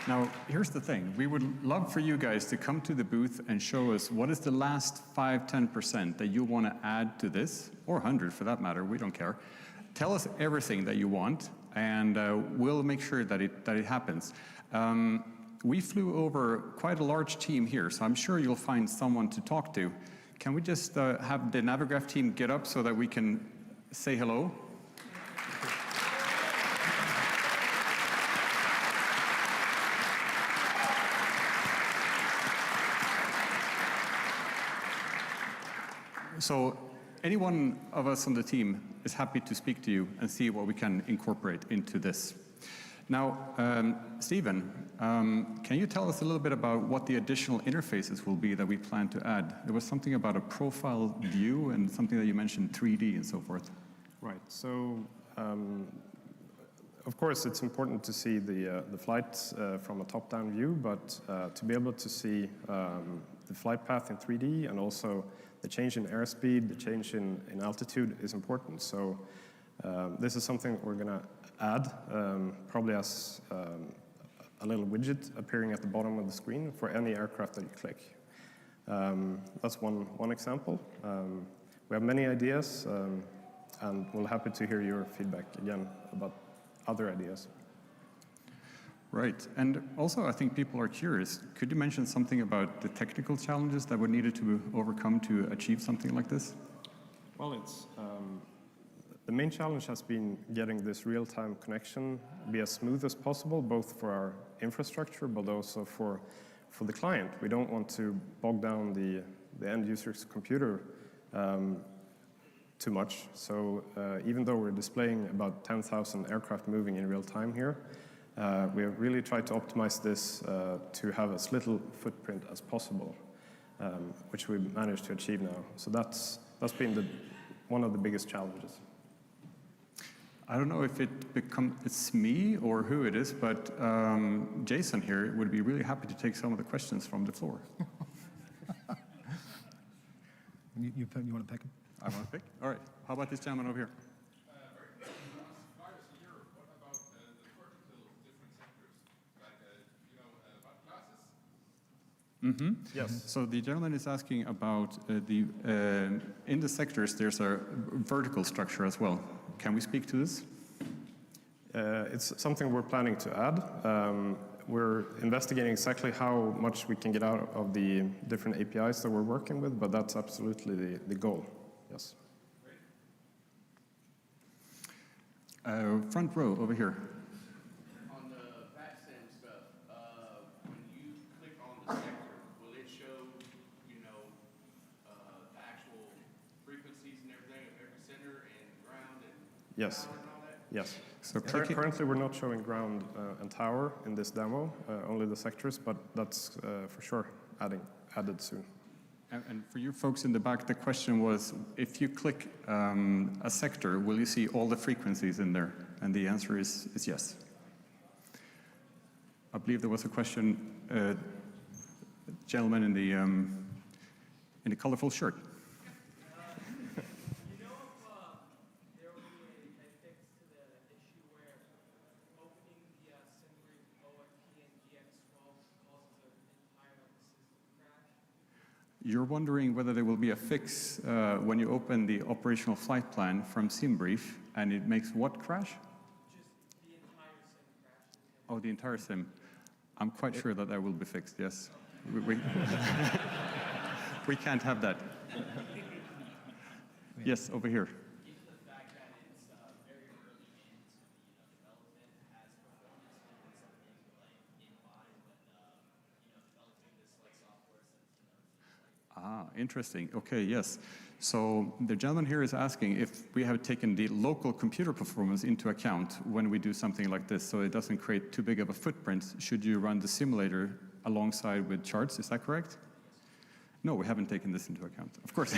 Now, here's the thing. We would love for you guys to come to the booth and show us what is the last 5–10% that you want to add to this, or 100 for that matter, we don't care. Tell us everything that you want, and we'll make sure that it happens. We flew over quite a large team here, so I'm sure you'll find someone to talk to. Can we just have the Navigraph team get up so that we can say hello? So any one of us on the team is happy to speak to you and see what we can incorporate into this. Now, Stephen, can you tell us a little bit about what the additional interfaces will be that we plan to add? There was something about a profile view and something that you mentioned, 3D and so forth. Right, so of course it's important to see the flight from a top-down view, but to be able to see the flight path in 3D and also the change in airspeed, the change in altitude is important. So this is something we're going to add, probably as a little widget appearing at the bottom of the screen for any aircraft that you click. That's one example. We have many ideas, and we're happy to hear your feedback again about other ideas. Right, and also I think people are curious. Could you mention something about the technical challenges that were needed to overcome to achieve something like this? Well, it's the main challenge has been getting this real-time connection be as smooth as possible, both for our infrastructure, but also for the client. We don't want to bog down the end user's computer too much. So even though we're displaying about 10,000 aircraft moving in real time here, we have really tried to optimize this to have as little footprint as possible, which we've managed to achieve now. So that's been one of the biggest challenges. I don't know if it's me or who it is, but Jason here would be really happy to take some of the questions from the floor. You want to pick him? I want to pick? All right. How about this gentleman over here? Mm-hmm. Yes. So the gentleman is asking about in the sectors there's a vertical structure as well. Can we speak to this? It's something we're planning to add. We're investigating exactly how much we can get out of the different APIs that we're working with, but that's absolutely the goal. Yes. Front row over here. On the VATSIM stuff, when you click on the sector, will it show, Yes. Yes. So Currently, we're not showing ground and tower in this demo, only the sectors, but that's for sure added soon. And for you folks in the back, the question was, if you click a sector, will you see all the frequencies in there? And the answer is yes. I believe there was a question, gentleman in the colorful shirt. You're wondering whether there will be a fix when you open the operational flight plan from SimBrief, and it makes what crash? Just the entire sim crashes. Oh, the entire sim. I'm quite sure that that will be fixed, yes. We can't have that. Yes, over here. Ah, interesting. Okay, yes. So the gentleman here is asking if we have taken the local computer performance into account when we do something like this, so it doesn't create too big of a footprint. Should you run the simulator alongside with charts? Is that correct? No, we haven't taken this into account. Of course.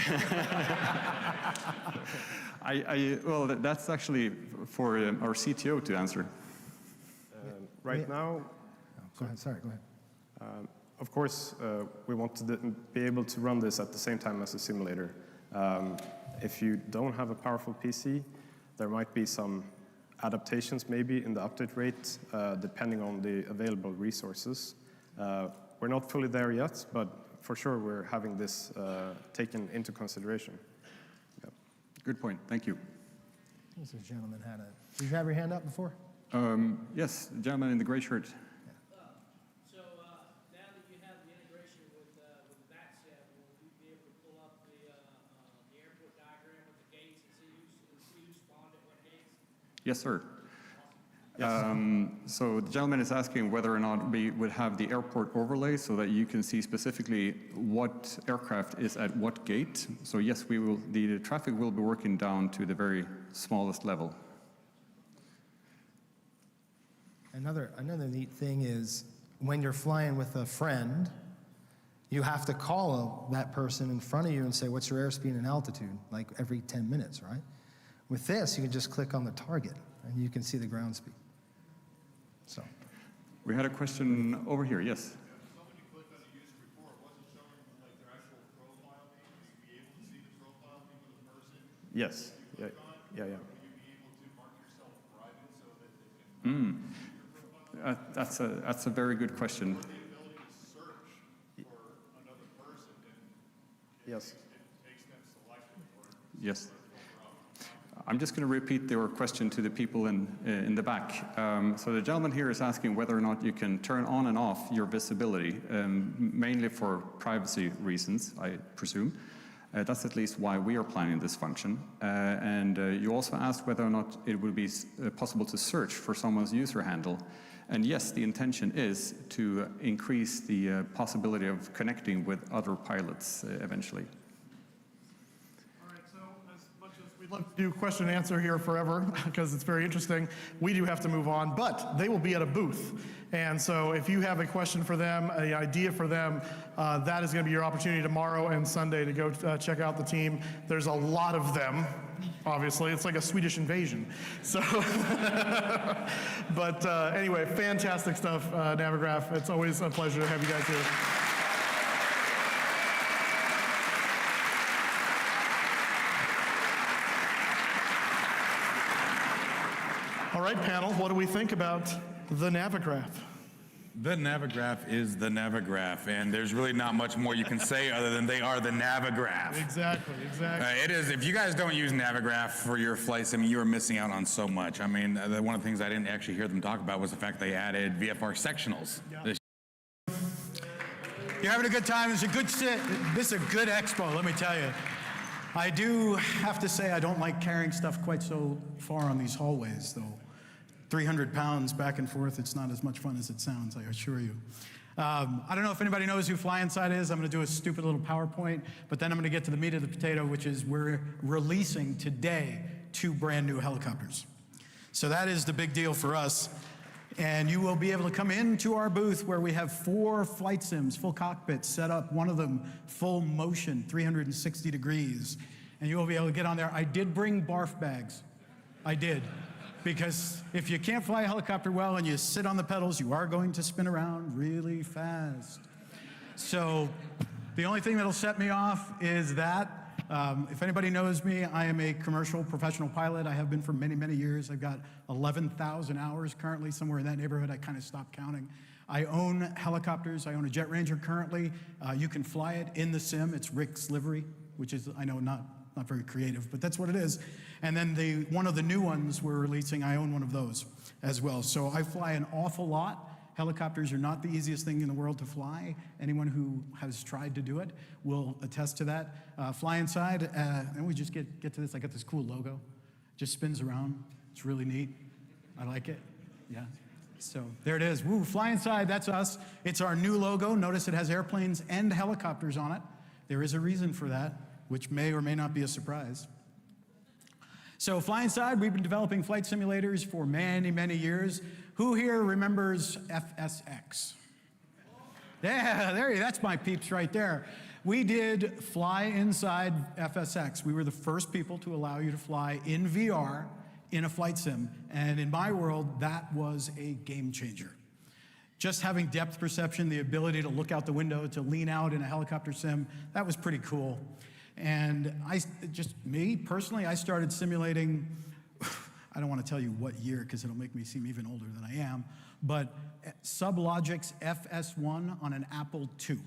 Well, that's actually for our CTO to answer. Right now. Go ahead. Sorry. Go ahead. Of course, we want to be able to run this at the same time as a simulator. If you don't have a powerful PC, there might be some adaptations maybe in the update rate, depending on the available resources. We're not fully there yet, but for sure we're having this taken into consideration. Yep. Good point. Thank you. This gentleman had a... Did you have your hand up before? Yes, the gentleman in the gray shirt. Yes, sir. So the gentleman is asking whether or not we would have the airport overlay so that you can see specifically what aircraft is at what gate. So yes, we will. The traffic will be working down to the very smallest level. Another neat thing is when you're flying with a friend, you have to call that person in front of you and say, "What's your airspeed and altitude?" Like every 10 minutes, right? With this, you can just click on the target, and you can see the ground speed. So, we had a question over here. Yes. Somebody clicked on the user before. It wasn't showing like their actual profile name. Would you be able to see the profile name of the person? Yes. Yeah. Would you be able to mark yourself private so that they can? That's a very good question. The ability to search for another person. Yes. It makes them selected. Yes. I'm just going to repeat your question to the people in the back. So the gentleman here is asking whether or not you can turn on and off your visibility, mainly for privacy reasons, I presume. That's at least why we are planning this function. And you also asked whether or not it would be possible to search for someone's user handle. And yes, the intention is to increase the possibility of connecting with other pilots eventually. We'd love to do question and answer here forever because it's very interesting. We do have to move on, but they will be at a booth. And so if you have a question for them, an idea for them, that is going to be your opportunity tomorrow and Sunday to go check out the team. There's a lot of them, obviously. It's like a Swedish invasion. So, but anyway, fantastic stuff, Navigraph. It's always a pleasure to have you guys here. All right, panel, what do we think about the Navigraph? The Navigraph is the Navigraph, and there's really not much more you can say other than they are the Navigraph. Exactly. It is. If you guys don't use Navigraph for your flights, I mean, you are missing out on so much. I mean, one of the things I didn't actually hear them talk about was the fact they added VFR sectionals. Yeah. You're having a good time. This is a good expo, let me tell you. I do have to say I don't like carrying stuff quite so far on these hallways, though. 300 pounds back and forth, it's not as much fun as it sounds, I assure you. I don't know if anybody knows who Fly Inside is. I'm going to do a stupid little PowerPoint, but then I'm going to get to the meat of the potato, which is we're releasing today 2 brand new helicopters. So that is the big deal for us. And you will be able to come into our booth where we have 4 flight sims, full cockpits set up, one of them full motion, 360 degrees. And you will be able to get on there. I did bring barf bags. I did. Because if you can't fly a helicopter well and you sit on the pedals, you are going to spin around really fast. So the only thing that'll set me off is that. If anybody knows me, I am a commercial professional pilot. I have been for many, many years. I've got 11,000 hours currently, somewhere in that neighborhood. I kind of stopped counting. I own helicopters. I own a Jet Ranger currently. You can fly it in the sim. It's Rick's livery, which is, I know, not very creative, but that's what it is. And then one of the new ones we're releasing, I own one of those as well. So I fly an awful lot. Helicopters are not the easiest thing in the world to fly. Anyone who has tried to do it will attest to that. Fly inside, and we just get to this. I got this cool logo. Just spins around. It's really neat. I like it. Yeah. So there it is. Woo, fly inside, that's us. It's our new logo. Notice it has airplanes and helicopters on it. There is a reason for that, which may or may not be a surprise. So fly inside, we've been developing flight simulators for many, many years. Who here remembers FSX? Yeah, that's my peeps right there. We did fly inside FSX. We were the first people to allow you to fly in VR in a flight sim. And in my world, that was a game changer. Just having depth perception, the ability to look out the window, to lean out in a helicopter sim, that was pretty cool. And me personally, I started simulating, I don't want to tell you what year because it'll make me seem even older than I am, but Sublogic's FS1 on an Apple II.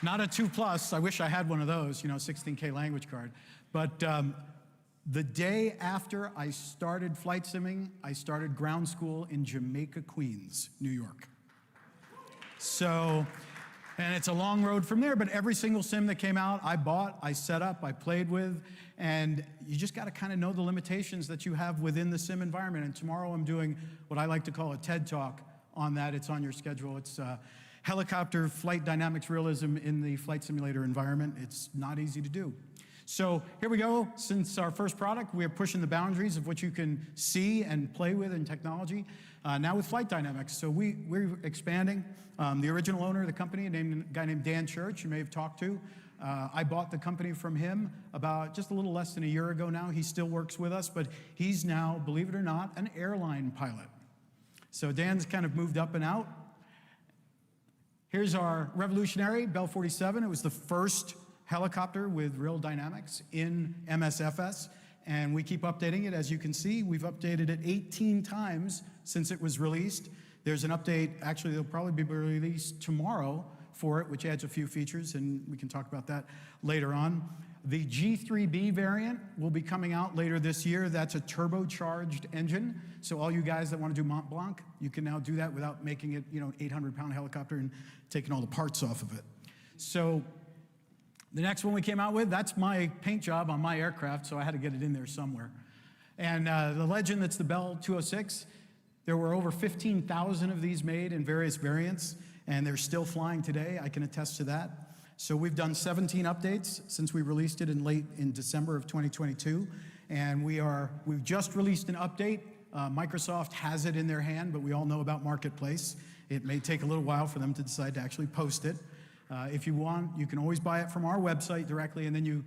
Not a 2 Plus, I wish I had one of those, 16K language card. But the day after I started flight simming, I started ground school in Jamaica, Queens, New York. So, and it's a long road from there, but every single sim that came out, I bought, I set up, I played with, and you just got to kind of know the limitations that you have within the sim environment. And tomorrow I'm doing what I like to call a TED Talk on that. It's on your schedule. It's helicopter flight dynamics realism in the flight simulator environment. It's not easy to do. So here we go. Since our first product, we are pushing the boundaries of what you can see and play with in technology. Now with flight dynamics. So we're expanding. The original owner of the company, a guy named Dan Church, you may have talked to. I bought the company from him about just a little less than a year ago now. He still works with us, but he's now, believe it or not, an airline pilot. So Dan's kind of moved up and out. Here's our revolutionary Bell 47. It was the first helicopter with real dynamics in MSFS, and we keep updating it. As you can see, we've updated it 18 times since it was released. There's an update, actually, it'll probably be released tomorrow for it, which adds a few features, and we can talk about that later on. The G3B variant will be coming out later this year. That's a turbocharged engine. So all you guys that want to do Mont Blanc, you can now do that without making it, an 800-pound helicopter and taking all the parts off of it. So the next one we came out with, that's my paint job on my aircraft, so I had to get it in there somewhere. And the legend that's the Bell 206, there were over 15,000 of these made in various variants, and they're still flying today. I can attest to that. So we've done 17 updates since we released it in December of 2022, and we've just released an update. Microsoft has it in their hand, but we all know about Marketplace. It may take a little while for them to decide to actually post it. If you want, you can always buy it from our website directly, and then you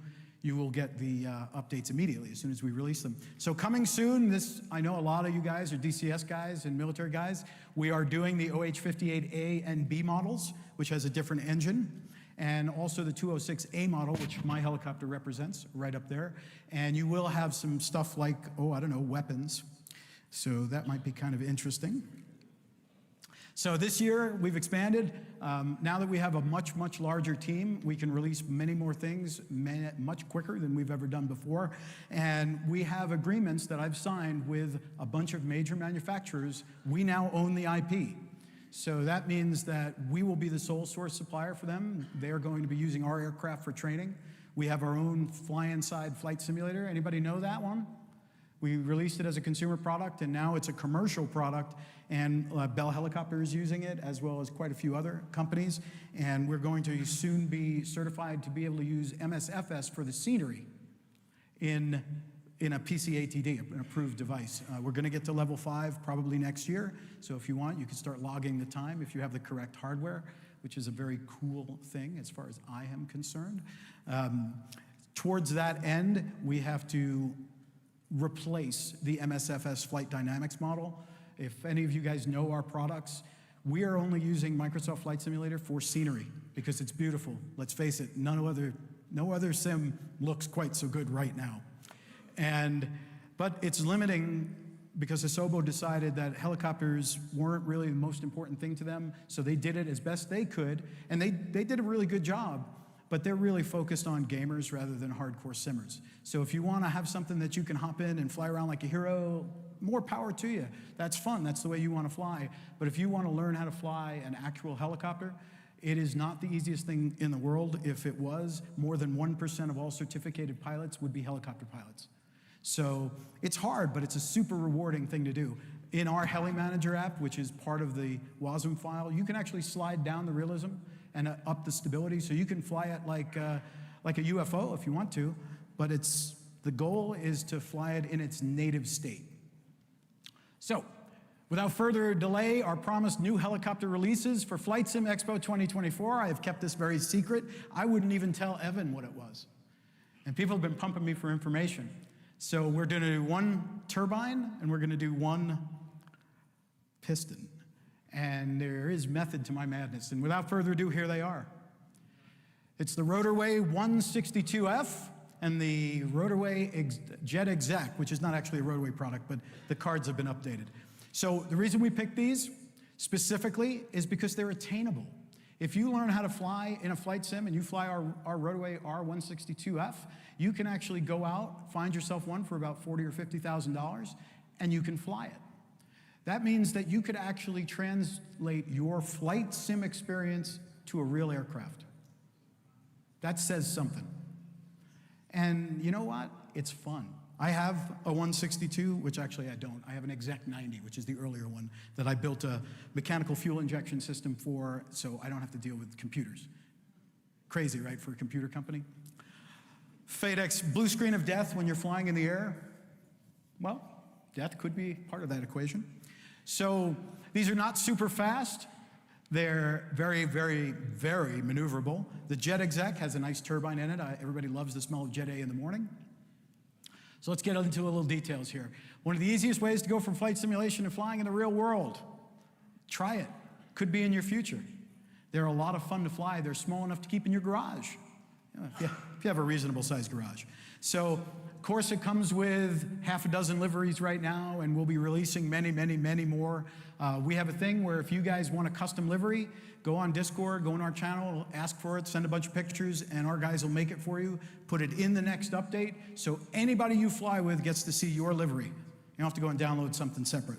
will get the updates immediately as soon as we release them. So coming soon, I know a lot of you guys are DCS guys and military guys. We are doing the OH-58A and B models, which has a different engine, and also the 206A model, which my helicopter represents right up there. And you will have some stuff like, weapons. So that might be kind of interesting. So this year, we've expanded. Now that we have a much, much larger team, we can release many more things much quicker than we've ever done before. And we have agreements that I've signed with a bunch of major manufacturers. We now own the IP. So that means that we will be the sole source supplier for them. They're going to be using our aircraft for training. We have our own fly-inside flight simulator. Anybody know that one? We released it as a consumer product, and now it's a commercial product, and Bell Helicopter is using it, as well as quite a few other companies, and we're going to soon be certified to be able to use MSFS for the scenery in a PCATD, an approved device. We're going to get to level 5 probably next year, so if you want, you can start logging the time if you have the correct hardware, which is a very cool thing as far as I am concerned. Towards that end, we have to replace the MSFS flight dynamics model. If any of you guys know our products, we are only using Microsoft Flight Simulator for scenery because it's beautiful. Let's face it, no other sim looks quite so good right now. But it's limiting because Asobo decided that helicopters weren't really the most important thing to them, so they did it as best they could, and they did a really good job, but they're really focused on gamers rather than hardcore simmers. So if you want to have something that you can hop in and fly around like a hero, more power to you. That's fun, that's the way you want to fly. But if you want to learn how to fly an actual helicopter, it is not the easiest thing in the world. If it was, more than 1% of all certificated pilots would be helicopter pilots. So it's hard, but it's a super rewarding thing to do. In our Heli Manager app, which is part of the WASM file, you can actually slide down the realism and up the stability, so you can fly it like a UFO if you want to, but the goal is to fly it in its native state. So, without further delay, our promised new helicopter releases for Flight Sim Expo 2024. I have kept this very secret. I wouldn't even tell Evan what it was. And people have been pumping me for information. So we're going to do one turbine, and we're going to do one piston. And there is method to my madness. And without further ado, here they are. It's the Rotorway 162F and the Rotorway Jet Exec, which is not actually a Rotorway product, but the cards have been updated. So the reason we picked these specifically is because they're attainable. If you learn how to fly in a flight sim and you fly our Rotorway R162F, you can actually go out, find yourself one for about $40,000 or $50,000, and you can fly it. That means that you could actually translate your flight sim experience to a real aircraft. That says something. And you know what? It's fun. I have a 162, which actually I don't. I have an Exec 90, which is the earlier one that I built a mechanical fuel injection system for, so I don't have to deal with computers. Crazy, right, for a computer company? FADEX blue screen of death when you're flying in the air. Well, death could be part of that equation. So these are not super fast. They're very, very, very maneuverable. The Jet Exec has a nice turbine in it. Everybody loves the smell of Jet A in the morning. So let's get into a little details here. One of the easiest ways to go from flight simulation to flying in the real world. Try it. Could be in your future. They're a lot of fun to fly. They're small enough to keep in your garage. If you have a reasonable sized garage. So, of course, it comes with half a dozen liveries right now, and we'll be releasing many, many, many more. We have a thing where if you guys want a custom livery, go on Discord, go on our channel, ask for it, send a bunch of pictures, and our guys will make it for you, put it in the next update, so anybody you fly with gets to see your livery. You don't have to go and download something separate.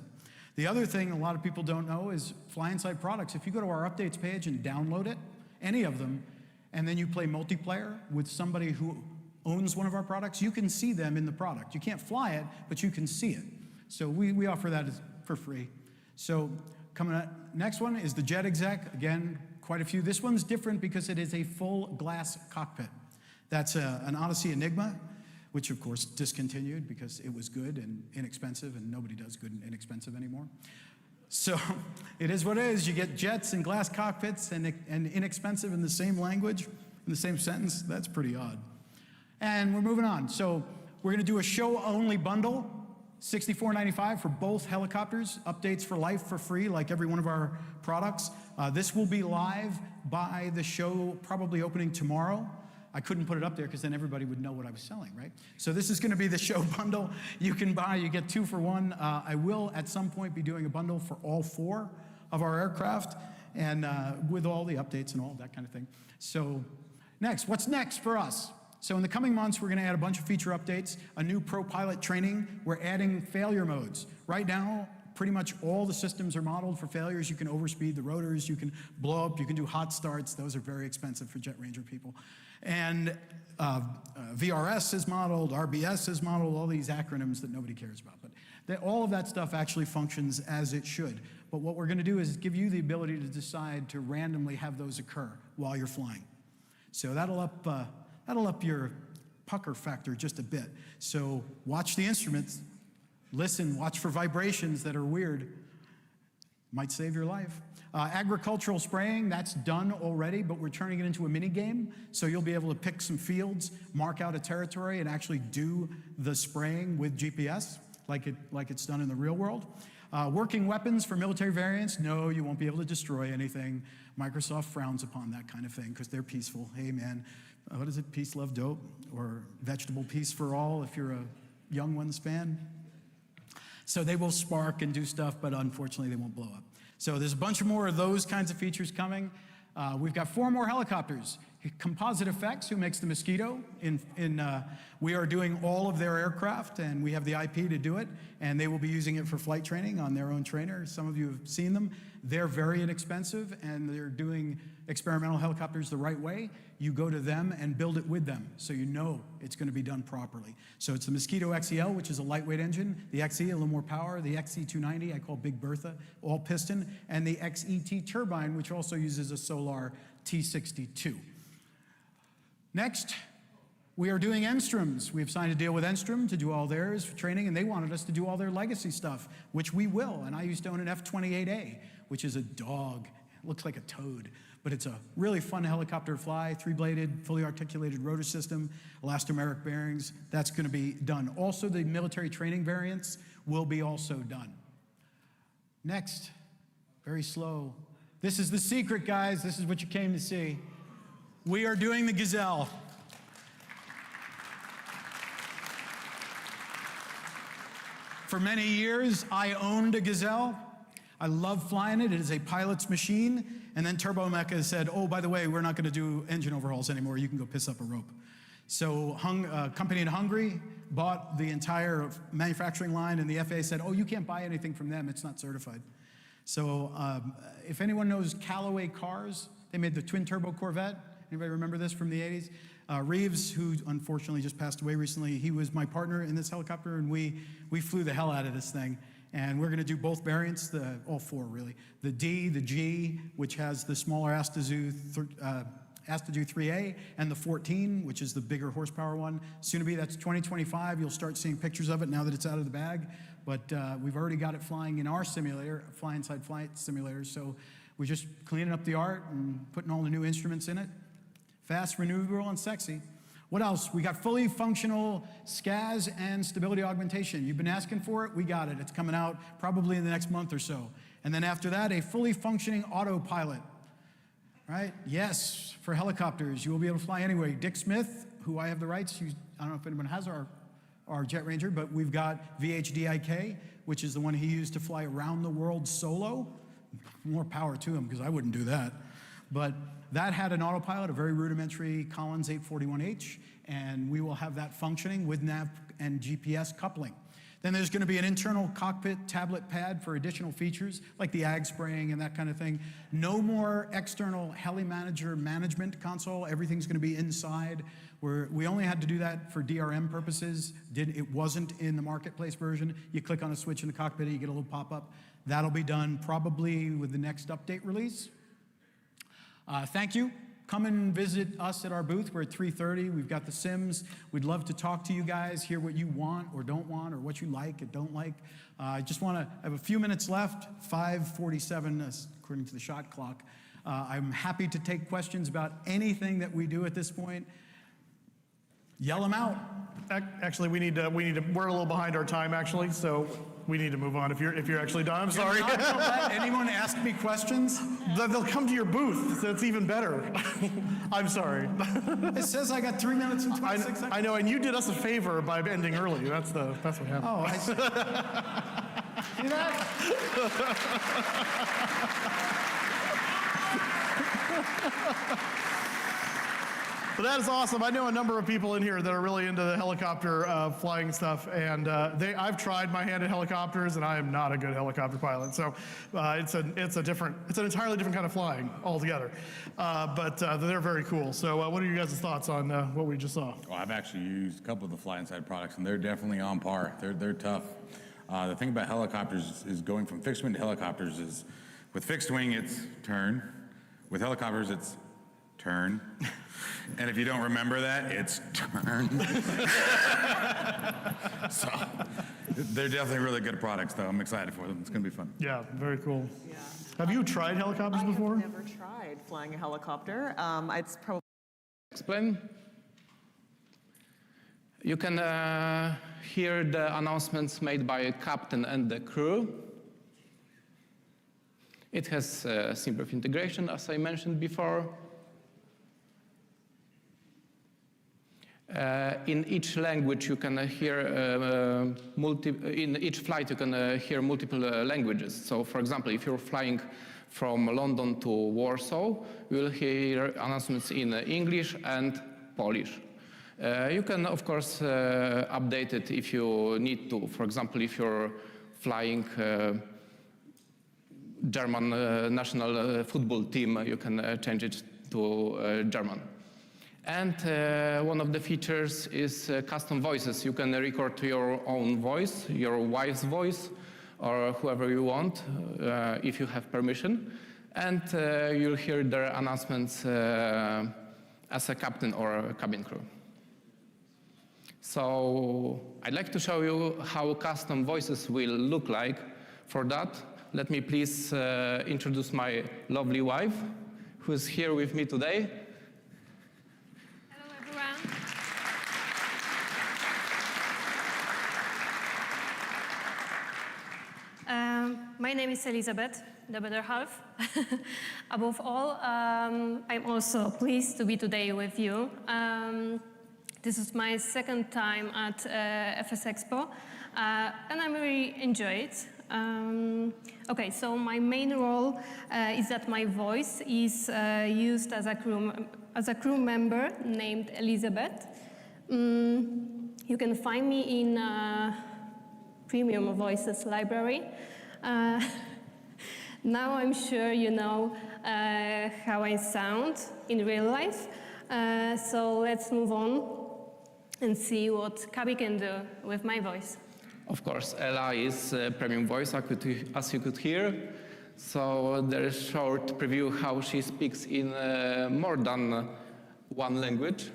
The other thing a lot of people don't know is Fly Inside products. If you go to our updates page and download it, any of them, and then you play multiplayer with somebody who owns one of our products, you can see them in the product. You can't fly it, but you can see it. So we offer that for free. So coming up, next one is the Jet Exec. Again, quite a few. This one's different because it is a full glass cockpit. That's an Odyssey Enigma, which of course discontinued because it was good and inexpensive, and nobody does good and inexpensive anymore. So it is what it is. You get jets and glass cockpits and inexpensive in the same language, in the same sentence. That's pretty odd. And we're moving on. So we're going to do a show-only bundle, $64.95 for both helicopters, updates for life for free, like every one of our products. This will be live by the show, probably opening tomorrow. I couldn't put it up there because then everybody would know what I was selling, right? So this is going to be the show bundle. You can buy, you get 2 for 1. I will at some point be doing a bundle for all 4 of our aircraft, and with all the updates and all that kind of thing. So next, what's next for us? So in the coming months, we're going to add a bunch of feature updates, a new pro pilot training. We're adding failure modes. Right now, Pretty much all the systems are modeled for failures. You can overspeed the rotors, you can blow up, you can do hot starts. Those are very expensive for Jet Ranger people. And VRS is modeled, RBS is modeled, all these acronyms that nobody cares about. But all of that stuff actually functions as it should. But what we're going to do is give you the ability to decide to randomly have those occur while you're flying. So that'll up your pucker factor just a bit. So watch the instruments, listen, watch for vibrations that are weird. Might save your life. Agricultural spraying, that's done already, but we're turning it into a mini game. So you'll be able to pick some fields, mark out a territory, and actually do the spraying with GPS, like it's done in the real world. Working weapons for military variants, no, you won't be able to destroy anything. Microsoft frowns upon that kind of thing because they're peaceful. Hey man, what is it, peace, love, dope? Or vegetable peace for all if you're a Young Ones fan. So they will spark and do stuff, but unfortunately they won't blow up. So there's a bunch more of those kinds of features coming. We've got 4 more helicopters. Composite Effects, who makes the Mosquito, we are doing all of their aircraft, and we have the IP to do it, and they will be using it for flight training on their own trainer. Some of you have seen them. They're very inexpensive, and they're doing experimental helicopters the right way. You go to them and build it with them, so you know it's going to be done properly. So it's the Mosquito XEL, which is a lightweight engine, the XE, a little more power, the XE290, I call Big Bertha, all piston, and the XET turbine, which also uses a Solar T62. Next, we are doing Enstroms. We've signed a deal with Enstrom to do all theirs for training, and they wanted us to do all their legacy stuff, which we will. And I used to own an F-28A, which is a dog. It looks like a toad, but it's a really fun helicopter to fly, 3-bladed, fully articulated rotor system, elastomeric bearings. That's going to be done. Also, the military training variants will be also done. Next, very slow. This is the secret, guys. This is what you came to see. We are doing the Gazelle. For many years, I owned a Gazelle. I love flying it. It is a pilot's machine. And then Turbomeca said, oh, by the way, we're not going to do engine overhauls anymore. You can go piss up a rope. So a company in Hungary bought the entire manufacturing line, and the FAA said, oh, you can't buy anything from them. It's not certified. So if anyone knows Callaway Cars, they made the twin-turbo Corvette. Anybody remember this from the 80s? Reeves, who unfortunately just passed away recently, he was my partner in this helicopter, and we flew the hell out of this thing. And we're going to do both variants, all 4 really. The D, the G, which has the smaller Astudillo 3A, and the 14, which is the bigger horsepower one. Soon to be, that's 2025. You'll start seeing pictures of it now that it's out of the bag. But we've already got it flying in our simulator, fly-inside flight simulator. So we're just cleaning up the art and putting all the new instruments in it. Fast, maneuverable, and sexy. What else? We got fully functional SCAS and stability augmentation. You've been asking for it, we got it. It's coming out probably in the next month or so. And then after that, a fully functioning autopilot. Right? Yes, for helicopters, you will be able to fly anyway. Dick Smith, who I have the rights, I don't know if anyone has our Jet Ranger, but we've got VHDIK, which is the one he used to fly around the world solo. More power to him, because I wouldn't do that. But that had an autopilot, a very rudimentary Collins 841H, and we will have that functioning with nav and GPS coupling. Then there's going to be an internal cockpit tablet pad for additional features, like the ag spraying and that kind of thing. No more external heli manager management console. Everything's going to be inside. We only had to do that for DRM purposes. It wasn't in the marketplace version. You click on a switch in the cockpit, you get a little pop-up. That'll be done probably with the next update release. Thank you. Come and visit us at our booth. We're at 3:30. We've got the sims. We'd love to talk to you guys, hear what you want or don't want, or what you like and don't like. I just want to have a few minutes left, 5:47 according to the shot clock. I'm happy to take questions about anything that we do at this point. Yell them out. Actually, we're a little behind our time, actually, so we need to move on if you're actually done. I'm sorry. Don't let anyone ask me questions? They'll come to your booth, so it's even better. I'm sorry. It says I got 3 minutes and 26 seconds. I know, and you did us a favor by ending early. That's what happened. Oh, I see. See that? But that is awesome. I know a number of people in here that are really into the helicopter flying stuff, and I've tried my hand at helicopters, and I am not a good helicopter pilot. So it's an entirely different kind of flying altogether. But they're very cool. So what are you guys' thoughts on what we just saw? Well, I've actually used a couple of the Fly Inside products, and they're definitely on par. They're tough. The thing about helicopters is going from fixed wing to helicopters is, with fixed wing, it's turn. With helicopters, it's turn. And if you don't remember that, it's turn. So they're definitely really good products, though. I'm excited for them. It's going to be fun. Yeah, very cool. Yeah. Have you tried helicopters before? I've never tried flying a helicopter. It's probably... Explain. You can hear the announcements made by a captain and the crew. It has simple integration, as I mentioned before. In each language, you can hear in each flight, you can hear multiple languages. So, for example, if you're flying from London to Warsaw, you will hear announcements in English and Polish. You can, of course, update it if you need to. For example, if you're flying German national football team, you can change it to German. And one of the features is custom voices. You can record your own voice, your wife's voice, or whoever you want, if you have permission. And you'll hear their announcements as a captain or a cabin crew. So I'd like to show you how custom voices will look like. For that, let me please introduce my lovely wife, who is here with me today. Hello, everyone. My name is Elizabeth, the better half. Above all, I'm also pleased to be today with you. This is my second time at Fsexpo, and I really enjoy it. Okay, so my main role is that my voice is used as a crew member named Elizabeth. You can find me in Premium Voices library. Now I'm sure you know how I sound in real life, so let's move on and see what Kabi can do with my voice. Of course, Ella is premium voice, as you could hear. So there is a short preview how she speaks in more than one language.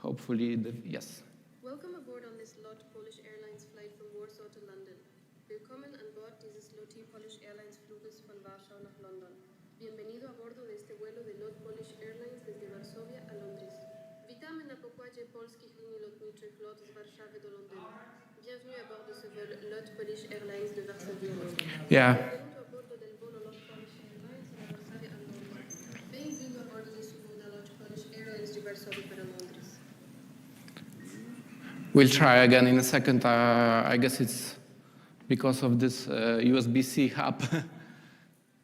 Hopefully, yes. Welcome aboard on this LOT Polish Airlines flight from Warsaw to London. Willkommen an Bord dieses LOT Polish Airlines Fluges von Warschau nach London. Bienvenido a bordo de este vuelo de LOT Polish Airlines desde Varsovia a Londres. Witamy na pokładzie polskich linii lotniczych LOT z Warszawy do Londynu. Bienvenue à bord de ce vol LOT Polish Airlines de Varsovie à Londres. Yeah. Benvenuto a bordo del volo LOT Polish Airlines da Varsavia a Londres. Bem-vindo a bordo desse voo da LOT Polish Airlines de Varsovia para Londres. We'll try again in a second. I guess it's because of this USB-C hub.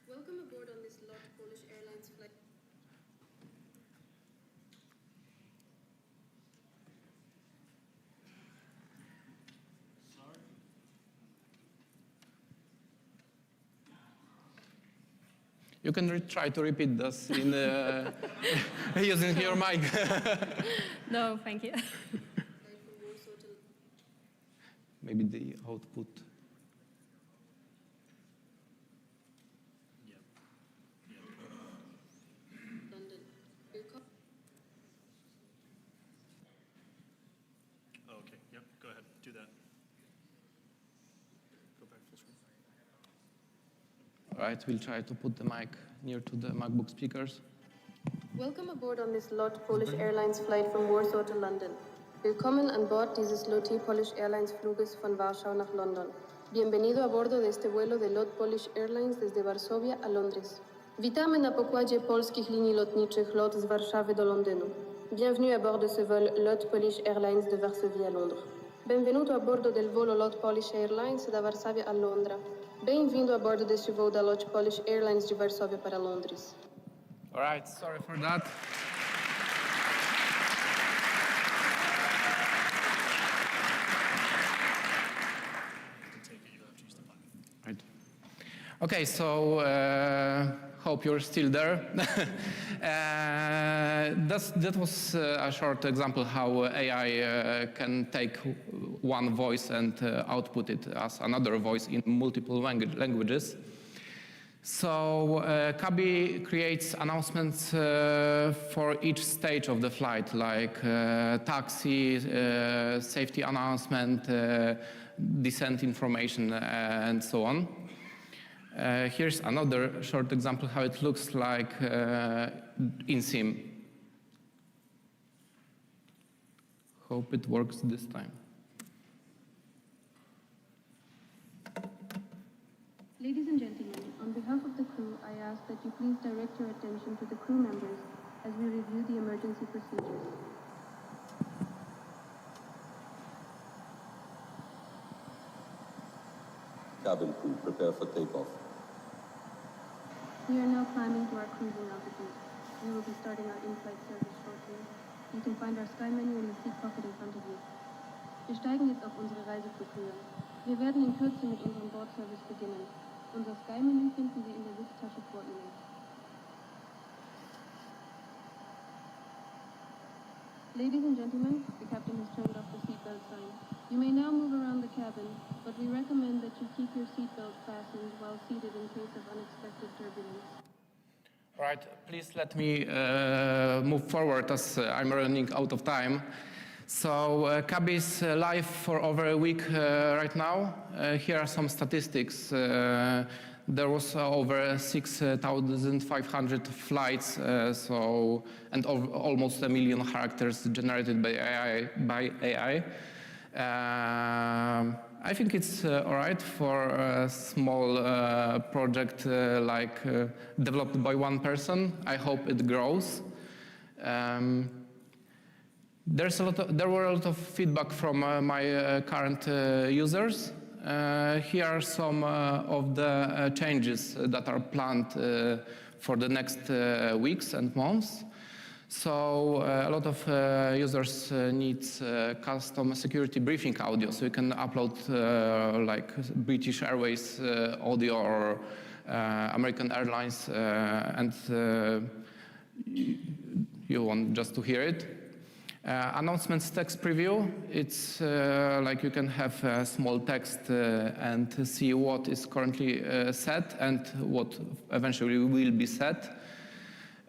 Welcome aboard on this LOT Polish Airlines flight. You can try to repeat this in using your mic. No, thank you. Maybe the output. London. Oh, okay. Yep. Go ahead. Do that. Go back full screen. All right, we'll try to put the mic near to the MacBook speakers. Welcome aboard on this LOT Polish Airlines flight from Warsaw to London. Willkommen an Bord dieses LOT Polish Airlines Fluges von Warschau nach London. Bienvenido a bordo de este vuelo de LOT Polish Airlines desde Varsovia a Londres. Witamy na pokładzie polskich linii lotniczych LOT z Warszawy do Londynu. Bienvenue à bord de ce vol LOT Polish Airlines de Varsovie à Londres. Benvenuto a bordo del volo LOT Polish Airlines da Varsavia a Londra. Bem-vindo a bordo deste voo da Lot Polish Airlines de Varsóvia para Londres. All right, sorry for that. Right. Okay, so hope you're still there. That was a short example how AI can take one voice and output it as another voice in multiple languages. So Kabi creates announcements for each stage of the flight, like taxi, safety announcement, descent information, and so on. Here's another short example how it looks like in SIM. Hope it works this time. Ladies and gentlemen, on behalf of the crew, I ask that you please direct your attention to the crew members as we review the emergency procedures. Cabin crew, prepare for takeoff. We are now climbing to our cruising altitude. We will be starting our in-flight service shortly. You can find our sky menu in the seat pocket in front of you. Wir steigen jetzt auf unsere Reisebroschüre. Wir werden in Kürze mit unserem Bordservice beginnen. Unser Sky-Menü finden Sie in der Sitztasche vor Ihnen. Ladies and gentlemen, the captain has turned off the seatbelt sign. You may now move around the cabin, but we recommend that you keep your seatbelt fastened while seated in case of unexpected turbulence. All right, please let me move forward as I'm running out of time. So Kabi is live for over a week right now. Here are some statistics. There was over 6,500 flights, and almost 1 million characters generated by AI. I think it's all right for a small project developed by one person. I hope it grows. There were a lot of feedback from my current users. Here are some of the changes that are planned for the next weeks and months. So a lot of users need custom security briefing audio, so you can upload like British Airways audio or American Airlines, and you want just to hear it. Announcements text preview, it's like you can have small text and see what is currently set and what eventually will be set.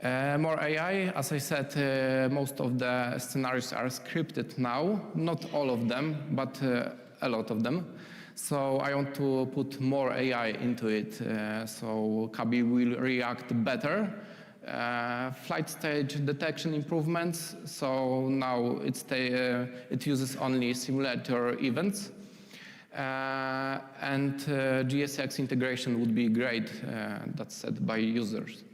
More AI, as I said, most of the scenarios are scripted now, not all of them, but a lot of them. So I want to put more AI into it, so Kabi will react better. Flight stage detection improvements, so now it uses only simulator events. And GSX integration would be great, that's said by users.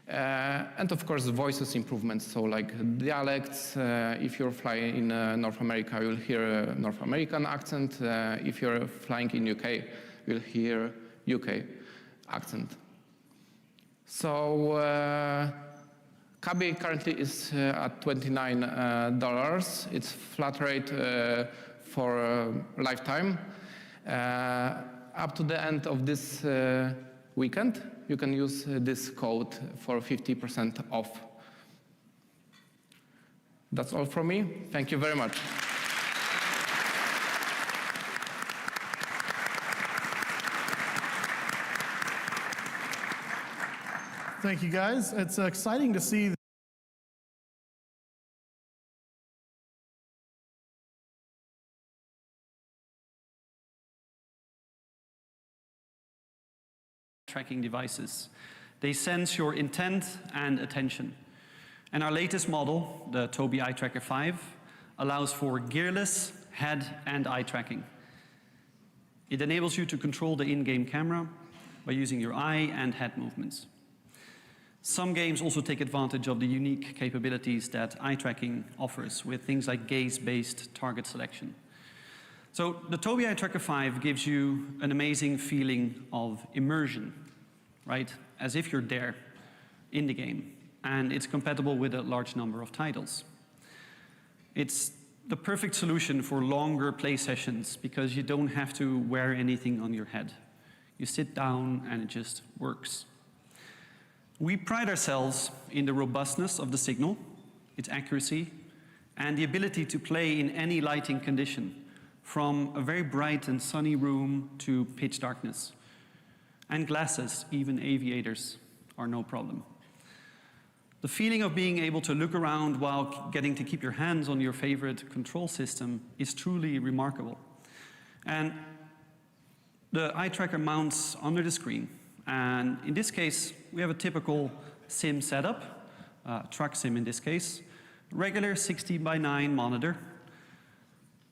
And of course, voices improvements, so like dialects. If you're flying in North America, you'll hear a North American accent. If you're flying in UK, you'll hear UK accent. So Kabi currently is at $29. It's flat rate for lifetime. Up to the end of this weekend, you can use this code for 50% off. That's all from me. Thank you very much. Thank you, guys. It's exciting to see. Tracking devices. They sense your intent and attention. And our latest model, the Tobii Eye Tracker 5, allows for gearless head and eye tracking. It enables you to control the in-game camera by using your eye and head movements. Some games also take advantage of the unique capabilities that eye tracking offers with things like gaze-based target selection. So the Tobii Eye Tracker 5 gives you an amazing feeling of immersion, right? As if you're there in the game. And it's compatible with a large number of titles. It's the perfect solution for longer play sessions because you don't have to wear anything on your head. You sit down and it just works. We pride ourselves in the robustness of the signal, its accuracy, and the ability to play in any lighting condition, from a very bright and sunny room to pitch darkness. And glasses, even aviators, are no problem. The feeling of being able to look around while getting to keep your hands on your favorite control system is truly remarkable. And the eye tracker mounts under the screen. And in this case, we have a typical sim setup, truck sim in this case, regular 16:9 monitor.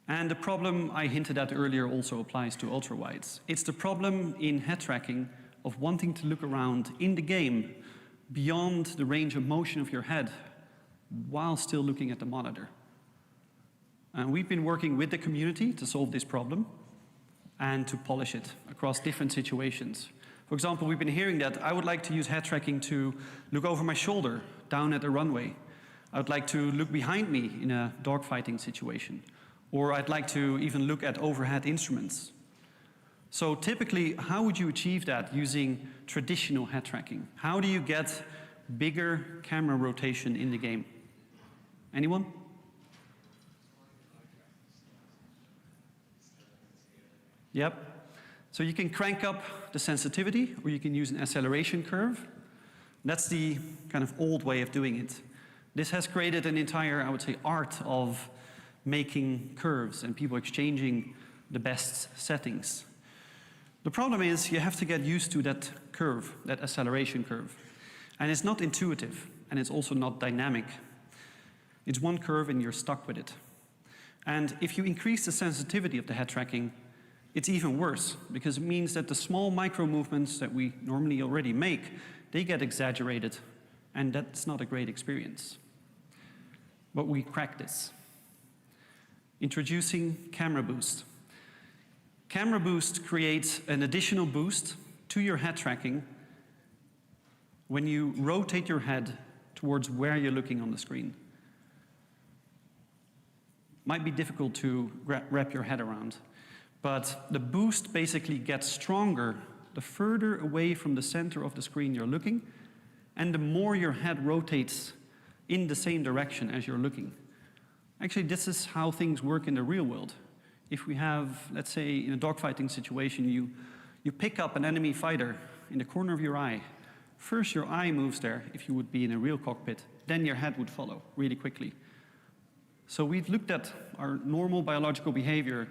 And the problem I hinted at earlier also applies to ultra-wides. It's the problem in head tracking of wanting to look around in the game beyond the range of motion of your head while still looking at the monitor. And we've been working with the community to solve this problem and to polish it across different situations. For example, we've been hearing that I would like to use head tracking to look over my shoulder down at the runway. I would like to look behind me in a dogfighting situation. Or I'd like to even look at overhead instruments. So typically, how would you achieve that using traditional head tracking? How do you get bigger camera rotation in the game? Anyone? Yep. So you can crank up the sensitivity, or you can use an acceleration curve. That's the kind of old way of doing it. This has created an entire, I would say, art of making curves and people exchanging the best settings. The problem is you have to get used to that curve, that acceleration curve. And it's not intuitive, and it's also not dynamic. It's one curve and you're stuck with it. And if you increase the sensitivity of the head tracking, it's even worse, because it means that the small micro movements that we normally already make, they get exaggerated, and that's not a great experience. But we crack this. Introducing Camera Boost. Camera Boost creates an additional boost to your head tracking when you rotate your head towards where you're looking on the screen. Might be difficult to wrap your head around, but the boost basically gets stronger the further away from the center of the screen you're looking, and the more your head rotates in the same direction as you're looking. Actually, this is how things work in the real world. If we have, let's say, in a dogfighting situation, you pick up an enemy fighter in the corner of your eye. First, your eye moves there, if you would be in a real cockpit. Then your head would follow really quickly. So we've looked at our normal biological behavior,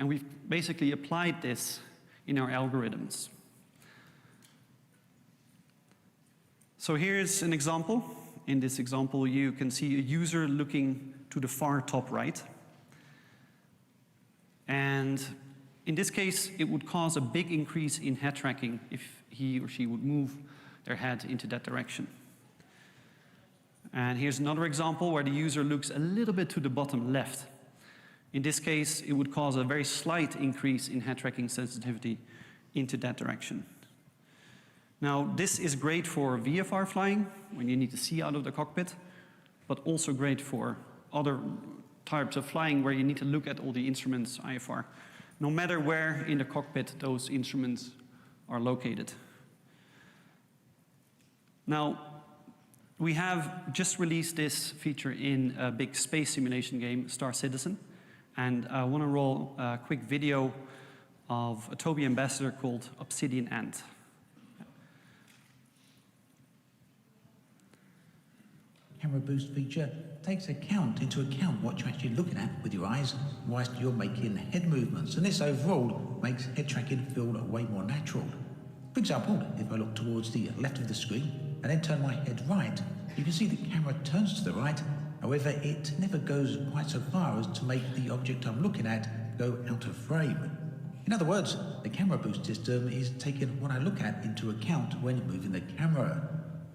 and we've basically applied this in our algorithms. So here's an example. In this example, you can see a user looking to the far top right. And in this case, it would cause a big increase in head tracking if he or she would move their head into that direction. And here's another example where the user looks a little bit to the bottom left. In this case, it would cause a very slight increase in head tracking sensitivity into that direction. Now, this is great for VFR flying, when you need to see out of the cockpit, but also great for other types of flying where you need to look at all the instruments, IFR, no matter where in the cockpit those instruments are located. Now, we have just released this feature in a big space simulation game, Star Citizen, and I want to roll a quick video of a Tobii ambassador called Obsidian Ant. Camera Boost feature takes into account what you're actually looking at with your eyes whilst you're making head movements, and this overall makes head tracking feel way more natural. For example, if I look towards the left of the screen and then turn my head right, you can see the camera turns to the right. However, it never goes quite so far as to make the object I'm looking at go out of frame. In other words, the Camera Boost system is taking what I look at into account when moving the camera.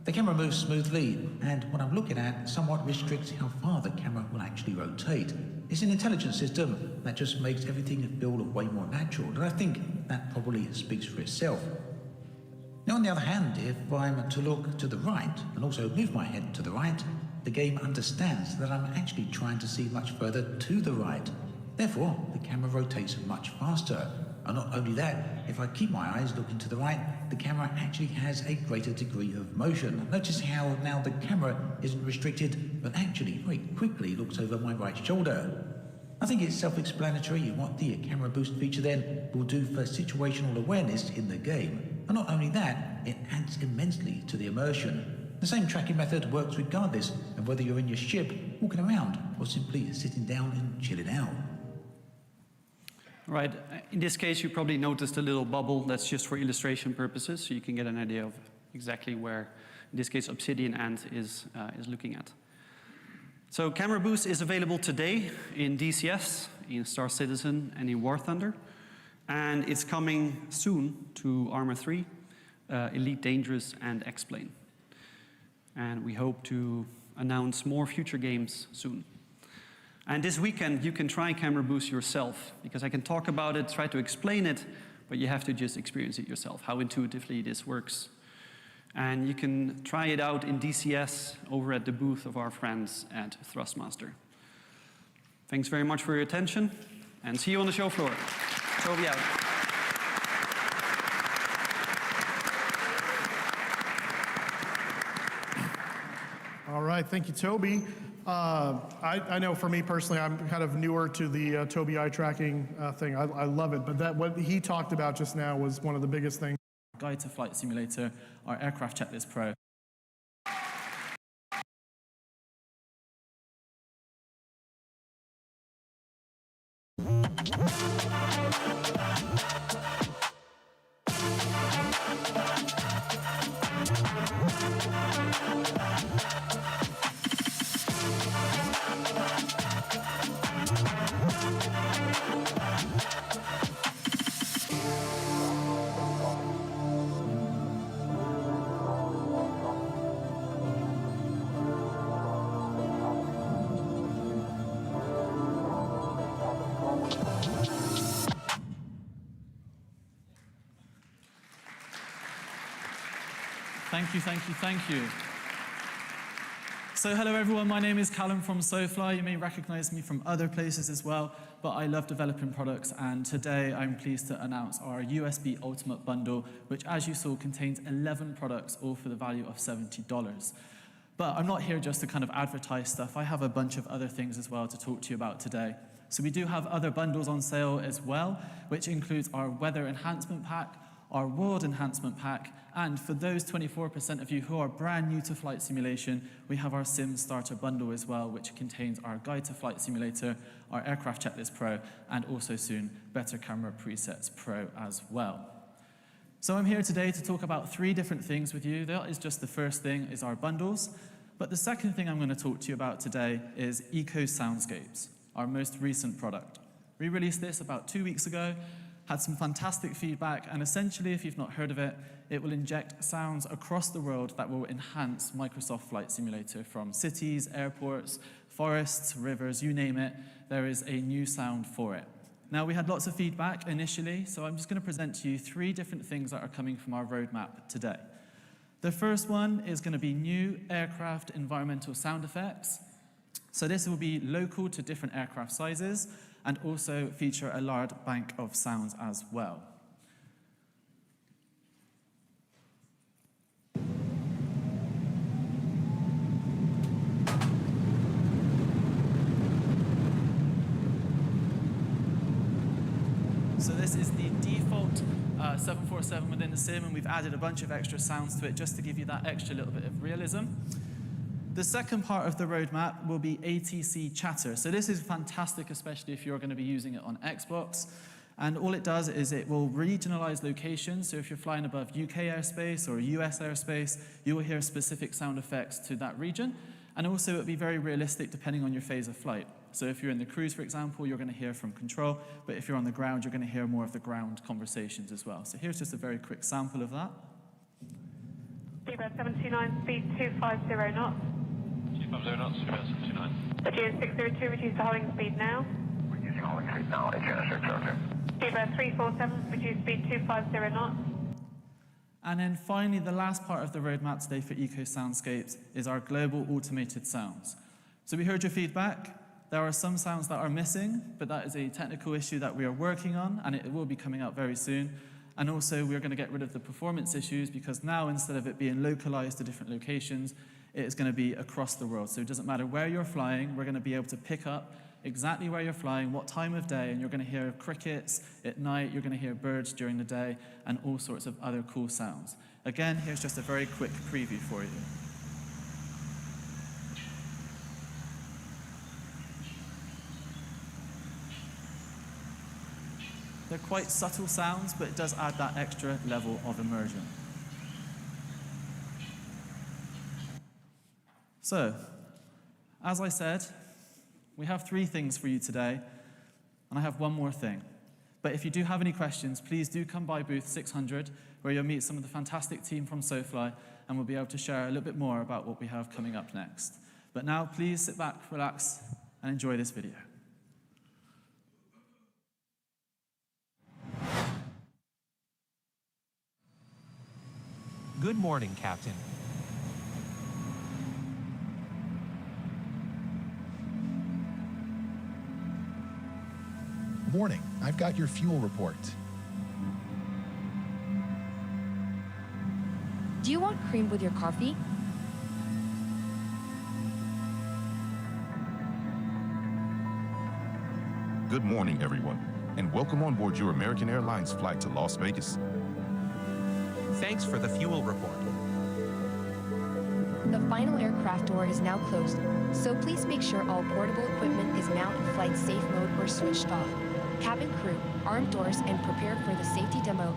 The camera moves smoothly, and what I'm looking at somewhat restricts how far the camera will actually rotate. It's an intelligent system that just makes everything feel way more natural, and I think that probably speaks for itself. Now, on the other hand, if I'm to look to the right and also move my head to the right, the game understands that I'm actually trying to see much further to the right. Therefore, the camera rotates much faster. And not only that, if I keep my eyes looking to the right, the camera actually has a greater degree of motion. Notice how now the camera isn't restricted, but actually very quickly looks over my right shoulder. I think it's self-explanatory what the camera boost feature then will do for situational awareness in the game. And not only that, it adds immensely to the immersion. The same tracking method works regardless of whether you're in your ship, walking around, or simply sitting down and chilling out. Right, in this case you probably noticed a little bubble that's just for illustration purposes, so you can get an idea of exactly where, in this case, Obsidian Ant is looking at. So Camera Boost is available today in DCS, in Star Citizen, and in War Thunder. And it's coming soon to Arma 3, Elite Dangerous, and X-Plane. And we hope to announce more future games soon. And this weekend, you can try Camera Boost yourself, because I can talk about it, try to explain it, but you have to just experience it yourself, how intuitively this works. And you can try it out in DCS over at the booth of our friends at Thrustmaster. Thanks very much for your attention, and see you on the show floor. Toby out. All right, thank you, Toby. I know for me personally, I'm kind of newer to the Tobii eye tracking thing. I love it, but what he talked about just now was one of the biggest things. Guide to Flight Simulator, our Aircraft Checklist Pro. Thank you, thank you, thank you. So hello everyone, my name is Callum from SoFly. You may recognize me from other places as well, but I love developing products, and today I'm pleased to announce our USB Ultimate Bundle, which as you saw contains 11 products, all for the value of $70. But I'm not here just to kind of advertise stuff. I have a bunch of other things as well to talk to you about today. So we do have other bundles on sale as well, which includes our Weather Enhancement Pack, our World Enhancement Pack, and for those 24% of you who are brand new to flight simulation, we have our Sim Starter Bundle as well, which contains our Guide to Flight Simulator, our Aircraft Checklist Pro, and also soon Better Camera Presets Pro as well. So I'm here today to talk about 3 different things with you. That is just the first thing, is our bundles. But the second thing I'm going to talk to you about today is Eco Soundscapes, our most recent product. We released this about 2 weeks ago, had some fantastic feedback, and essentially, if you've not heard of it, it will inject sounds across the world that will enhance Microsoft Flight Simulator from cities, airports, forests, rivers, you name it. There is a new sound for it. Now, we had lots of feedback initially, so I'm just going to present to you 3 different things that are coming from our roadmap today. The first one is going to be new aircraft environmental sound effects. So this will be local to different aircraft sizes, and also feature a large bank of sounds as well. So this is the default 747 within the sim, and we've added a bunch of extra sounds to it just to give you that extra little bit of realism. The second part of the roadmap will be ATC chatter. So this is fantastic, especially if you're going to be using it on Xbox. And all it does is it will regionalize locations. So if you're flying above UK airspace or US airspace, you will hear specific sound effects to that region. And also it'll be very realistic depending on your phase of flight. So if you're in the cruise, for example, you're going to hear from control. But if you're on the ground, you're going to hear more of the ground conversations as well. So here's just a very quick sample of that. Seabird 729, speed 250 knots. 250 knots, Seabird 729. Aegean 602, reduce the holding speed now. Reducing holding speed now, Aegean 602. Seabird 347, reduce speed 250 knots. And then finally, the last part of the roadmap today for Eco Soundscapes is our global automated sounds. So we heard your feedback. There are some sounds that are missing, but that is a technical issue that we are working on, and it will be coming out very soon. And also, we're going to get rid of the performance issues, because now, instead of it being localized to different locations, it is going to be across the world. So it doesn't matter where you're flying, we're going to be able to pick up exactly where you're flying, what time of day, and you're going to hear crickets at night, you're going to hear birds during the day, and all sorts of other cool sounds. Again, here's just a very quick preview for you. They're quite subtle sounds, but it does add that extra level of immersion. So, as I said, we have 3 things for you today, and I have one more thing. But if you do have any questions, please do come by booth 600, where you'll meet some of the fantastic team from SoFly, and we'll be able to share a little bit more about what we have coming up next. But now, please sit back, relax, and enjoy this video. Good morning, Captain. Morning. I've got your fuel report. Do you want cream with your coffee? Good morning, everyone, and welcome on board your American Airlines flight to Las Vegas. Thanks for the fuel report. The final aircraft door is now closed, so please make sure all portable equipment is now in flight safe mode or switched off. Cabin crew, arm doors, and prepare for the safety demo.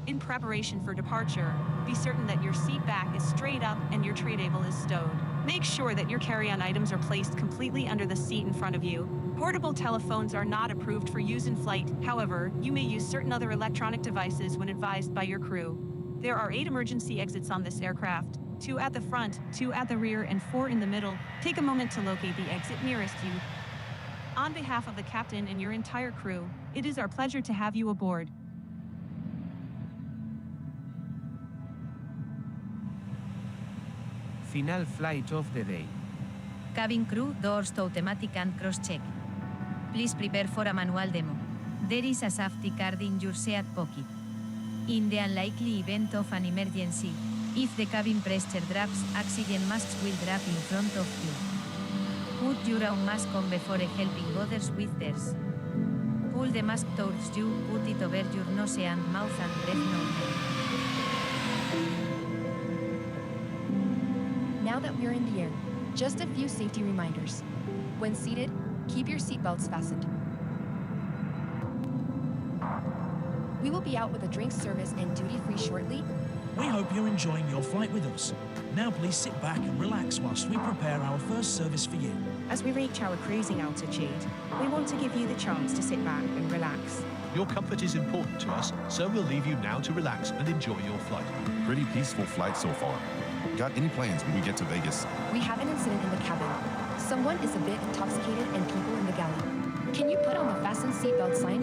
In preparation for departure, be certain that your seat back is straight up and your tray table is stowed. Make sure that your carry-on items are placed completely under the seat in front of you. Portable telephones are not approved for use in flight. However, you may use certain other electronic devices when advised by your crew. There are 8 emergency exits on this aircraft, 2 at the front, 2 at the rear, and 4 in the middle. Take a moment to locate the exit nearest you. On behalf of the captain and your entire crew, it is our pleasure to have you aboard. Final flight of the day. Cabin crew, doors to automatic and cross-check. Please prepare for a manual demo. There is a safety card in your seat pocket. In the unlikely event of an emergency, if the cabin pressure drops, oxygen masks will drop in front of you. Put your own mask on before helping others with theirs. Pull the mask towards you, put it over your nose and mouth and breathe normally. Now that we're in the air, just a few safety reminders. When seated, keep your seatbelts fastened. We will be out with a drink service and duty-free shortly. We hope you're enjoying your flight with us. Now please sit back and relax whilst we prepare our first service for you. As we reach our cruising altitude, we want to give you the chance to sit back and relax. Your comfort is important to us, so we'll leave you now to relax and enjoy your flight. Pretty peaceful flight so far. Got any plans when we get to Vegas? We have an incident in the cabin. Someone is a bit intoxicated and people in the galley. Can you put on the fasten seatbelt sign?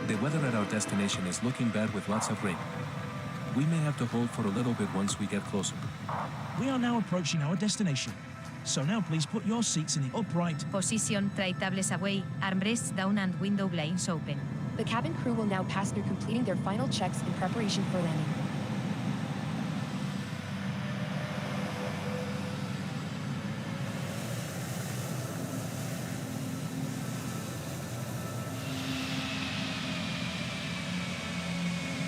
The weather at our destination is looking bad with lots of rain. We may have to hold for a little bit once we get closer. We are now approaching our destination. So now please put your seats in the upright position, tray tables away, armrests down and window blinds open. The cabin crew will now pass through completing their final checks in preparation for landing.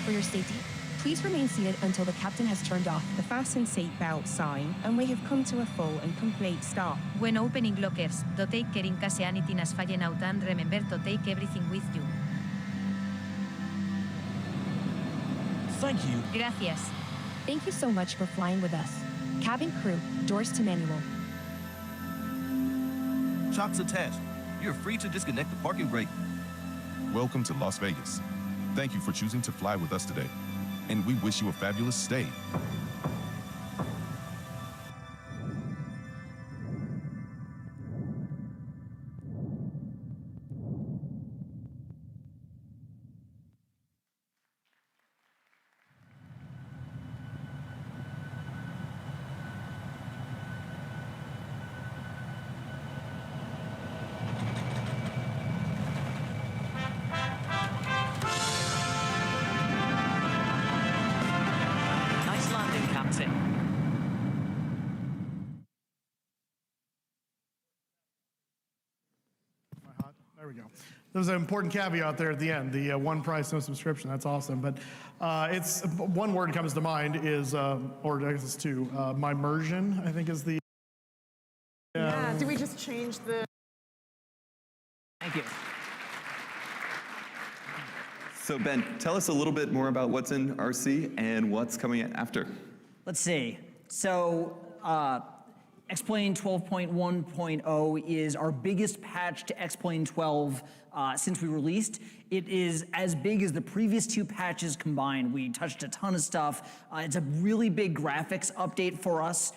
For your safety, please remain seated until the captain has turned off the fasten seatbelt sign, and we have come to a full and complete stop. When opening lockers, do take care in case anything is falling out and remember to take everything with you. Thank you. Gracias. Thank you so much for flying with us. Cabin crew, doors to manual. Shots attached. You're free to disconnect the parking brake. Welcome to Las Vegas. Thank you for choosing to fly with us today, and we wish you a fabulous stay. There we go. There's an important caveat there at the end, the one price, no subscription. That's awesome. But it's one word comes to mind is, or I guess it's two, mymersion, I think is the. Yeah, do we just change the? Thank you. So Ben, tell us a little bit more about what's in RC and what's coming after. Let's see. So X-Plane 12.1.0 is our biggest patch to X-Plane 12 since we released. It is as big as the previous two patches combined. We touched a ton of stuff. It's a really big graphics update for us.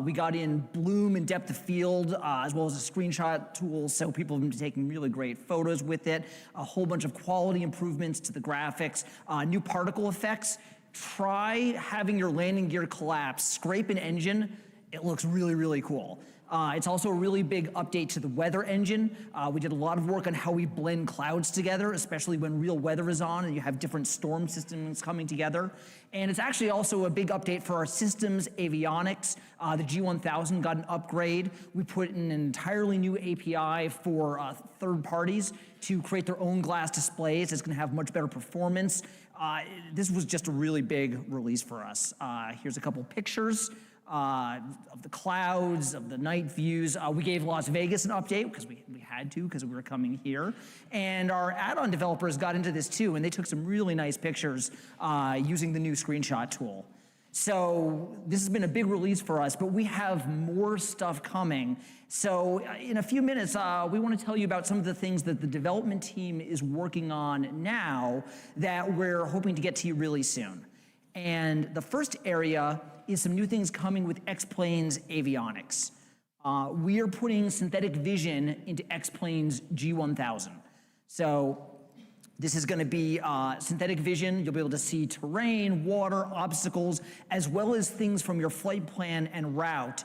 We got in bloom and depth of field, as well as a screenshot tool, so people have been taking really great photos with it. A whole bunch of quality improvements to the graphics, new particle effects. Try having your landing gear collapse, scrape an engine. It looks really, really cool. It's also a really big update to the weather engine. We did a lot of work on how we blend clouds together, especially when real weather is on and you have different storm systems coming together. And it's actually also a big update for our systems avionics. The G1000 got an upgrade. We put in an entirely new API for third parties to create their own glass displays. It's gonna have much better performance. This was just a really big release for us. Here's a couple pictures of the clouds, of the night views. We gave Las Vegas an update because we had to, because we were coming here. And our add-on developers got into this too, and they took some really nice pictures using the new screenshot tool. So this has been a big release for us, but we have more stuff coming. So in a few minutes, we want to tell you about some of the things that the development team is working on now that we're hoping to get to you really soon. And the first area is some new things coming with X-Plane's avionics. We are putting synthetic vision into X-Plane's G1000. So this is going to be synthetic vision. You'll be able to see terrain, water, obstacles, as well as things from your flight plan and route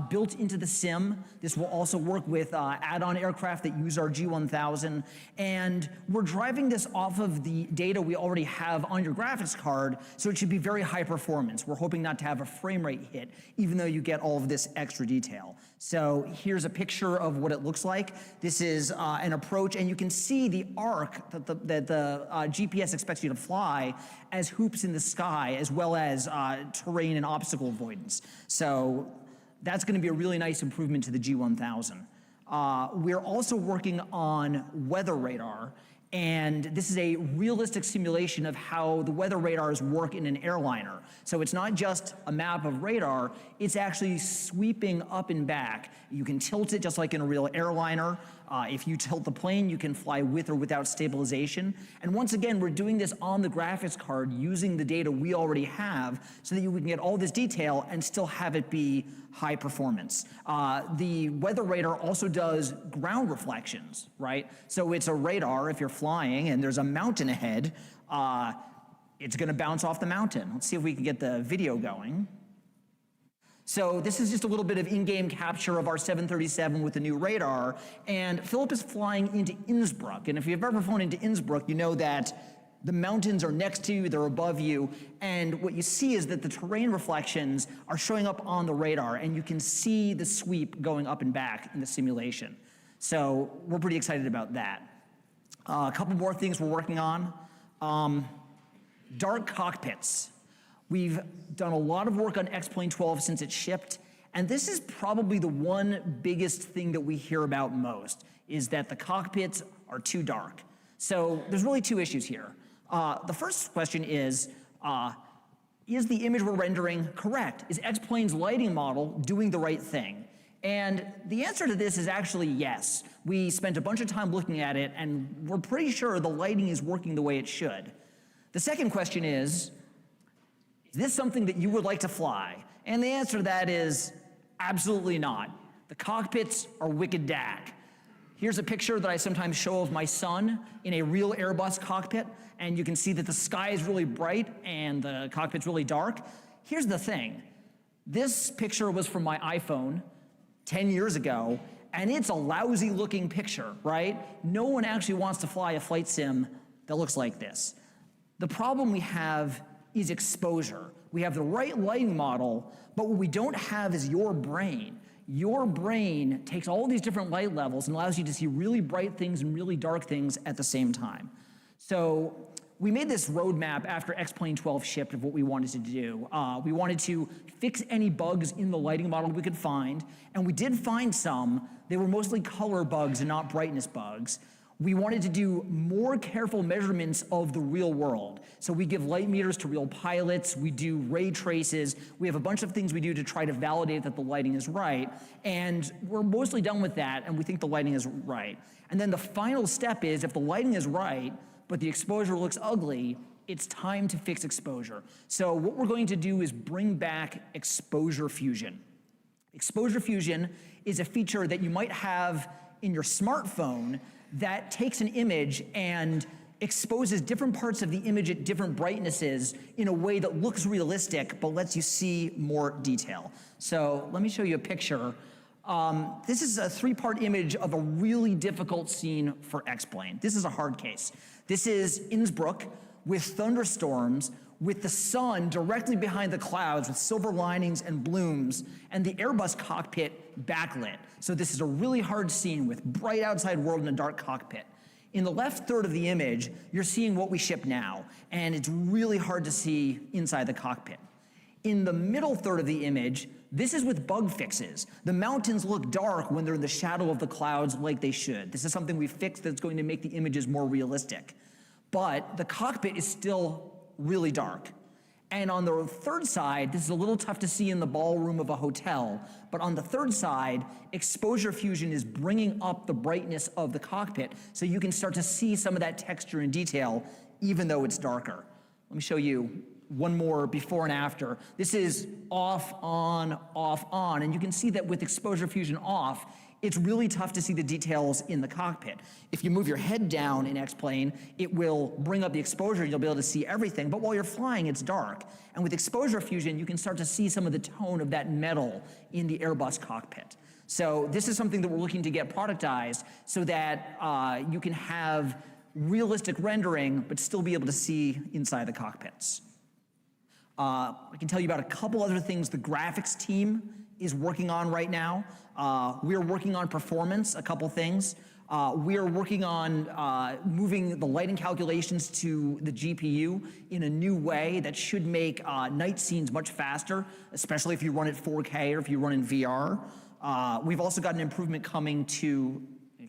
built into the sim. This will also work with add-on aircraft that use our G1000. And we're driving this off of the data we already have on your graphics card, so it should be very high performance. We're hoping not to have a frame rate hit, even though you get all of this extra detail. So here's a picture of what it looks like. This is an approach, and you can see the arc that the GPS expects you to fly as hoops in the sky, as well as terrain and obstacle avoidance. So that's going to be a really nice improvement to the G1000. We're also working on weather radar, and this is a realistic simulation of how the weather radars work in an airliner. So it's not just a map of radar, it's actually sweeping up and back. You can tilt it just like in a real airliner. If you tilt the plane, you can fly with or without stabilization. And once again, we're doing this on the graphics card using the data we already have so that we can get all this detail and still have it be high performance. The weather radar also does ground reflections, right? So it's a radar if you're flying and there's a mountain ahead, it's gonna bounce off the mountain. Let's see if we can get the video going. So this is just a little bit of in-game capture of our 737 with the new radar, and Philip is flying into Innsbruck. And if you've ever flown into Innsbruck, you know that the mountains are next to you, they're above you, and what you see is that the terrain reflections are showing up on the radar, and you can see the sweep going up and back in the simulation. So we're pretty excited about that. A couple more things we're working on. Dark cockpits. We've done a lot of work on X-Plane 12 since it shipped, and this is probably the one biggest thing that we hear about most, is that the cockpits are too dark. So there's really two issues here. The first question is the image we're rendering correct? Is X-Plane's lighting model doing the right thing? And the answer to this is actually yes. We spent a bunch of time looking at it, and we're pretty sure the lighting is working the way it should. The second question is this something that you would like to fly? And the answer to that is absolutely not. The cockpits are wicked dag. Here's a picture that I sometimes show of my son in a real Airbus cockpit, and you can see that the sky is really bright and the cockpit's really dark. Here's the thing. This picture was from my iPhone 10 years ago, and it's a lousy looking picture, right? No one actually wants to fly a flight sim that looks like this. The problem we have is exposure. We have the right lighting model, but what we don't have is your brain. your brain takes all these different light levels and allows you to see really bright things and really dark things at the same time. So we made this roadmap after X-Plane 12 shipped of what we wanted to do. We wanted to fix any bugs in the lighting model we could find, and we did find some. They were mostly color bugs and not brightness bugs. We wanted to do more careful measurements of the real world. So we give light meters to real pilots, we do ray traces, we have a bunch of things we do to try to validate that the lighting is right, and we're mostly done with that, and we think the lighting is right. And then the final step is, if the lighting is right, but the exposure looks ugly, it's time to fix exposure. So what we're going to do is bring back exposure fusion. Exposure fusion is a feature that you might have in your smartphone that takes an image and exposes different parts of the image at different brightnesses in a way that looks realistic but lets you see more detail. So let me show you a picture. This is a 3-part image of a really difficult scene for X-Plane. This is a hard case. This is Innsbruck with thunderstorms, with the sun directly behind the clouds with silver linings and blooms, and the Airbus cockpit backlit. So this is a really hard scene with bright outside world and a dark cockpit. In the left third of the image, you're seeing what we ship now, and it's really hard to see inside the cockpit. In the middle third of the image, this is with bug fixes. The mountains look dark when they're in the shadow of the clouds like they should. This is something we fixed that's going to make the images more realistic. But the cockpit is still really dark. And on the third side, this is a little tough to see in the ballroom of a hotel, but on the third side, exposure fusion is bringing up the brightness of the cockpit so you can start to see some of that texture and detail, even though it's darker. Let me show you one more before and after. This is off, on, and you can see that with exposure fusion off, it's really tough to see the details in the cockpit. If you move your head down in X-Plane, it will bring up the exposure, you'll be able to see everything, but while you're flying, it's dark. And with exposure fusion, you can start to see some of the tone of that metal in the Airbus cockpit. So this is something that we're looking to get productized so that you can have realistic rendering, but still be able to see inside the cockpits. I can tell you about a couple other things the graphics team is working on right now. We're working on performance, a couple things. We are working on moving the lighting calculations to the GPU in a new way that should make night scenes much faster, especially if you run it 4K or if you run in VR. We've also got an improvement coming to,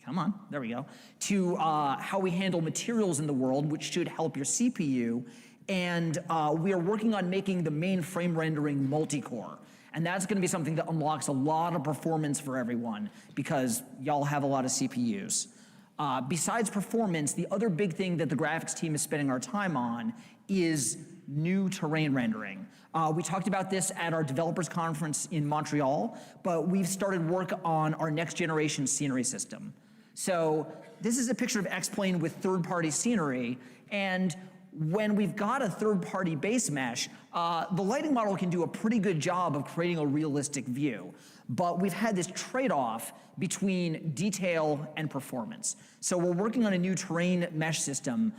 come on, there we go, to how we handle materials in the world, which should help your CPU. And we are working on making the main frame rendering multi-core. And that's going to be something that unlocks a lot of performance for everyone because y'all have a lot of CPUs. Besides performance, the other big thing that the graphics team is spending our time on is new terrain rendering. We talked about this at our developers conference in Montreal, but we've started work on our next generation scenery system. So this is a picture of X-Plane with third-party scenery, and when we've got a third-party base mesh, the lighting model can do a pretty good job of creating a realistic view. But we've had this trade-off between detail and performance. So we're working on a new terrain mesh system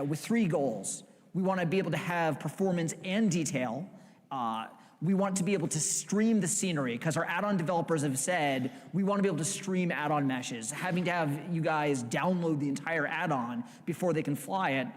with 3 goals. We want to be able to have performance and detail. We want to be able to stream the scenery, because our add-on developers have said we want to be able to stream add-on meshes. Having to have you guys download the entire add-on before they can fly it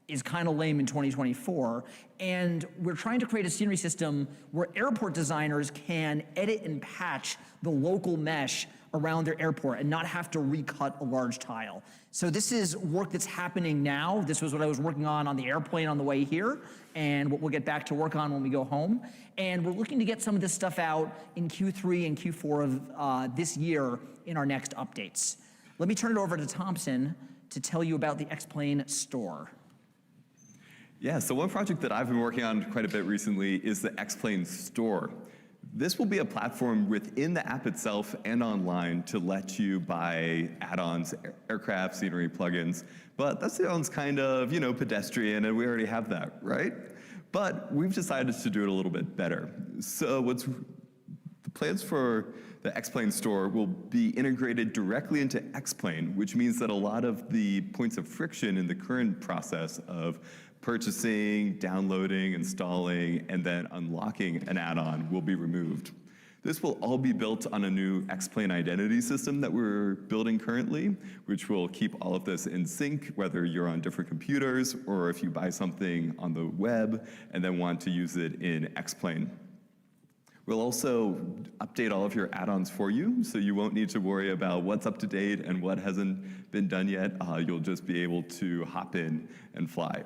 is kind of lame in 2024, and we're trying to create a scenery system where airport designers can edit and patch the local mesh around their airport and not have to recut a large tile. So this is work that's happening now. This was what I was working on the airplane on the way here, and what we'll get back to work on when we go home. And we're looking to get some of this stuff out in Q3 and Q4 of this year in our next updates. Let me turn it over to Thompson to tell you about the X-Plane store. Yeah, so one project that I've been working on quite a bit recently is the X-Plane store. This will be a platform within the app itself and online to let you buy add-ons, aircraft, scenery, plugins, but that sounds kind of, pedestrian, and we already have that, right? But we've decided to do it a little bit better. So the plans for the X-Plane store will be integrated directly into X-Plane, which means that a lot of the points of friction in the current process of purchasing, downloading, installing, and then unlocking an add-on will be removed. This will all be built on a new X-Plane identity system that we're building currently, which will keep all of this in sync, whether you're on different computers or if you buy something on the web and then want to use it in X-Plane. We'll also update all of your add-ons for you, so you won't need to worry about what's up to date and what hasn't been done yet. You'll just be able to hop in and fly.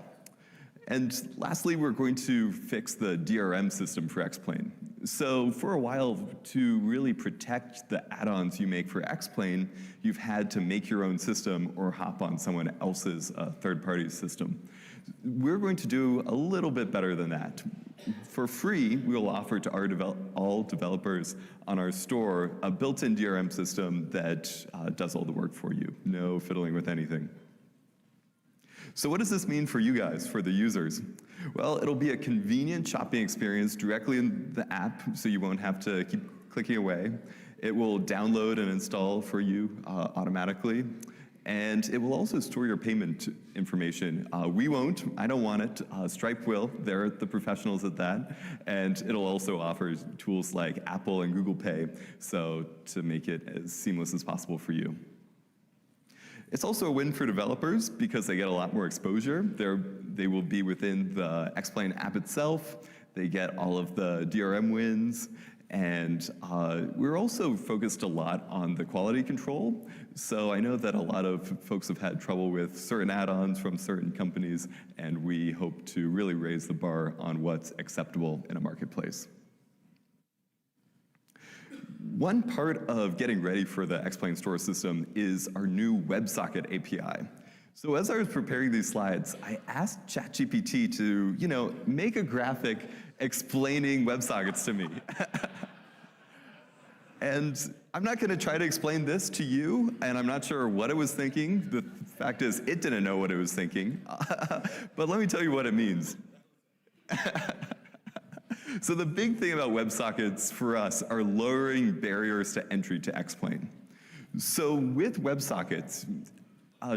And lastly, we're going to fix the DRM system for X-Plane. So for a while, to really protect the add-ons you make for X-Plane, you've had to make your own system or hop on someone else's third-party system. We're going to do a little bit better than that. For free, we'll offer to all developers on our store a built-in DRM system that does all the work for you. No fiddling with anything. So what does this mean for you guys, for the users? Well, it'll be a convenient shopping experience directly in the app, so you won't have to keep clicking away. It will download and install for you automatically. And it will also store your payment information. We won't, I don't want it. Stripe will, they're the professionals at that. And it'll also offer tools like Apple and Google Pay, so to make it as seamless as possible for you. It's also a win for developers because they get a lot more exposure. They will be within the X-Plane app itself. They get all of the DRM wins. And we're also focused a lot on the quality control. So I know that a lot of folks have had trouble with certain add-ons from certain companies, and we hope to really raise the bar on what's acceptable in a marketplace. One part of getting ready for the X-Plane store system is our new WebSocket API. So as I was preparing these slides, I asked ChatGPT to, make a graphic explaining WebSockets to me. And I'm not going to try to explain this to you, and I'm not sure what it was thinking. The fact is, it didn't know what it was thinking. But let me tell you what it means. So the big thing about WebSockets for us are lowering barriers to entry to X-Plane. So with WebSockets,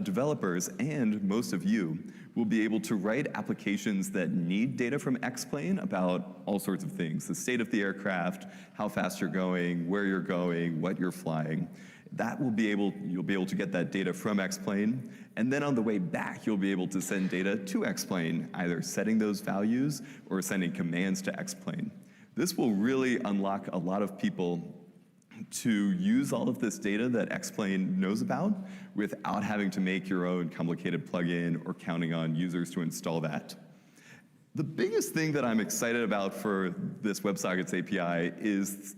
developers and most of you will be able to write applications that need data from X-Plane about all sorts of things: the state of the aircraft, how fast you're going, where you're going, what you're flying. You'll be able to get that data from X-Plane, and then on the way back, you'll be able to send data to X-Plane, either setting those values or sending commands to X-Plane. This will really unlock a lot of people to use all of this data that X-Plane knows about without having to make your own complicated plugin or counting on users to install that. The biggest thing that I'm excited about for this WebSockets API is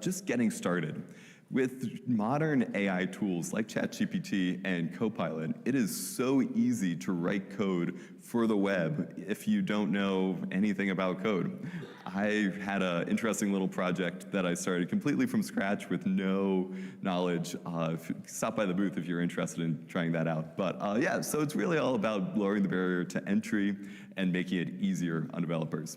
just getting started. With modern AI tools like ChatGPT and Copilot, it is so easy to write code for the web if you don't know anything about code. I had an interesting little project that I started completely from scratch with no knowledge. Stop by the booth if you're interested in trying that out. But yeah, so it's really all about lowering the barrier to entry and making it easier on developers.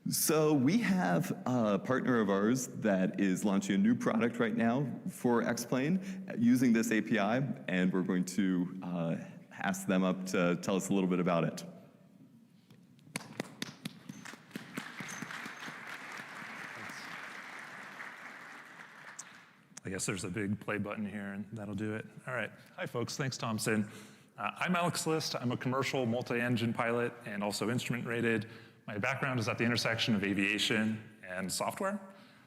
So we have a partner of ours that is launching a new product right now for X-Plane using this API, and we're going to ask them up to tell us a little bit about it. I guess there's a big play button here, and that'll do it. All right. Hi, folks. Thanks, Thompson. I'm Alex List. I'm a commercial multi-engine pilot and also instrument rated. My background is at the intersection of aviation and software.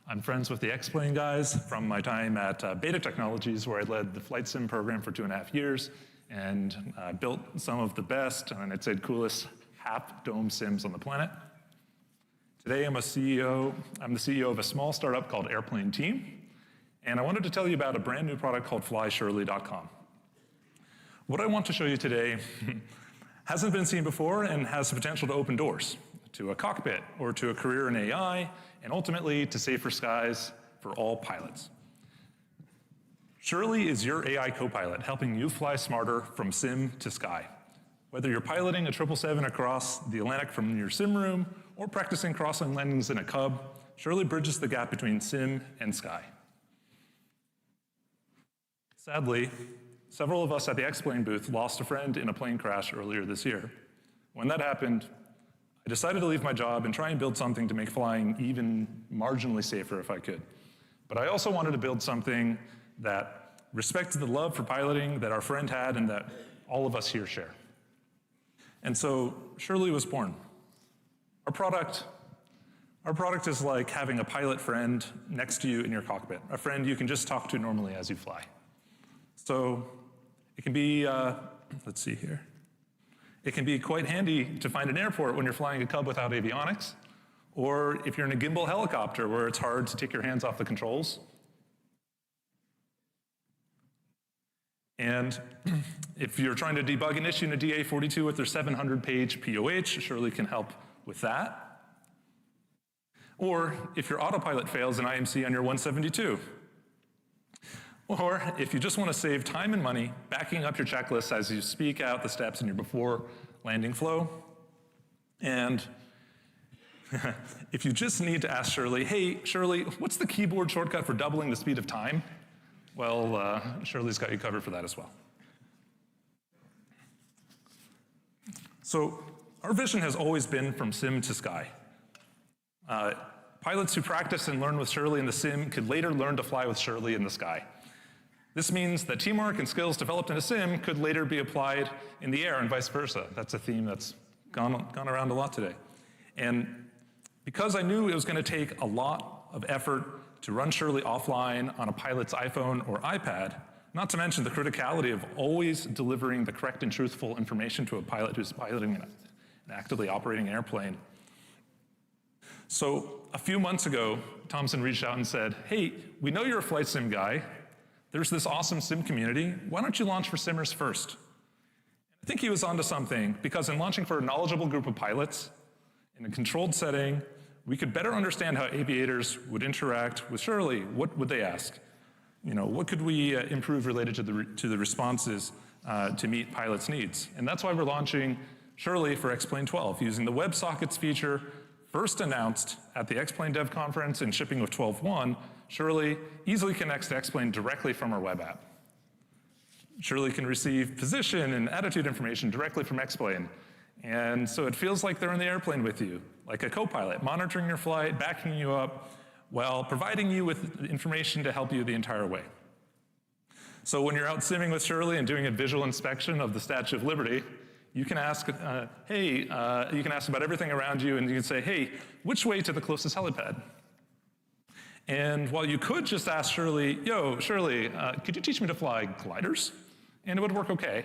I'm friends with the X-Plane guys from my time at Beta Technologies, where I led the flight sim program for 2.5 years and built some of the best, and I'd say coolest HAP dome sims on the planet. Today I'm the CEO of a small startup called Airplane Team, and I wanted to tell you about a brand new product called FlySurely.com. What I want to show you today hasn't been seen before and has the potential to open doors to a cockpit or to a career in AI, and ultimately to safer skies for all pilots. Surely is your AI co-pilot helping you fly smarter from sim to sky. Whether you're piloting a 777 across the Atlantic from your sim room or practicing crossing landings in a Cub, Surely bridges the gap between sim and sky. Sadly, several of us at the X-Plane booth lost a friend in a plane crash earlier this year. When that happened, I decided to leave my job and try and build something to make flying even marginally safer if I could. But I also wanted to build something that respected the love for piloting that our friend had and that all of us here share. And so Shirley was born. Our product is like having a pilot friend next to you in your cockpit, a friend you can just talk to normally as you fly. So it can be, let's see here. It can be quite handy to find an airport when you're flying a Cub without avionics, or if you're in a gimbal helicopter where it's hard to take your hands off the controls. And if you're trying to debug an issue in a DA42 with their 700-page POH, Shirley can help with that. Or if your autopilot fails in IMC on your 172. Or if you just want to save time and money, backing up your checklist as you speak out the steps in your before landing flow. And if you just need to ask Shirley, hey, Shirley, what's the keyboard shortcut for doubling the speed of time? Well, Shirley's got you covered for that as well. So our vision has always been from sim to sky. Pilots who practice and learn with Shirley in the sim could later learn to fly with Shirley in the sky. This means that teamwork and skills developed in a sim could later be applied in the air and vice versa. That's a theme that's gone around a lot today. And because I knew it was going to take a lot of effort to run Shirley offline on a pilot's iPhone or iPad, not to mention the criticality of always delivering the correct and truthful information to a pilot who's piloting and actively operating an airplane. So a few months ago, Thomson reached out and said, hey, we know you're a flight sim guy. There's this awesome sim community. Why don't you launch for simmers first? I think he was onto something, because in launching for a knowledgeable group of pilots in a controlled setting, we could better understand how aviators would interact with Shirley. What would they ask? You know, what could we improve related to the responses to meet pilots' needs? And that's why we're launching Shirley for X-Plane 12, using the WebSockets feature first announced at the X-Plane Dev Conference in shipping with 12.1. Shirley easily connects to X-Plane directly from our web app. Shirley can receive position and attitude information directly from X-Plane. And so it feels like they're in the airplane with you, like a co-pilot, monitoring your flight, backing you up, while providing you with information to help you the entire way. So when you're out simming with Shirley and doing a visual inspection of the Statue of Liberty, you can ask, you can ask about everything around you, and you can say, hey, which way to the closest helipad? And while you could just ask Shirley, yo, Shirley, could you teach me to fly gliders? And it would work okay.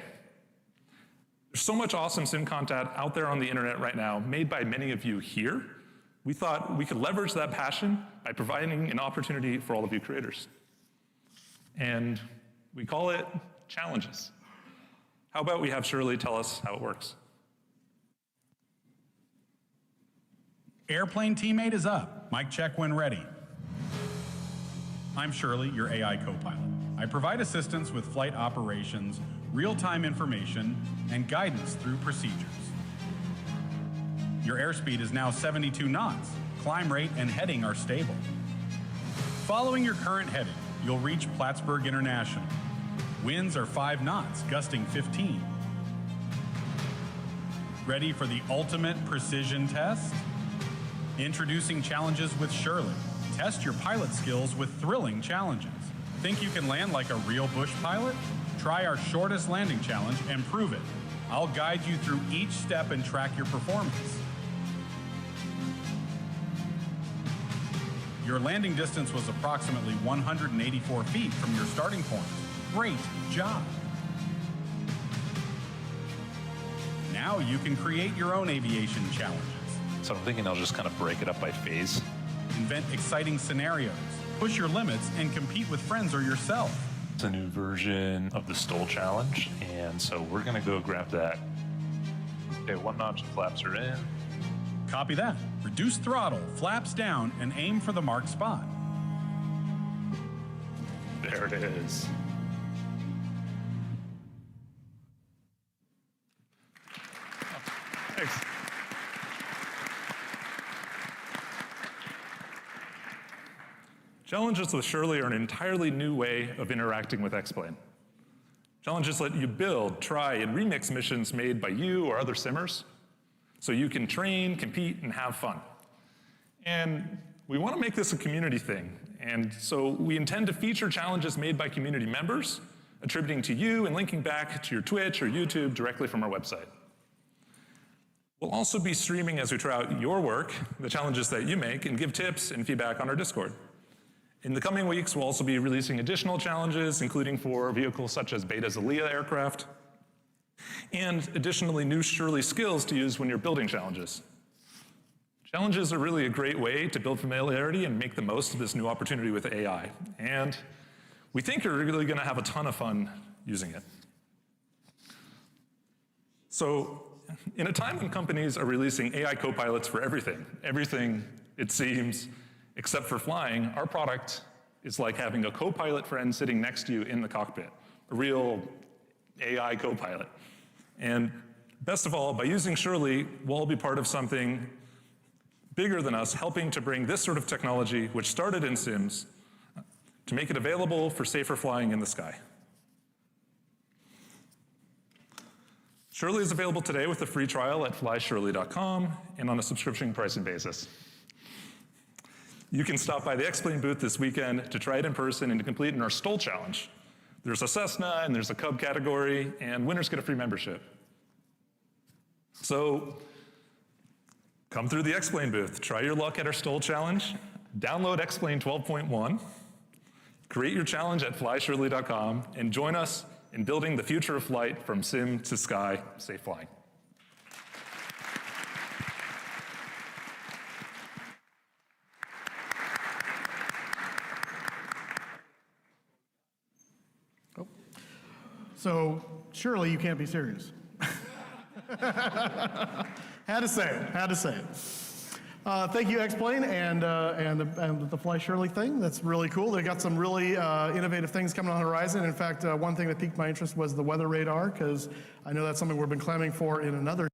There's so much awesome sim content out there on the internet right now, made by many of you here. We thought we could leverage that passion by providing an opportunity for all of you creators. And we call it challenges. How about we have Shirley tell us how it works? Airplane teammate is up. Mic check when ready. I'm Shirley, your AI co-pilot. I provide assistance with flight operations, real-time information, and guidance through procedures. Your airspeed is now 72 knots. Climb rate and heading are stable. Following your current heading, you'll reach Plattsburgh International. Winds are 5 knots, gusting 15. Ready for the ultimate precision test? Introducing challenges with Shirley. Test your pilot skills with thrilling challenges. Think you can land like a real bush pilot? Try our shortest landing challenge and prove it. I'll guide you through each step and track your performance. Your landing distance was approximately 184 feet from your starting point. Great job. Now you can create your own aviation challenges. So I'm thinking I'll just kind of break it up by phase. Invent exciting scenarios, push your limits, and compete with friends or yourself. It's a new version of the STOL challenge, and so we're gonna go grab that. Okay, 1 notch and flaps are in. Copy that. Reduce throttle, flaps down, and aim for the marked spot. There it is. Thanks. Challenges with Shirley are an entirely new way of interacting with X-Plane. Challenges let you build, try, and remix missions made by you or other simmers, so you can train, compete, and have fun. And we want to make this a community thing. And so we intend to feature challenges made by community members, attributing to you and linking back to your Twitch or YouTube directly from our website. We'll also be streaming as we try out your work, the challenges that you make, and give tips and feedback on our Discord. In the coming weeks, we'll also be releasing additional challenges, including for vehicles such as Beta's Aaliyah aircraft, and additionally new Shirley skills to use when you're building challenges. Challenges are really a great way to build familiarity and make the most of this new opportunity with AI. And we think you're really gonna have a ton of fun using it. So in a time when companies are releasing AI co-pilots for everything it seems, except for flying, our product is like having a co-pilot friend sitting next to you in the cockpit, a real AI co-pilot. And best of all, by using Shirley, we'll all be part of something bigger than us, helping to bring this sort of technology, which started in Sims, to make it available for safer flying in the sky. Shirley is available today with a free trial at flyshirley.com and on a subscription pricing basis. You can stop by the X-Plane booth this weekend to try it in person and to complete in our STOL challenge. There's a Cessna and there's a Cub category, and winners get a free membership. So come through the X-Plane booth, try your luck at our STOL challenge, download X-Plane 12.1, create your challenge at flyshirley.com, and join us in building the future of flight from sim to sky, safe flying. So surely you can't be serious. Had to say it. Thank you, X-Plane, and the Fly Shirley thing. That's really cool. They got some really innovative things coming on the horizon. In fact, one thing that piqued my interest was the weather radar, because I know that's something we've been clamoring for in another.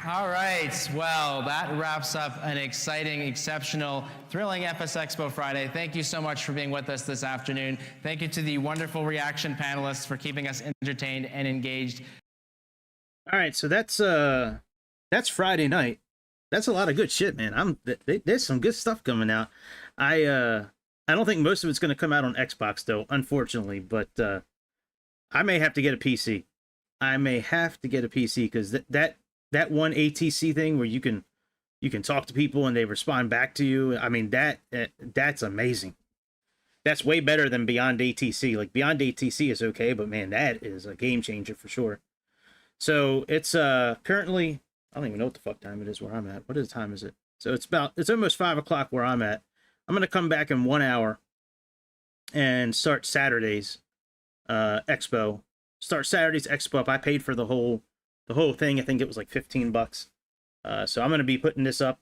All right, well, that wraps up an exciting, exceptional, thrilling Fsexpo Friday. Thank you so much for being with us this afternoon. Thank you to the wonderful reaction panelists for keeping us entertained and engaged. All right, so that's Friday night. That's a lot of good shit, man. There's some good stuff coming out. I don't think most of it's going to come out on Xbox though, unfortunately, but I may have to get a PC. I may have to get a PC because that one ATC thing where you can talk to people and they respond back to you. I mean, that's amazing. That's way better than Beyond ATC. Like Beyond ATC is okay, but man, that is a game changer for sure. So it's currently, I don't even know what the fuck time it is where I'm at. What time is it? So it's almost 5 o'clock where I'm at. I'm gonna come back in 1 hour and start Saturday's expo. Start Saturday's expo up. I paid for the whole thing. I think it was like $15. So I'm gonna be putting this up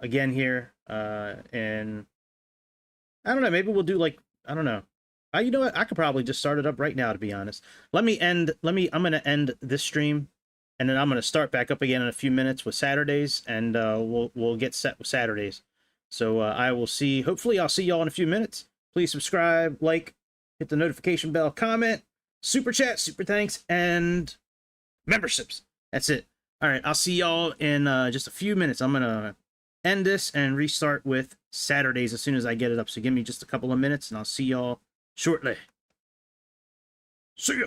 again here, and I don't know. Maybe we'll do like, I don't know. You know what? I could probably just start it up right now, to be honest. I'm gonna end this stream, and then I'm gonna start back up again in a few minutes with Saturdays, and we'll get set with Saturdays. So I will see. Hopefully, I'll see y'all in a few minutes. Please subscribe, like, hit the notification bell, comment, super chat, super thanks, and memberships. That's it. All right, I'll see y'all in just a few minutes. I'm gonna end this and restart with Saturdays as soon as I get it up. So give me just a couple of minutes, and I'll see y'all shortly. See ya.